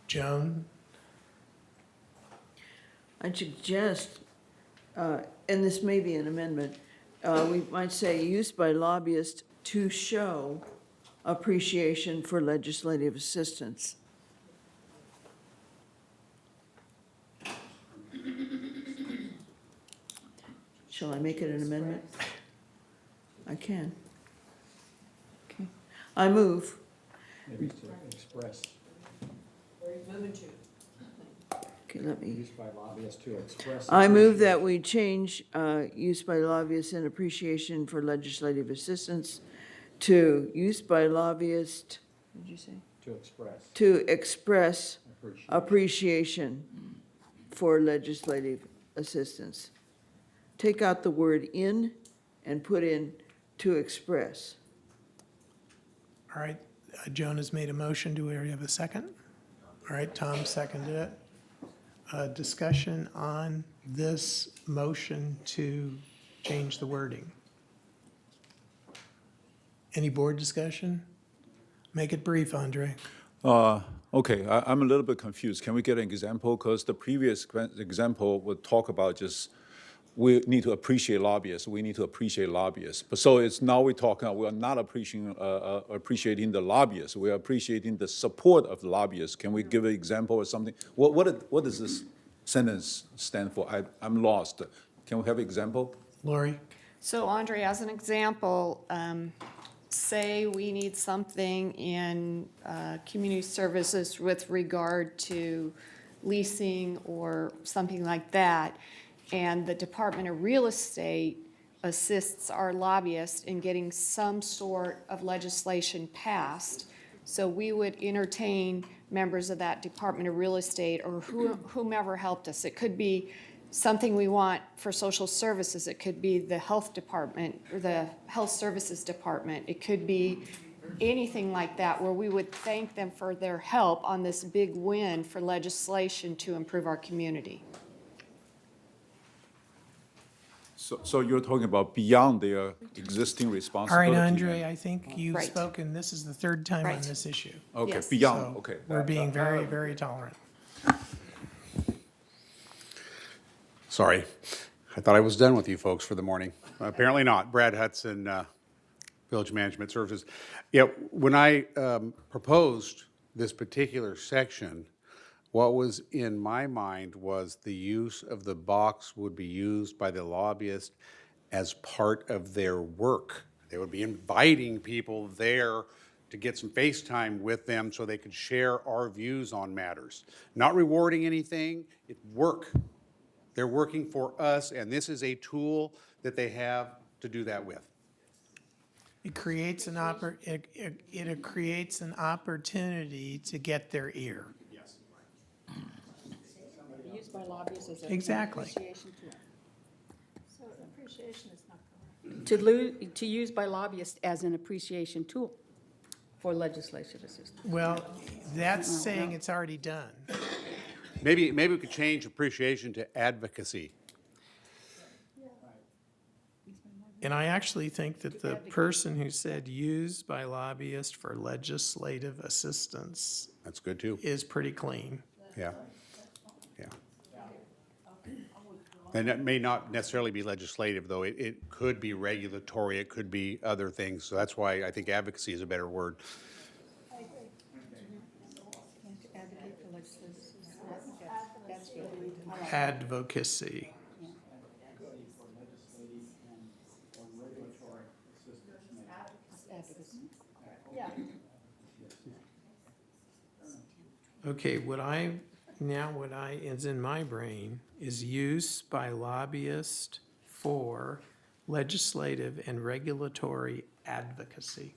Joan? I'd suggest, and this may be an amendment, we might say used by lobbyists to show appreciation for legislative assistance. Shall I make it an amendment? I can. Okay. I move. Maybe to express. Okay, let me. Used by lobbyists to express. I move that we change use by lobbyists and appreciation for legislative assistance to use by lobbyists, what did you say? To express. To express appreciation for legislative assistance. Take out the word in and put in to express. All right, Joan has made a motion. Do we already have a second? All right, Tom seconded it. Discussion on this motion to change the wording. Any board discussion? Make it brief, Andre. Okay, I'm a little bit confused. Can we get an example? Because the previous example would talk about just we need to appreciate lobbyists. We need to appreciate lobbyists. But so it's now we're talking. We are not appreciating the lobbyists. We are appreciating the support of the lobbyists. Can we give an example or something? What does this sentence stand for? I'm lost. Can we have an example? Lori? So Andre, as an example, say we need something in community services with regard to leasing or something like that, and the Department of Real Estate assists our lobbyists in getting some sort of legislation passed. So we would entertain members of that Department of Real Estate or whomever helped us. It could be something we want for social services. It could be the health department or the health services department. It could be anything like that where we would thank them for their help on this big win for legislation to improve our community. So you're talking about beyond their existing All responsibility. right, Andre, I think you've Right. spoken. This is the third time on Right. this issue. Okay, Yes. beyond, So okay. We're being very, very tolerant. Sorry. I thought I was done with you folks for the morning. Apparently not. Brad Hudson, Village Management Services. Yeah, when I proposed this particular section, what was in my mind was the use of the box would be used by the lobbyist as part of their work. They would be inviting people there to get some face time with them so they could share our views on matters. Not rewarding anything, it's work. They're working for us, and this is a tool that they have to do that with. It creates it creates an opportunity to get their ear. Yes. Used by lobbyists as Exactly. appreciation tool. So appreciation is not correct. To use by lobbyists as an appreciation tool for legislative assistance. Well, that's saying it's already done. Maybe we could change appreciation to advocacy. And I actually think that the person who said used by lobbyists for legislative assistance That's good too. is pretty clean. Yeah. Yeah. And that may not necessarily be legislative, though. It could be regulatory, it could be other things. So that's why I think advocacy is a better word. Advocacy. Okay, what is in my brain is use by lobbyist for legislative and regulatory advocacy.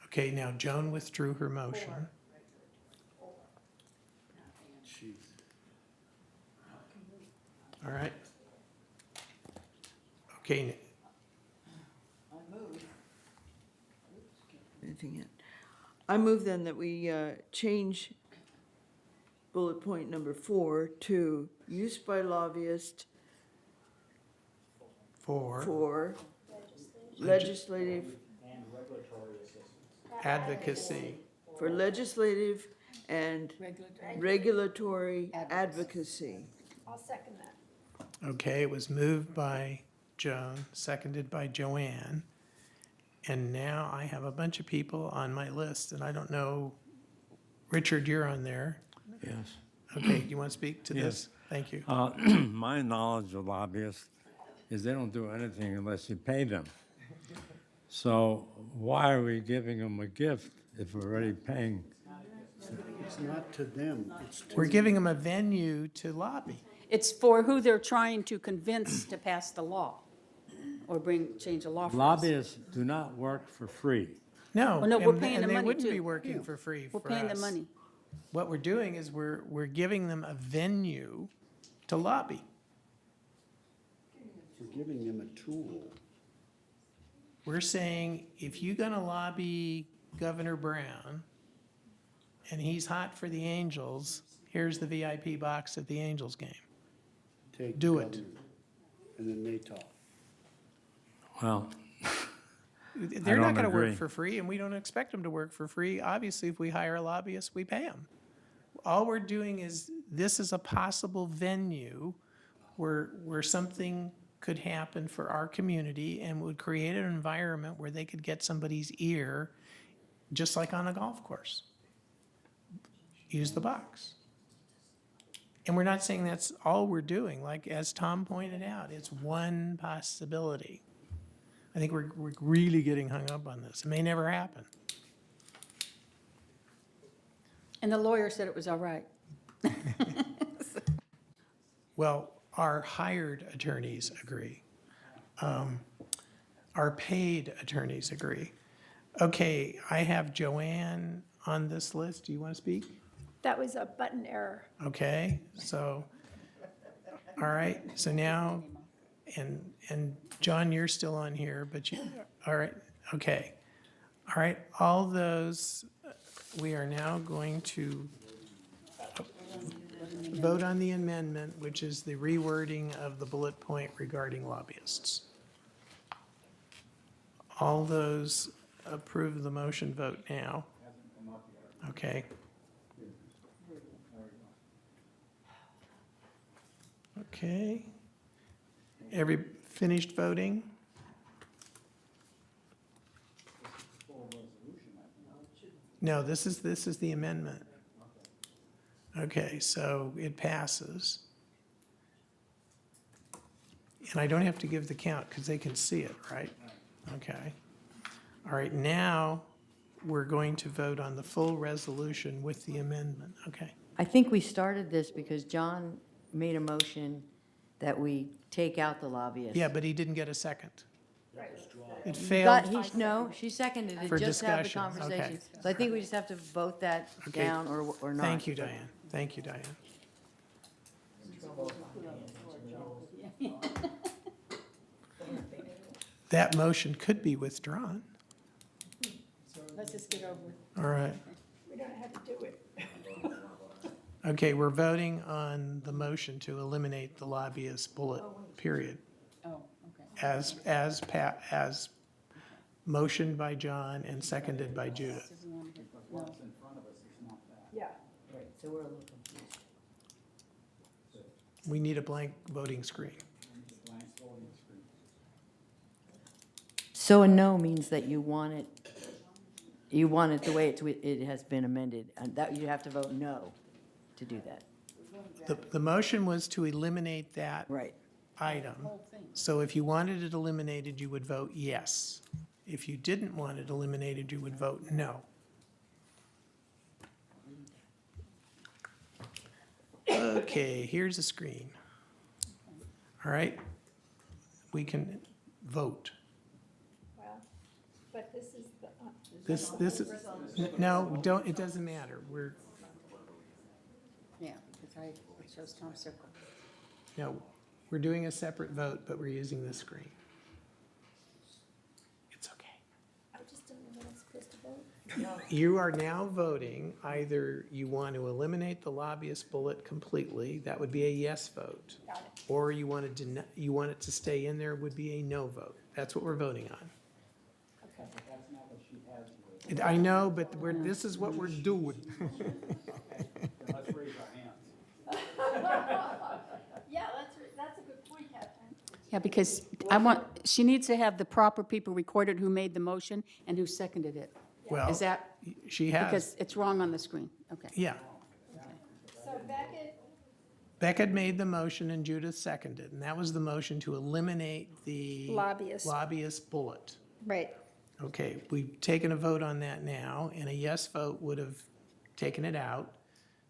Okay, now Joan withdrew her motion. All right. Okay, Anything yet? I move then that we change bullet point number 4 to use by lobbyist for legislative advocacy. for legislative and regulatory advocacy. I'll second that. Okay, it was moved by Joan, seconded by Joanne. And now I have a bunch of people on my list, and I don't know, Richard, you're on there. Yes. Okay, do you want to speak to this? Yes. Thank you. My knowledge of lobbyists is they don't do anything unless you pay them. So why are we giving them a gift if we're already paying? It's not to them, it's to. We're giving them a venue to lobby. It's for who they're trying to convince to pass the law or change a law for us. Lobbyists do not work for free. No, Oh, no, we're and- paying and them they money, wouldn't too. be working for free We're for paying them us. money. What we're doing is we're giving them a venue to lobby. We're giving them a tool. We're saying, if you're gonna lobby Governor Brown, and he's hot for the Angels, here's the VIP box at the Angels game. Take Do the it. governor, and then they talk. Well, They're I not don't gonna work agree. for free, and we don't expect them to work for free. Obviously, if we hire a lobbyist, we pay them. All we're doing is, this is a possible venue where something could happen for our community and would create an environment where they could get somebody's ear, just like on a golf course. Use the box. And we're not saying that's all we're doing. Like, as Tom pointed out, it's one possibility. I think we're really getting hung up on this. It may never happen. And the lawyer said it was all right. Well, our hired attorneys agree. Our paid attorneys agree. Okay, I have Joanne on this list. Do you want to speak? That was a button error. Okay, so, all right, so now, and John, you're still on here, but you, all right, okay. All right, all those, we are now going to vote on the amendment, which is the rewording of the bullet point regarding lobbyists. All those approve the motion, vote now. Okay. Okay. Finished voting? No, this is the amendment. Okay, so it passes. And I don't have to give the count because they can see it, right? Okay. All right, now we're going to vote on the full resolution with the amendment. Okay. I think we started this because John made a motion that we take out the lobbyists. Yeah, but he didn't get a second. It Got- failed. No, she seconded it, For just to have the discussion, okay. conversation. So I think we just have to vote that Okay. down or not. Thank you, Diane. Thank you, Diane. That motion could be withdrawn. Let's just get over it. All right. We don't have to do it. Okay, we're voting on the motion to eliminate the lobbyist bullet, period. Oh, okay. As motioned by John and seconded by Judith. What's in front of us is not that. Yeah. Right, so we're a little confused. We need a blank voting screen. Blank voting screen. So a no means that you want it the way it has been amended, and that you have to vote no to do that. The motion was to eliminate that Right. item. So if you wanted it eliminated, you would vote yes. If you didn't want it eliminated, you would vote no. Okay, here's a screen. All right, we can vote. Well, but this is the. This is, no, don't, it doesn't matter. Yeah, because it shows Tom Circle. No, we're doing a separate vote, but we're using this screen. It's okay. I just don't know what I'm supposed to vote. You are now voting, either you want to eliminate the lobbyist bullet completely, that would be a yes vote. Got it. Or you want it to stay in there, would be a no vote. That's what we're voting on. Okay. That's not what she has. I know, but this is what we're doing. Let's raise our hands. Yeah, that's a good point, Catherine. Yeah, because she needs to have the proper people recorded who made the motion and who seconded it. Well, Is that? she has. Because it's wrong on the screen. Okay. Yeah. So Beckett made the motion and Judith seconded, and that was the motion to eliminate the lobbyist bullet. Right. Okay, we've taken a vote on that now, and a yes vote would have taken it out.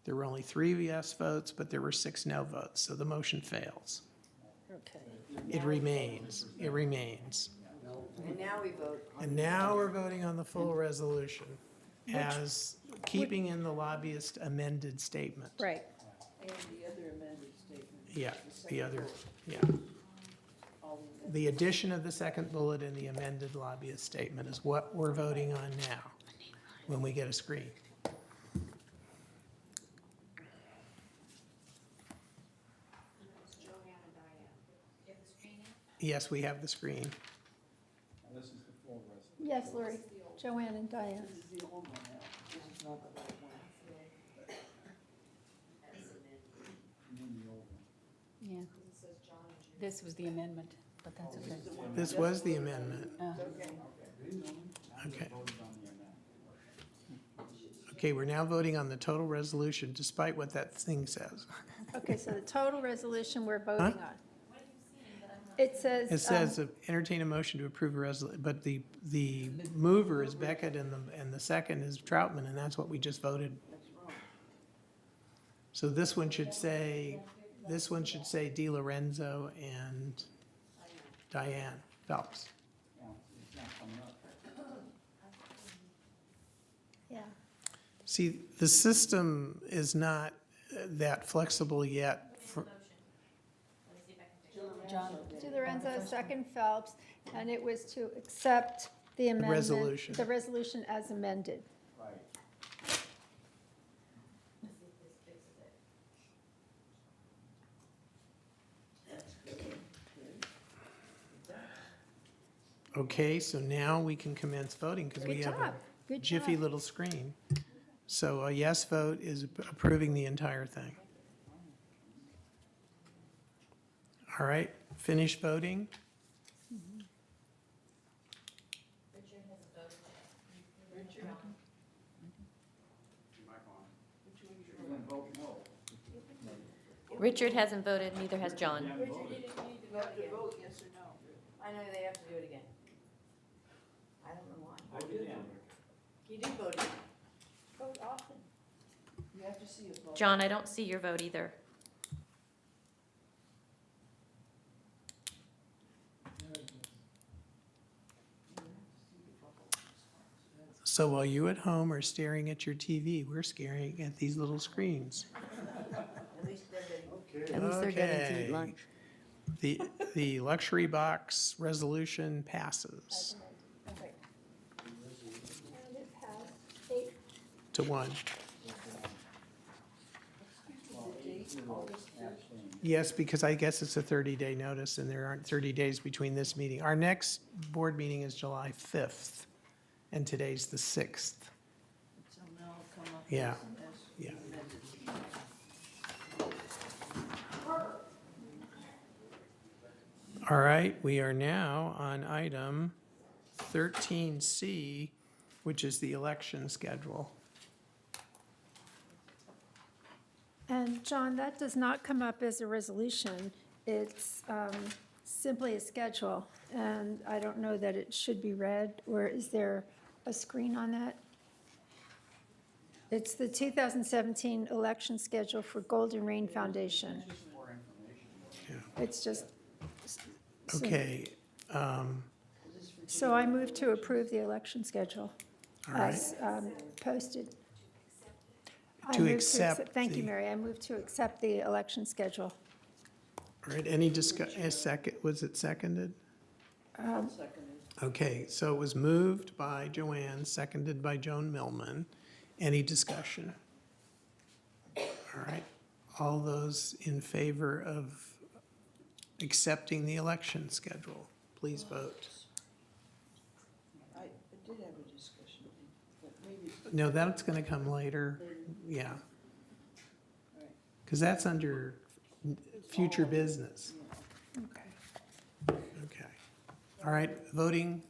There were only 3 yes votes, but there were 6 no votes, so the motion fails. Okay. It remains. It remains. And now we vote. And now we're voting on the full resolution as keeping in the lobbyist amended statement. Right. And the other amended statement. Yeah, the other, yeah. The addition of the second bullet in the amended lobbyist statement is what we're voting on now, when we get a screen. Yes, we have the screen. This is the full rest. Yes, Lori, Joanne and Diane. This is the old one now. This is not the right one. Yeah. This was the amendment, but that's okay. This was the amendment. Okay. Okay. Okay, we're now voting on the total resolution despite what that thing says. Okay, so the total resolution we're voting on. It says. It says entertain a motion to approve a resolution, but the mover is Beckett and the second is Troutman, and that's what we just voted. So this one should say Di Lorenzo and Diane Phelps. Yeah. See, the system is not that flexible yet. John. To Lorenzo, second Phelps, and it was to accept the amendment. resolution. The resolution as amended. Okay, so now we can commence voting because we Good have a job. Good jiffy job. little screen. So a yes vote is approving the entire thing. All right, finish voting. Richard hasn't voted, neither has John. You have to vote yes or no. I know they have to do it again. I don't know why. You do vote again. Vote often. You have to see a vote. John, I don't see your vote either. So while you at home are staring at your TV, we're staring at these little screens. At least they're getting to eat lunch. The luxury box resolution passes Okay. And it passed 8. to 1. Yes, because I guess it's a 30-day notice, and there aren't 30 days between this meeting. Our next board meeting is July 5th, and today's the 6th. So now I'll come up Yeah, with yeah. All right, we are now on item 13C, which is the election schedule. And John, that does not come up as a resolution. It's simply a schedule, and I don't know that it should be read, or is there a screen on that? It's the 2017 election schedule for Golden Rain Foundation. It's just. so- Okay, So I move to approve the election schedule all right. as posted. I To move accept Thank you, the- Mary. I move to accept the election schedule. All right, any second, was it seconded? Okay, so it was moved by Joanne, seconded by Joan Millman. Any discussion? All right, all those in favor of accepting the election schedule, please vote. I did have a discussion, but maybe. No, that's gonna come later, yeah. Because that's under future business. Okay. Okay. All right, voting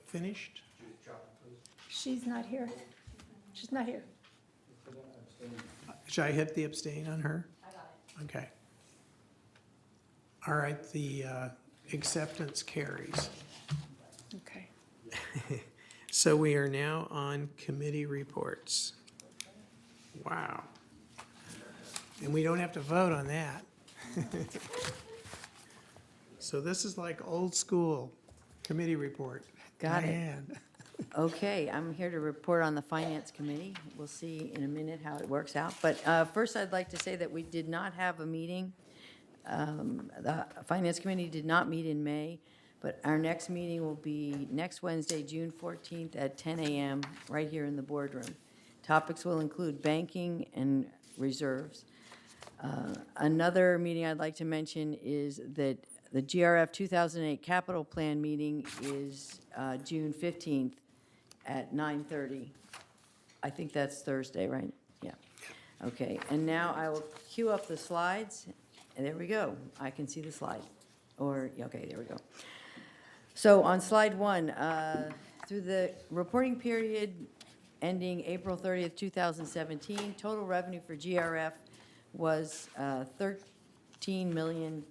finished? She's not here. She's not here. Should I hit the abstain on her? I got it. Okay. All right, the acceptance carries. Okay. So we are now on committee reports. Wow. And we don't have to vote on that. So this is like old school committee report. Got it. Diane. Okay, I'm here to report on the Finance Committee. We'll see in a minute how it works out. But first, I'd like to say that we did not have a meeting. The Finance Committee did not meet in May, but our next meeting will be next Wednesday, June 14th at 10 a.m. right here in the boardroom. Topics will include banking and reserves. Another meeting I'd like to mention is that the GRF 2008 Capital Plan meeting is June 15th at 9:30. I think that's Thursday, right? Yeah. Okay, and now I will cue up the slides, and there we go. I can see the slide. Or, okay, there we go. So on slide 1, through the reporting period ending April 30th, 2017, total revenue for GRF was $13.2 million.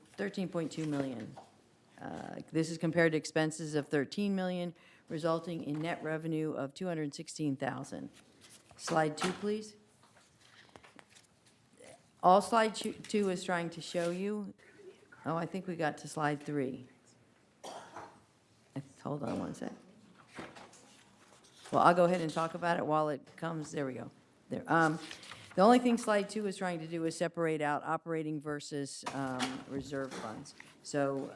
This is compared to expenses of $13 million, resulting in net revenue of $216,000. Slide 2, please. All slide 2 is trying to show you. Oh, I think we got to slide 3. Hold on one sec. Well, I'll go ahead and talk about it while it comes. There we go. There. The only thing slide 2 is trying to do is separate out operating versus reserve funds. So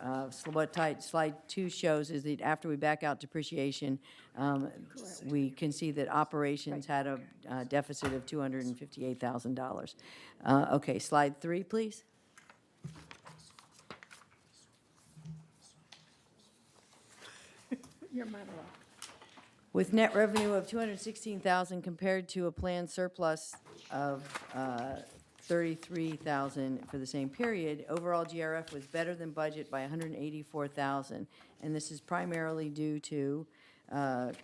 what slide 2 shows is that after we back out depreciation, we can see that operations had a deficit of $258,000. Okay, slide 3, please. Your monologue. With net revenue of $216,000 compared to a planned surplus of $33,000 for the same period, overall GRF was better than budget by $184,000. And this is primarily due to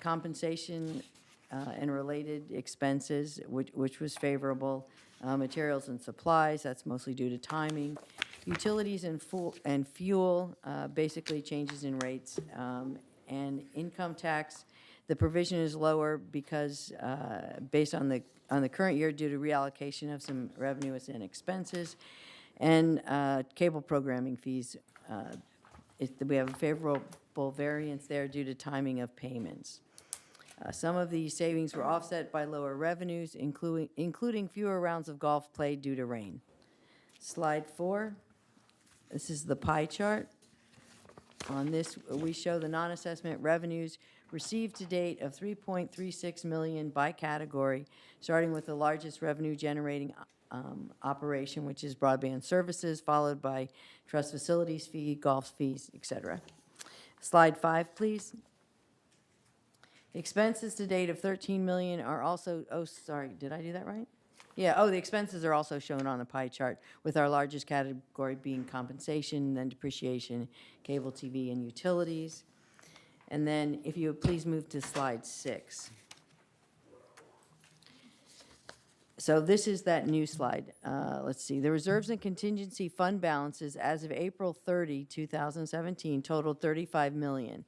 compensation and related expenses, which was favorable, materials and supplies, that's mostly due to timing, utilities and fuel, basically changes in rates, and income tax. The provision is lower because, based on the current year, due to reallocation of some revenue and expenses, and cable programming fees. We have a favorable variance there due to timing of payments. Some of these savings were offset by lower revenues, including fewer rounds of golf played due to rain. Slide 4. This is the pie chart. On this, we show the non-assessment revenues received to date of $3.36 million by category, starting with the largest revenue generating operation, which is broadband services, followed by trust facilities fee, golf fees, et cetera. Slide 5, please. Expenses to date of 13 million are also, oh, sorry, did I do that right? Yeah, oh, the expenses are also shown on the pie chart, with our largest category being compensation, then depreciation, cable TV, and utilities. And then if you would please move to slide 6. So this is that new slide. Let's see. The reserves and contingency fund balances as of April 30, 2017 totaled $35 million.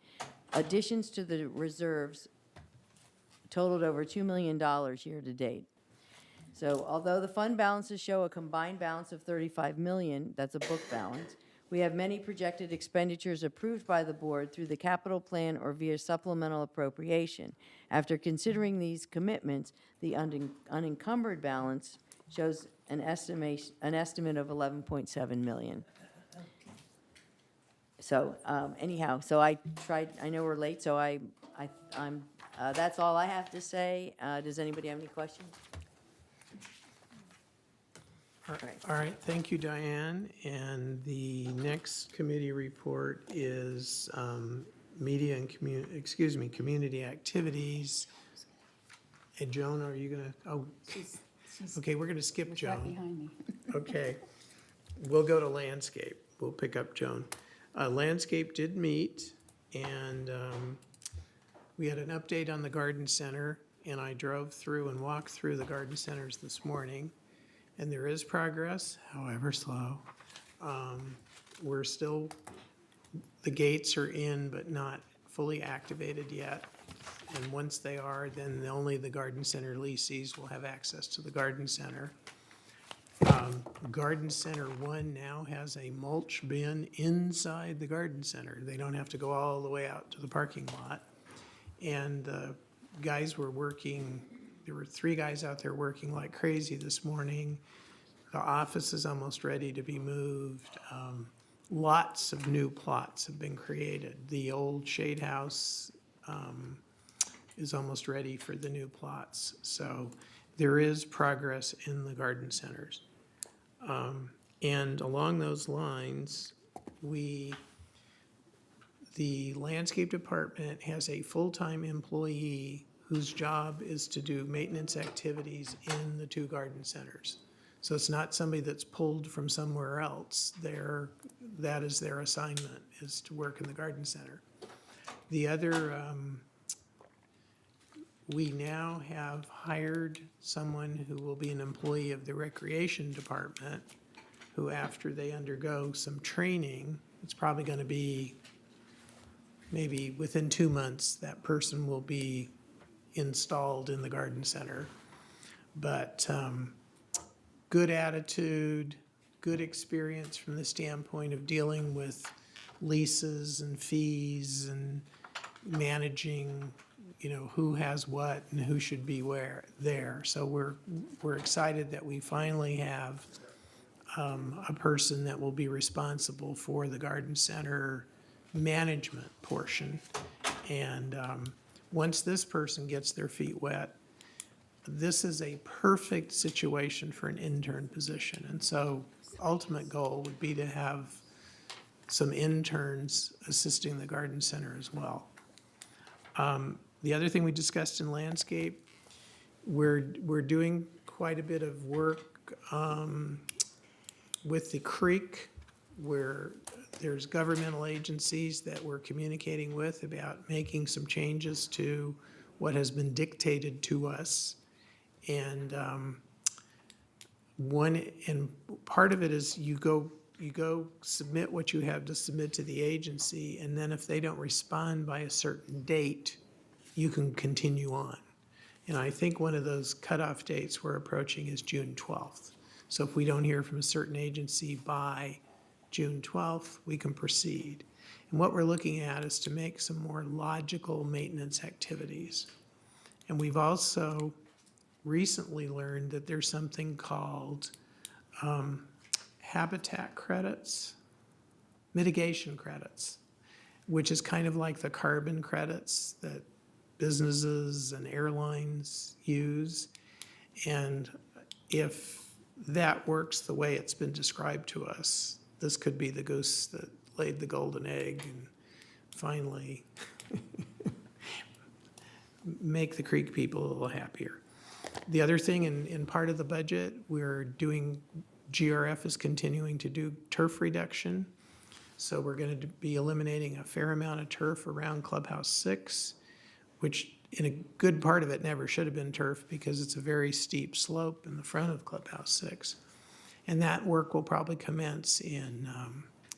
Additions to the reserves totaled over $2 million year to date. So although the fund balances show a combined balance of $35 million, that's a book balance, we have many projected expenditures approved by the board through the capital plan or via supplemental appropriation. After considering these commitments, the unencumbered balance shows an estimate of $11.7 million. So anyhow, so I tried, I know we're late, so I'm that's all I have to say. Does anybody have any questions? All right, thank you, Diane. And the next committee report is media and community activities. And Joan, are you gonna, oh, okay, we're gonna skip Joan. Right behind me. Okay, we'll go to landscape. We'll pick up Joan. Landscape did meet, and we had an update on the garden center, and I drove through and walked through the garden centers this morning. And there is progress, however slow. We're still, the gates are in, but not fully activated yet. And once they are, then only the garden center lessees will have access to the garden center. Garden Center 1 now has a mulch bin inside the garden center. They don't have to go all the way out to the parking lot. And guys were working. There were 3 guys out there working like crazy this morning. The office is almost ready to be moved. Lots of new plots have been created. The old shade house is almost ready for the new plots. So there is progress in the garden centers. And along those lines, the landscape department has a full-time employee whose job is to do maintenance activities in the 2 garden centers. So it's not somebody that's pulled from somewhere else. That is their assignment, is to work in the garden center. The other, we now have hired someone who will be an employee of the recreation department, who after they undergo some training, it's probably going to be maybe within 2 months, that person will be installed in the garden center. But good attitude, good experience from the standpoint of dealing with leases and fees and managing, you know, who has what and who should be where there. So we're excited that we finally have a person that will be responsible for the garden center management portion. And once this person gets their feet wet, this is a perfect situation for an intern position. And so ultimate goal would be to have some interns assisting the garden center as well. The other thing we discussed in landscape, we're doing quite a bit of work with the creek, where there's governmental agencies that we're communicating with about making some changes to what has been dictated to us. And part of it is you go submit what you have to submit to the agency, and then if they don't respond by a certain date, you can continue on. And I think one of those cutoff dates we're approaching is June 12th. So if we don't hear from a certain agency by June 12th, we can proceed. And what we're looking at is to make some more logical maintenance activities. And we've also recently learned that there's something called habitat credits, mitigation credits, which is kind of like the carbon credits that businesses and airlines use. And if that works the way it's been described to us, this could be the goose that laid the golden egg and finally make the creek people a little happier. The other thing, in part of the budget, we're doing, GRF is continuing to do turf reduction. So we're going to be eliminating a fair amount of turf around Clubhouse 6, which in a good part of it never should have been turf because it's a very steep slope in the front of Clubhouse 6. And that work will probably commence in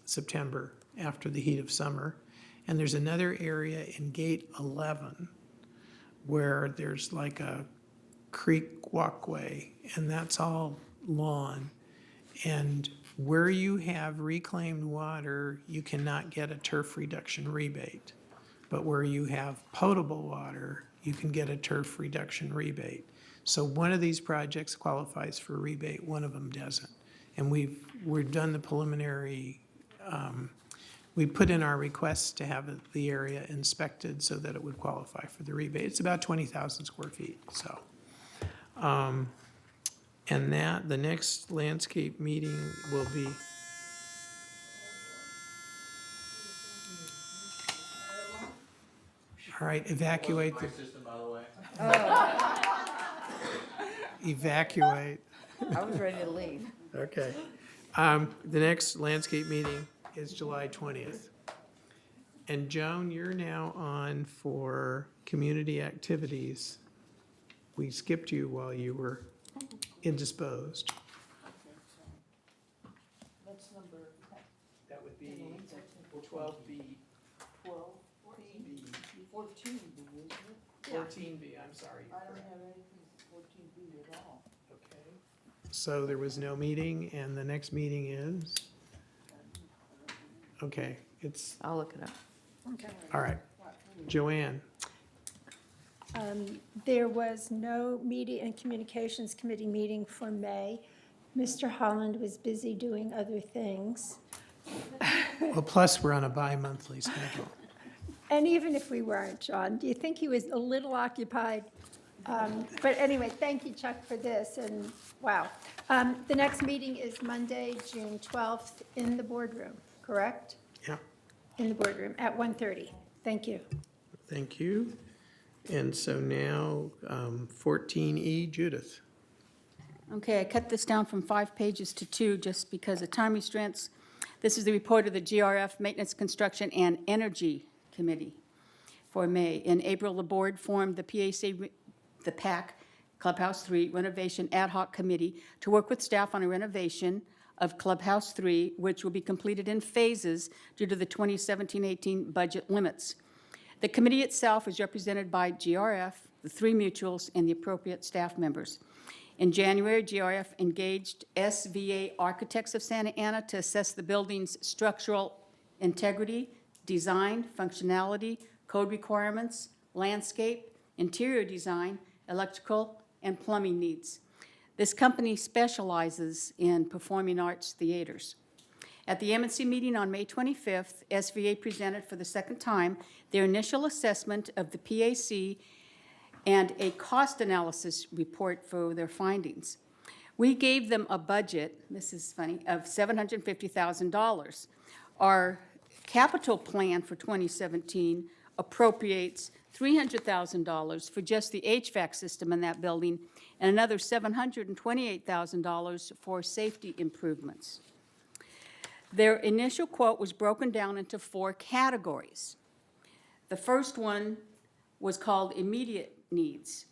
September after the heat of summer. And there's another area in Gate 11 where there's like a creek walkway, and that's all lawn. And where you have reclaimed water, you cannot get a turf reduction rebate. But where you have potable water, you can get a turf reduction rebate. So one of these projects qualifies for a rebate, one of them doesn't. And we've done the preliminary, we put in our requests to have the area inspected so that it would qualify for the rebate. It's about 20,000 square feet, so. And that, the next landscape meeting will be. All right, evacuate the. System, by the way. Evacuate. I was ready to leave. Okay. The next landscape meeting is July 20th. And Joan, you're now on for community activities. We skipped you while you were indisposed. That's number That would be 12B. 14B, isn't it? 14B, I'm sorry. I don't have anything 14B at all. Okay. So there was no meeting, and the next meeting is? Okay, it's, I'll look it up. Okay. all right. Joanne? There was no Media and Communications Committee meeting for May. Mr. Holland was busy doing other things. Well, plus we're on a bi-monthly schedule. And even if we weren't, John, do you think he was a little occupied? But anyway, thank you, Chuck, for this, and wow. The next meeting is Monday, June 12th, in the boardroom, correct? Yeah, In the boardroom at 1:30. Thank you. thank you. And so now, 14E, Judith. Okay, I cut this down from 5 pages to 2 just because of time restraints. This is the report of the GRF Maintenance, Construction, and Energy Committee for May. In April, the board formed the PAC Clubhouse 3 Renovation Ad Hoc Committee to work with staff on a renovation of Clubhouse 3, which will be completed in phases due to the 2017-18 budget limits. The committee itself is represented by GRF, the 3 mutuals, and the appropriate staff members. In January, GRF engaged SVA Architects of Santa Ana to assess the building's structural integrity, design, functionality, code requirements, landscape, interior design, electrical, and plumbing needs. This company specializes in performing arts theaters. At the M&C meeting on May 25th, SVA presented for the second time their initial assessment of the PAC and a cost analysis report for their findings. We gave them a budget, this is funny, of $750,000. Our capital plan for 2017 appropriates $300,000 for just the HVAC system in that building and another $728,000 for safety improvements. Their initial quote was broken down into 4 categories. The first one was called immediate needs,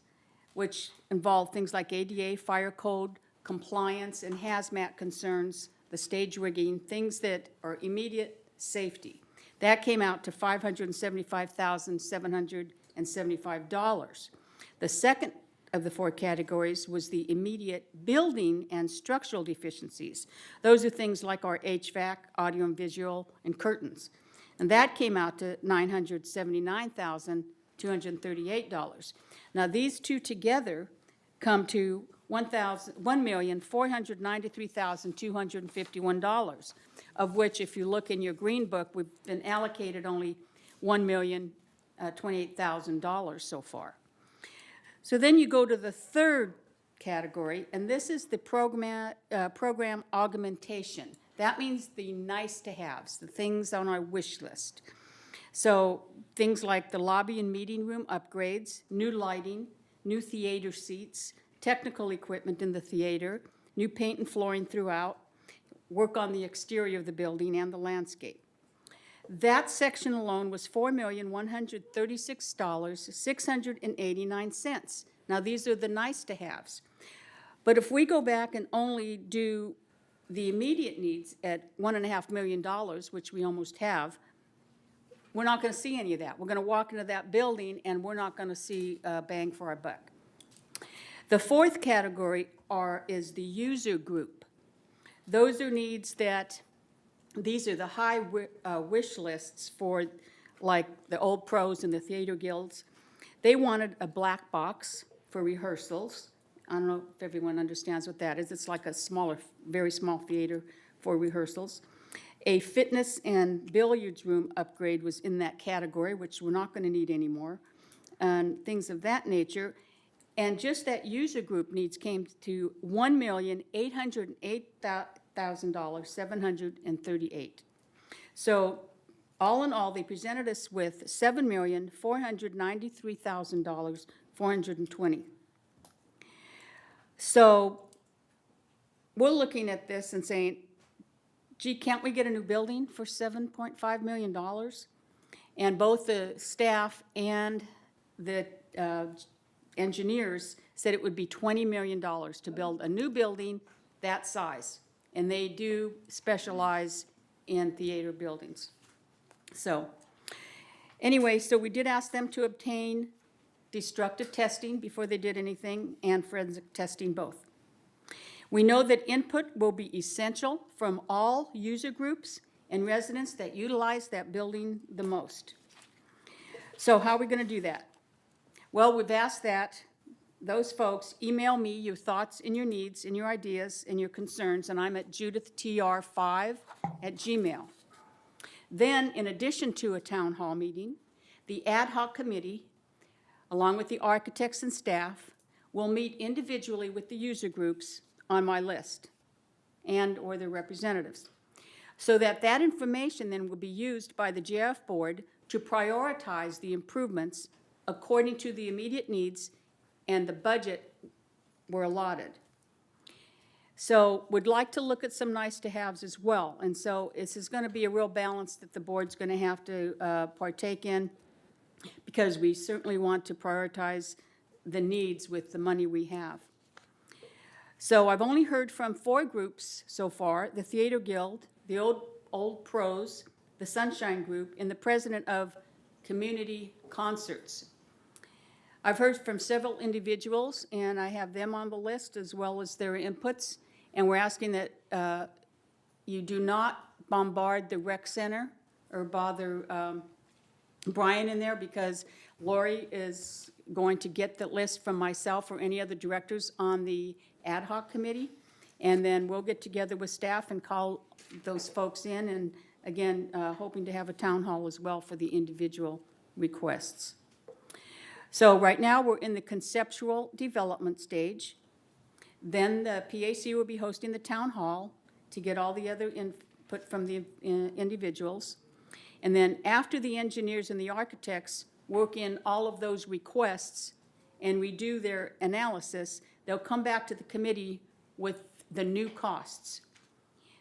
which involved things like ADA, fire code, compliance, and hazmat concerns, the stage rigging, things that are immediate safety. That came out to $575,775. The second of the 4 categories was the immediate building and structural deficiencies. Those are things like our HVAC, audio and visual, and curtains. And that came out to $979,238. Now, these 2 together come to $1,493,251, of which, if you look in your green book, we've been allocated only $1,028,000 so far. So then you go to the third category, and this is the program augmentation. That means the nice-to-haves, the things on our wish list. So things like the lobby and meeting room upgrades, new lighting, new theater seats, technical equipment in the theater, new paint and flooring throughout, work on the exterior of the building and the landscape. That section alone was $4,136,689. Now, these are the nice-to-haves. But if we go back and only do the immediate needs at $1.5 million, which we almost have, we're not going to see any of that. We're going to walk into that building, and we're not going to see bang for our buck. The fourth category is the user group. Those are needs that, these are the high wish lists for, like, the old pros and the theater guilds. They wanted a black box for rehearsals. I don't know if everyone understands what that is. It's like a smaller, very small theater for rehearsals. A fitness and billiards room upgrade was in that category, which we're not going to need anymore, and things of that nature. And just that user group needs came to $1,808,738. So all in all, they presented us with $7,493,420. So we're looking at this and saying, gee, can't we get a new building for $7.5 million? And both the staff and the engineers said it would be $20 million to build a new building that size. And they do specialize in theater buildings. So anyway, so we did ask them to obtain destructive testing before they did anything, and forensic testing both. We know that input will be essential from all user groups and residents that utilize that building the most. So how are we going to do that? Well, we've asked that those folks email me your thoughts and your needs and your ideas and your concerns, and I'm at judithtr5@gmail.com. Then, in addition to a town hall meeting, the ad hoc committee, along with the architects and staff, will meet individually with the user groups on my list and or their representatives, so that that information then will be used by the GRF board to prioritize the improvements according to the immediate needs and the budget were allotted. So would like to look at some nice-to-haves as well, and so this is going to be a real balance that the board's going to have to partake in, because we certainly want to prioritize the needs with the money we have. So I've only heard from 4 groups so far: the Theater Guild, the Old Pros, the Sunshine Group, and the president of Community Concerts. I've heard from several individuals, and I have them on the list as well as their inputs, and we're asking that you do not bombard the rec center or bother Brian in there, because Lori is going to get the list from myself or any other directors on the ad hoc committee, and then we'll get together with staff and call those folks in, and again, hoping to have a town hall as well for the individual requests. So right now, we're in the conceptual development stage. Then the PAC will be hosting the town hall to get all the other input from the individuals. And then after the engineers and the architects work in all of those requests and redo their analysis, they'll come back to the committee with the new costs.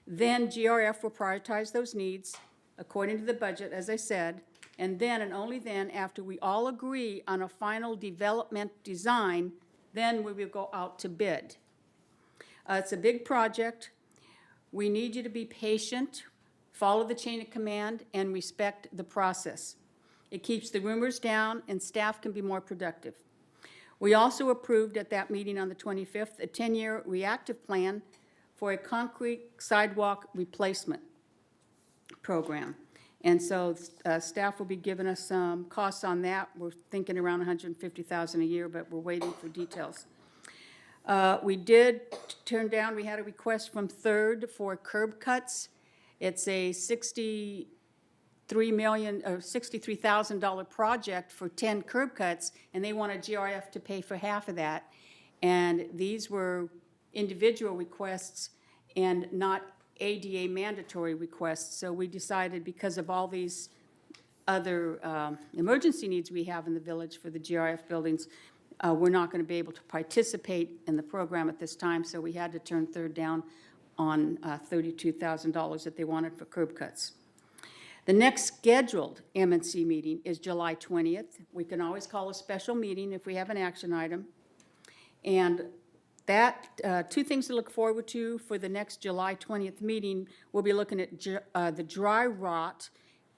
Then GRF will prioritize those needs according to the budget, as I said, and then and only then, after we all agree on a final development design, then we will go out to bid. It's a big project. We need you to be patient, follow the chain of command, and respect the process. It keeps the rumors down, and staff can be more productive. We also approved at that meeting on the 25th a 10-year reactive plan for a concrete sidewalk replacement program. And so staff will be giving us some costs on that. We're thinking around $150,000 a year, but we're waiting for details. We did turn down, we had a request from Third for curb cuts. It's a $63,000 project for 10 curb cuts, and they wanted GRF to pay for half of that. And these were individual requests and not ADA mandatory requests. So we decided, because of all these other emergency needs we have in the village for the GRF buildings, we're not going to be able to participate in the program at this time, so we had to turn third down on $32,000 that they wanted for curb cuts. The next scheduled M&C meeting is July 20th. We can always call a special meeting if we have an action item. And that, two things to look forward to for the next July 20th meeting. We'll be looking at the dry rot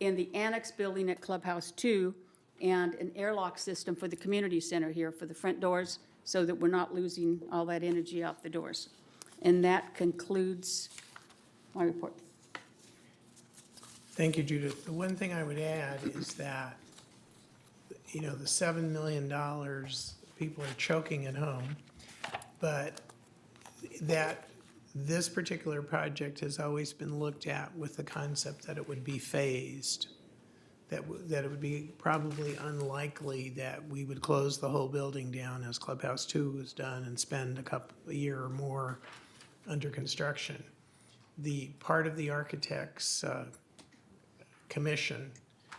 in the annex building at Clubhouse 2 and an airlock system for the community center here for the front doors so that we're not losing all that energy out the doors. And that concludes my report. Thank you, Judith. The one thing I would add is that, you know, the $7 million, people are choking at home, but that this particular project has always been looked at with the concept that it would be phased, that it would be probably unlikely that we would close the whole building down as Clubhouse 2 was done and spend a year or more under construction. The part of the architect's commission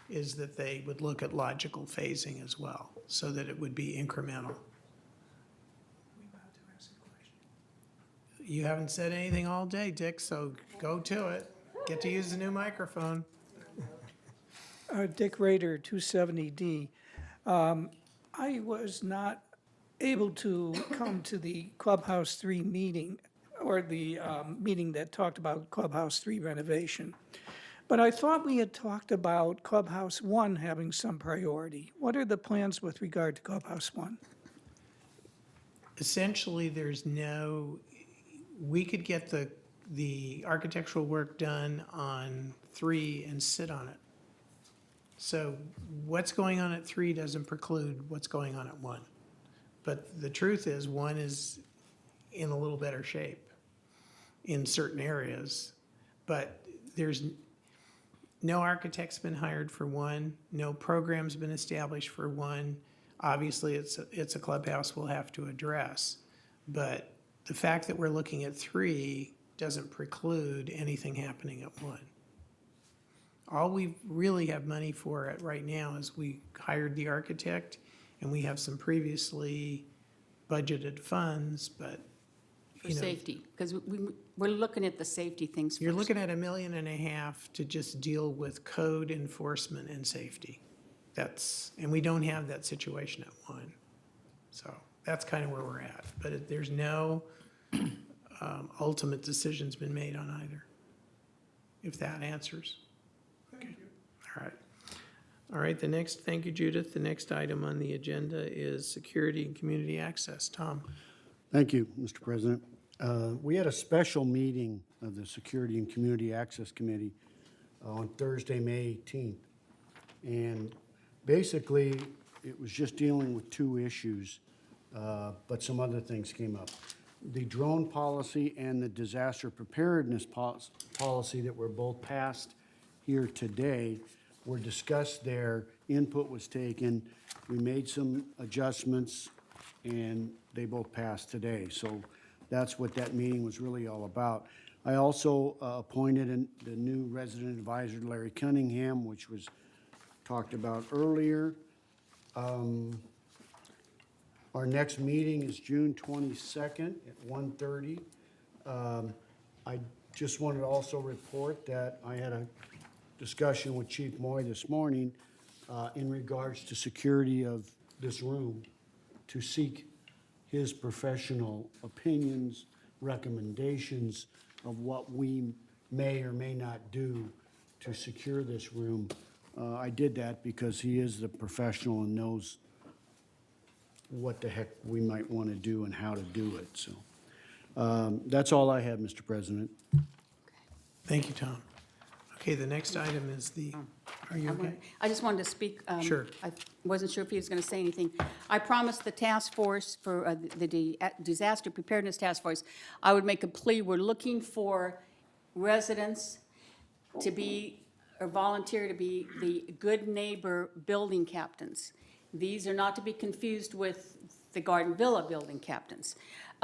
is that they would look at logical phasing as well, so that it would be incremental. You haven't said anything all day, Dick, so go to it. Get to use the new microphone. Dick Rader, 270D. I was not able to come to the Clubhouse 3 meeting, or the meeting that talked about Clubhouse 3 renovation. But I thought we had talked about Clubhouse 1 having some priority. What are the plans with regard to Clubhouse 1? Essentially, there's no, we could get the architectural work done on 3 and sit on it. So what's going on at 3 doesn't preclude what's going on at 1. But the truth is 1 is in a little better shape in certain areas. But there's no architect's been hired for 1, no program's been established for 1. Obviously, it's a clubhouse we'll have to address. But the fact that we're looking at 3 doesn't preclude anything happening at 1. All we really have money for it right now is we hired the architect and we have some previously budgeted funds, but For safety, because we're looking at the safety things first. You're looking at $1.5 million to just deal with code enforcement and safety. And we don't have that situation at 1. So that's kind of where we're at. But there's no ultimate decisions been made on either, if that answers. Okay. All right. All right, thank you, Judith. The next item on the agenda is security and community access. Tom. Thank you, Mr. President. We had a special meeting of the Security and Community Access Committee on Thursday, May 18th. And basically, it was just dealing with 2 issues, but some other things came up. The drone policy and the disaster preparedness policy that were both passed here today were discussed there. Input was taken. We made some adjustments, and they both passed today. So that's what that meeting was really all about. I also appointed the new resident advisor, Larry Cunningham, which was talked about earlier. Our next meeting is June 22nd at 1:30. I just wanted to also report that I had a discussion with Chief Moy this morning in regards to security of this room, to seek his professional opinions, recommendations of what we may or may not do to secure this room. I did that because he is the professional and knows what the heck we might want to do and how to do it. So that's all I have, Mr. President. Thank you, Tom. Okay, the next item is are you okay? I just wanted to speak. Sure. I wasn't sure if he was going to say anything. I promised the task force for the Disaster Preparedness Task Force, I would make a plea. We're looking for residents to be, or volunteer to be, the good neighbor building captains. These are not to be confused with the Garden Villa building captains.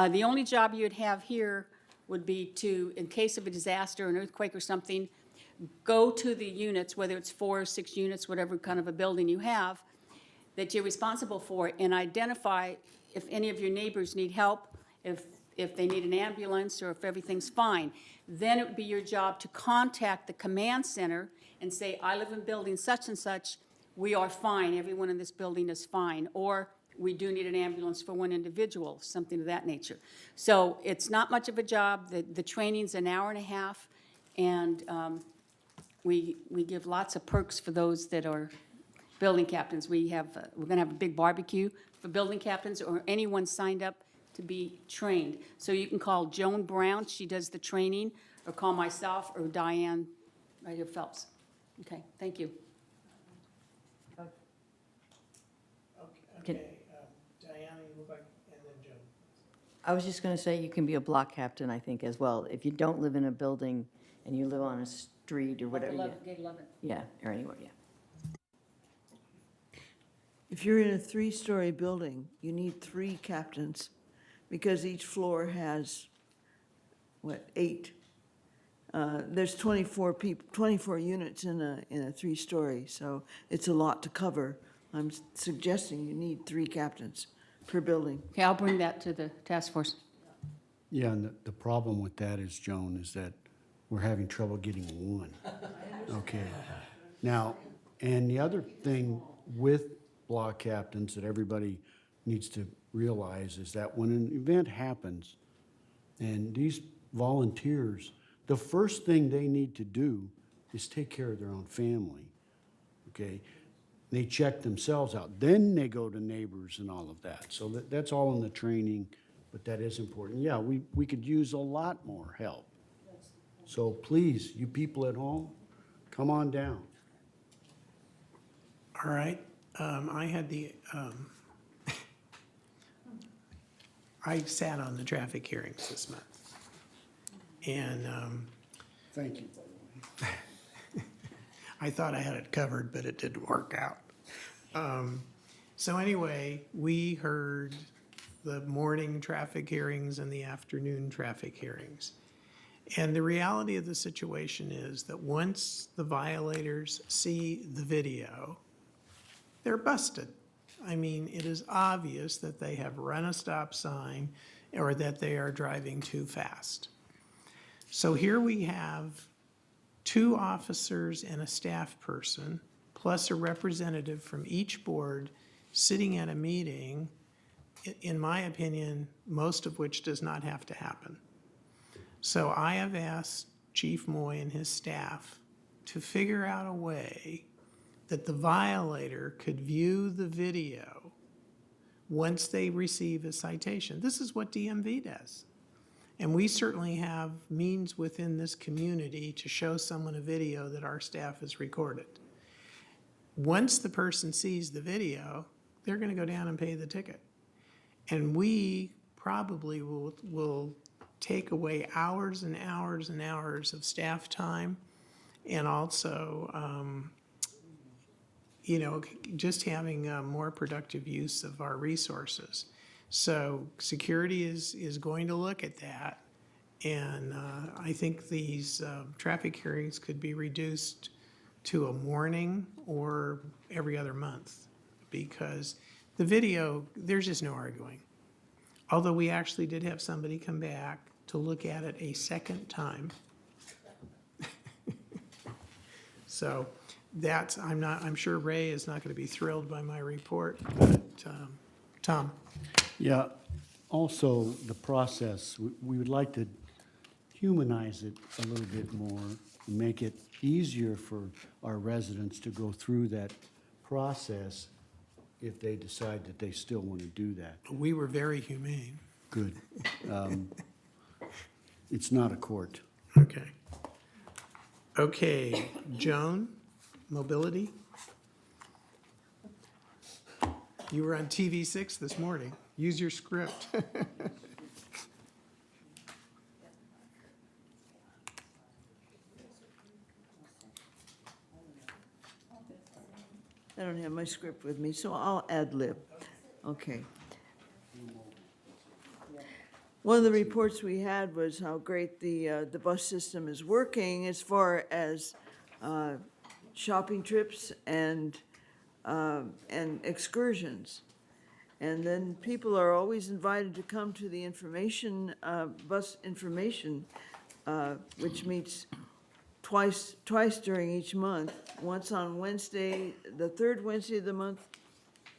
The only job you'd have here would be to, in case of a disaster, an earthquake or something, go to the units, whether it's 4 or 6 units, whatever kind of a building you have, that you're responsible for, and identify if any of your neighbors need help, if they need an ambulance, or if everything's fine. Then it would be your job to contact the command center and say, I live in building such and such, we are fine, everyone in this building is fine, or we do need an ambulance for one individual, something of that nature. So it's not much of a job. The training's an hour and a half, and we give lots of perks for those that are building captains. We're gonna have a big barbecue for building captains or anyone signed up to be trained. So you can call Joan Brown, she does the training, or call myself or Diane right here, Phelps. Okay, thank you. Okay, Diana, you look like, and then Joan. I was just going to say, you can be a block captain, I think, as well. If you don't live in a building and you live on a street or whatever. Gate 11. Yeah, or anywhere, yeah. If you're in a 3-story building, you need 3 captains, because each floor has, 8? There's 24 people, 24 units in a 3-story, so it's a lot to cover. I'm suggesting you need 3 captains per building. Okay, I'll bring that to the task force. Yeah, and the problem with that is, Joan, is that we're having trouble getting 1. Okay. Now, and the other thing with block captains that everybody needs to realize is that when an event happens and these volunteers, the first thing they need to do is take care of their own family, okay? They check themselves out. Then they go to neighbors and all of that. So that's all in the training, but that is important. Yeah, we could use a lot more help. So please, you people at home, come on down. All right, I had the, I sat on the traffic hearings this month. And Thank you. I thought I had it covered, but it didn't work out. So anyway, we heard the morning traffic hearings and the afternoon traffic hearings. And the reality of the situation is that once the violators see the video, they're busted. I mean, it is obvious that they have run a stop sign or that they are driving too fast. So here we have 2 officers and a staff person, plus a representative from each board sitting at a meeting, in my opinion, most of which does not have to happen. So I have asked Chief Moy and his staff to figure out a way that the violator could view the video once they receive a citation. This is what DMV does. And we certainly have means within this community to show someone a video that our staff has recorded. Once the person sees the video, they're going to go down and pay the ticket. And we probably will take away hours and hours and hours of staff time, and also, you know, just having a more productive use of our resources. So security is going to look at that, and I think these traffic hearings could be reduced to a morning or every other month, because the video, there's just no arguing. Although we actually did have somebody come back to look at it a second time. So that's, I'm sure Ray is not going to be thrilled by my report, but Tom. Yeah, also the process, we would like to humanize it a little bit more, make it easier for our residents to go through that process if they decide that they still want to do that. We were very humane. Good. It's not a court. Okay. Okay, Joan, mobility? You were on TV6 this morning. Use your script. I don't have my script with me, so I'll ad lib. Okay. One of the reports we had was how great the bus system is working as far as shopping trips and excursions. And then people are always invited to come to the information, bus information, which meets twice during each month. Once on Wednesday, the third Wednesday of the month,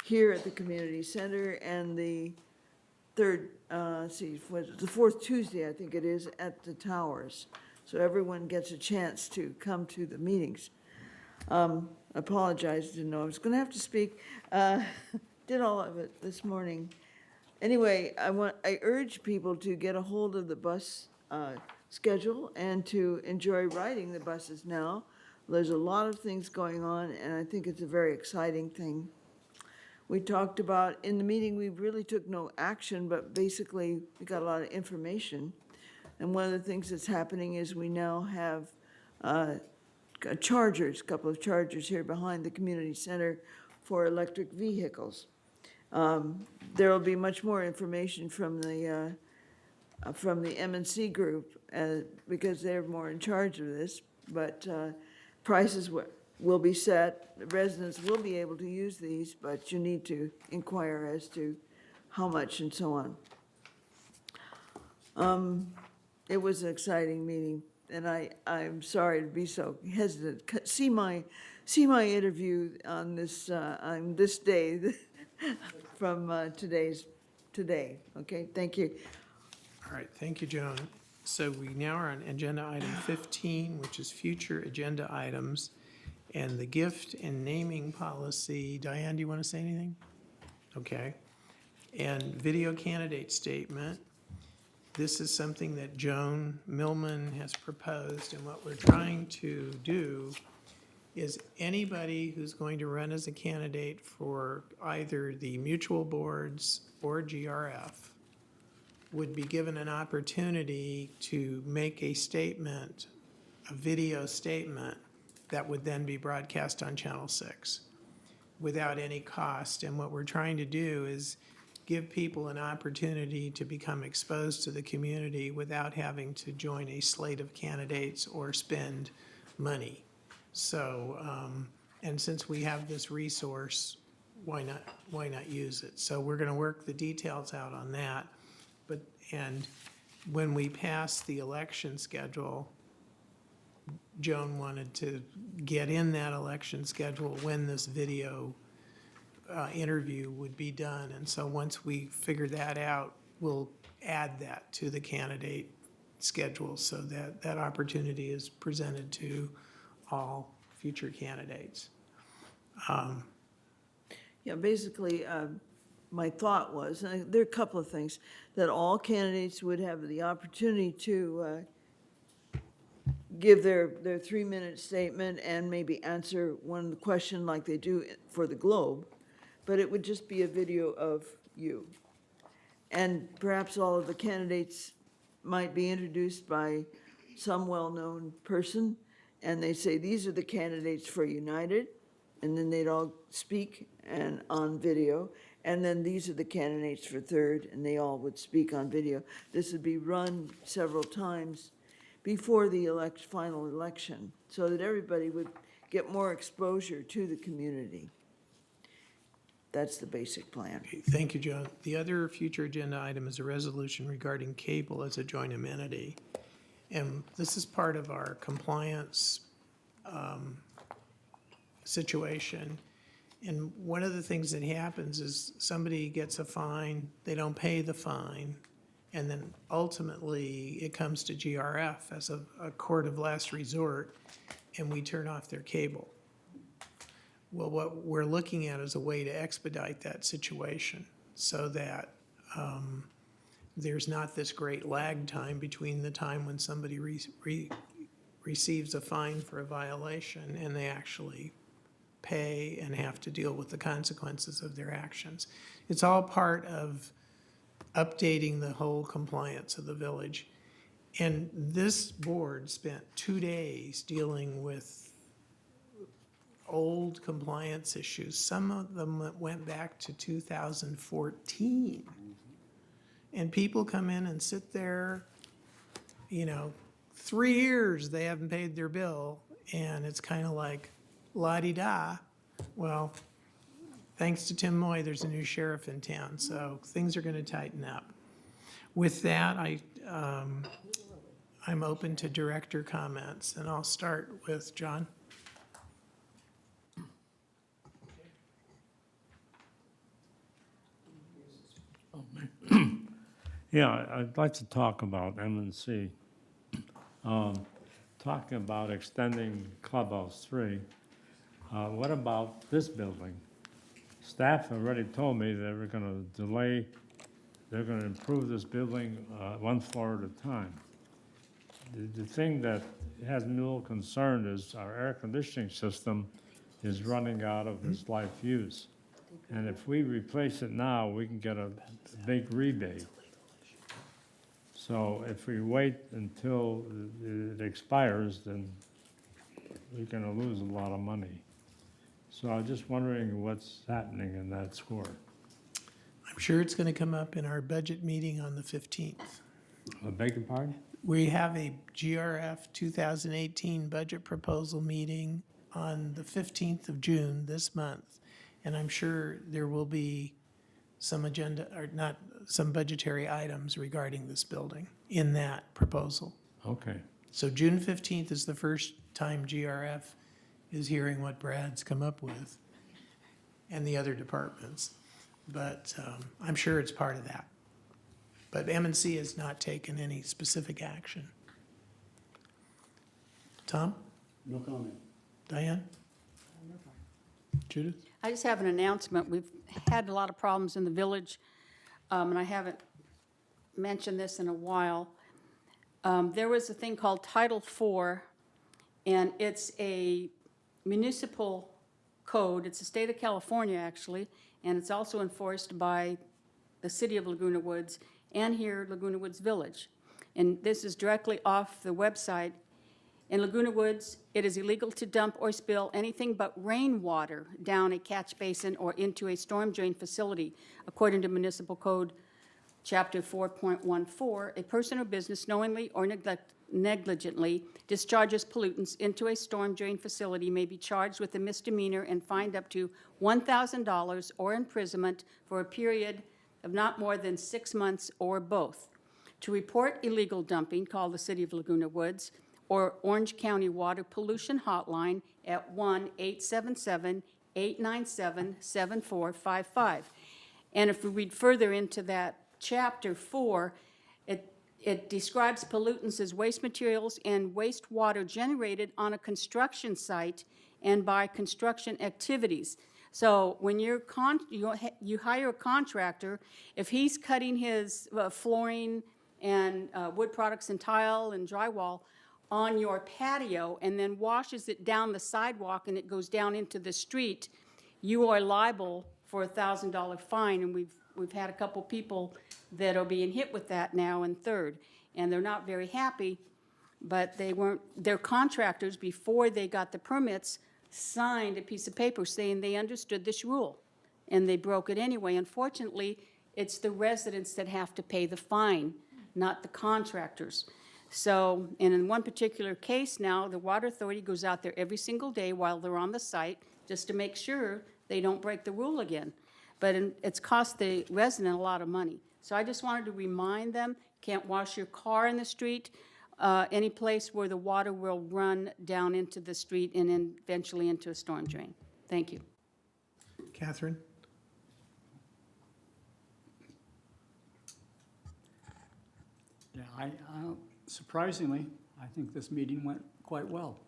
here at the community center, and the third, the fourth Tuesday, I think it is, at the towers. So everyone gets a chance to come to the meetings. Apologize, didn't know I was gonna have to speak. Did all of it this morning. Anyway, I urge people to get a hold of the bus schedule and to enjoy riding the buses now. There's a lot of things going on, and I think it's a very exciting thing. We talked about, in the meeting, we really took no action, but basically, we got a lot of information. And one of the things that's happening is we now have chargers, a couple of chargers here behind the community center for electric vehicles. There will be much more information from the M&C group, because they're more in charge of this, but prices will be set. The residents will be able to use these, but you need to inquire as to how much and so on. It was an exciting meeting, and I'm sorry to be so hesitant. See my interview on this day from today. Okay, thank you. All right, thank you, Joan. So we now are on agenda item 15, which is future agenda items, and the gift and naming policy. Diane, do you want to say anything? Okay. And video candidate statement. This is something that Joan Millman has proposed, and what we're trying to do is anybody who's going to run as a candidate for either the mutual boards or GRF would be given an opportunity to make a statement, a video statement, that would then be broadcast on Channel 6 without any cost. And what we're trying to do is give people an opportunity to become exposed to the community without having to join a slate of candidates or spend money. So, and since we have this resource, why not use it? So we're gonna work the details out on that. And when we pass the election schedule, Joan wanted to get in that election schedule when this video interview would be done. And so once we figure that out, we'll add that to the candidate schedule so that that opportunity is presented to all future candidates. Yeah, basically, my thought was, there are a couple of things, that all candidates would have the opportunity to give their 3-minute statement and maybe answer one question like they do for the Globe, but it would just be a video of you. And perhaps all of the candidates might be introduced by some well-known person, and they say, these are the candidates for United, and then they'd all speak and on video, and then these are the candidates for Third, and they all would speak on video. This would be run several times before the final election, so that everybody would get more exposure to the community. That's the basic plan. Okay, thank you, Joan. The other future agenda item is a resolution regarding cable as a joint amenity. And this is part of our compliance situation. And one of the things that happens is somebody gets a fine, they don't pay the fine, and then ultimately it comes to GRF as a court of last resort, and we turn off their cable. Well, what we're looking at is a way to expedite that situation so that there's not this great lag time between the time when somebody receives a fine for a violation and they actually pay and have to deal with the consequences of their actions. It's all part of updating the whole compliance of the village. And this board spent 2 days dealing with old compliance issues. Some of them went back to 2014. And people come in and sit there, 3 years they haven't paid their bill, and it's kind of like la-di-da. Well, thanks to Tim Moy, there's a new sheriff in town, so things are going to tighten up. With that, I'm open to director comments, and I'll start with John. Yeah, I'd like to talk about M&C. Talking about extending Clubhouse 3, what about this building? Staff already told me they were going to delay, they're going to improve this building one floor at a time. The thing that has me a little concerned is our air conditioning system is running out of its life use. And if we replace it now, we can get a big rebate. So if we wait until it expires, then we're going to lose a lot of money. So I'm just wondering what's happening in that score. I'm sure it's going to come up in our budget meeting on the 15th. I beg your pardon? We have a GRF 2018 budget proposal meeting on the 15th of June this month, and I'm sure there will be some agenda, or not, some budgetary items regarding this building in that proposal. Okay. So June 15th is the first time GRF is hearing what Brad's come up with and the other departments. But I'm sure it's part of that. But M&C has not taken any specific action. Tom? No comment. Diane? Judith? I just have an announcement. We've had a lot of problems in the village, and I haven't mentioned this in a while. There was a thing called Title IV, and it's a municipal code. It's the state of California, actually, and it's also enforced by the city of Laguna Woods and here, Laguna Woods Village. And this is directly off the website. In Laguna Woods, it is illegal to dump or spill anything but rainwater down a catch basin or into a storm drain facility. According to Municipal Code, Chapter 4.14, a person or business knowingly or negligently discharges pollutants into a storm drain facility may be charged with a misdemeanor and fined up to $1,000 or imprisonment for a period of not more than 6 months or both. To report illegal dumping, call the City of Laguna Woods or Orange County Water Pollution Hotline at 1-877-897-7455. And if we read further into that Chapter 4, it describes pollutants as waste materials and wastewater generated on a construction site and by construction activities. So when you hire a contractor, if he's cutting his flooring and wood products and tile and drywall on your patio and then washes it down the sidewalk and it goes down into the street, you are liable for a $1,000 fine. And we've had a couple people that are being hit with that now in Third, and they're not very happy. But their contractors, before they got the permits, signed a piece of paper saying they understood this rule, and they broke it anyway. Unfortunately, it's the residents that have to pay the fine, not the contractors. So, and in one particular case now, the Water Authority goes out there every single day while they're on the site just to make sure they don't break the rule again. But it's cost the resident a lot of money. So I just wanted to remind them, can't wash your car in the street, any place where the water will run down into the street and then eventually into a storm drain. Thank you. Catherine? Yeah, surprisingly, I think this meeting went quite well.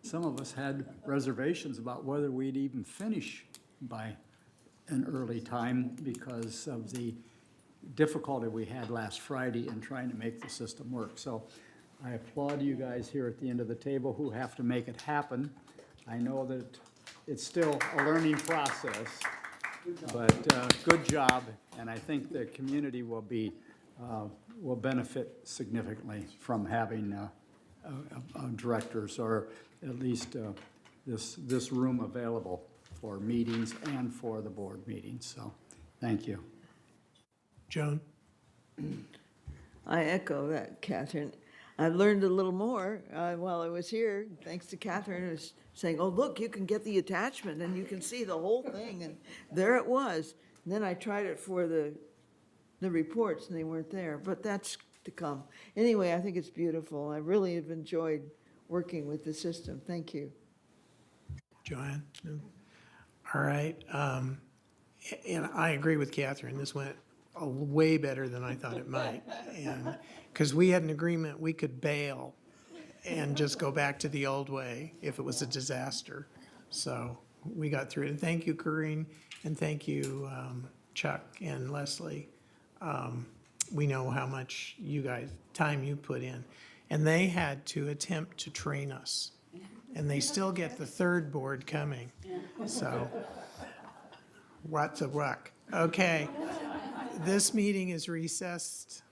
Some of us had reservations about whether we'd even finish by an early time because of the difficulty we had last Friday in trying to make the system work. So I applaud you guys here at the end of the table who have to make it happen. I know that it's still a learning process, but good job, and I think the community will benefit significantly from having directors, or at least this room available for meetings and for the board meetings. So thank you. Joan? I echo that, Catherine. I learned a little more while I was here, thanks to Catherine, who was saying, oh, look, you can get the attachment and you can see the whole thing, and there it was. And then I tried it for the reports and they weren't there, but that's to come. Anyway, I think it's beautiful. I really have enjoyed working with the system. Thank you. Joanne? No? All right. And I agree with Catherine. This went way better than I thought it might. And, because we had an agreement, we could bail and just go back to the old way if it was a disaster. So we got through it. And thank you, Corinne, and thank you, Chuck and Leslie. We know how much you guys, time you put in. And they had to attempt to train us. And they still get the third board coming. So, lots of luck. Okay. This meeting is recessed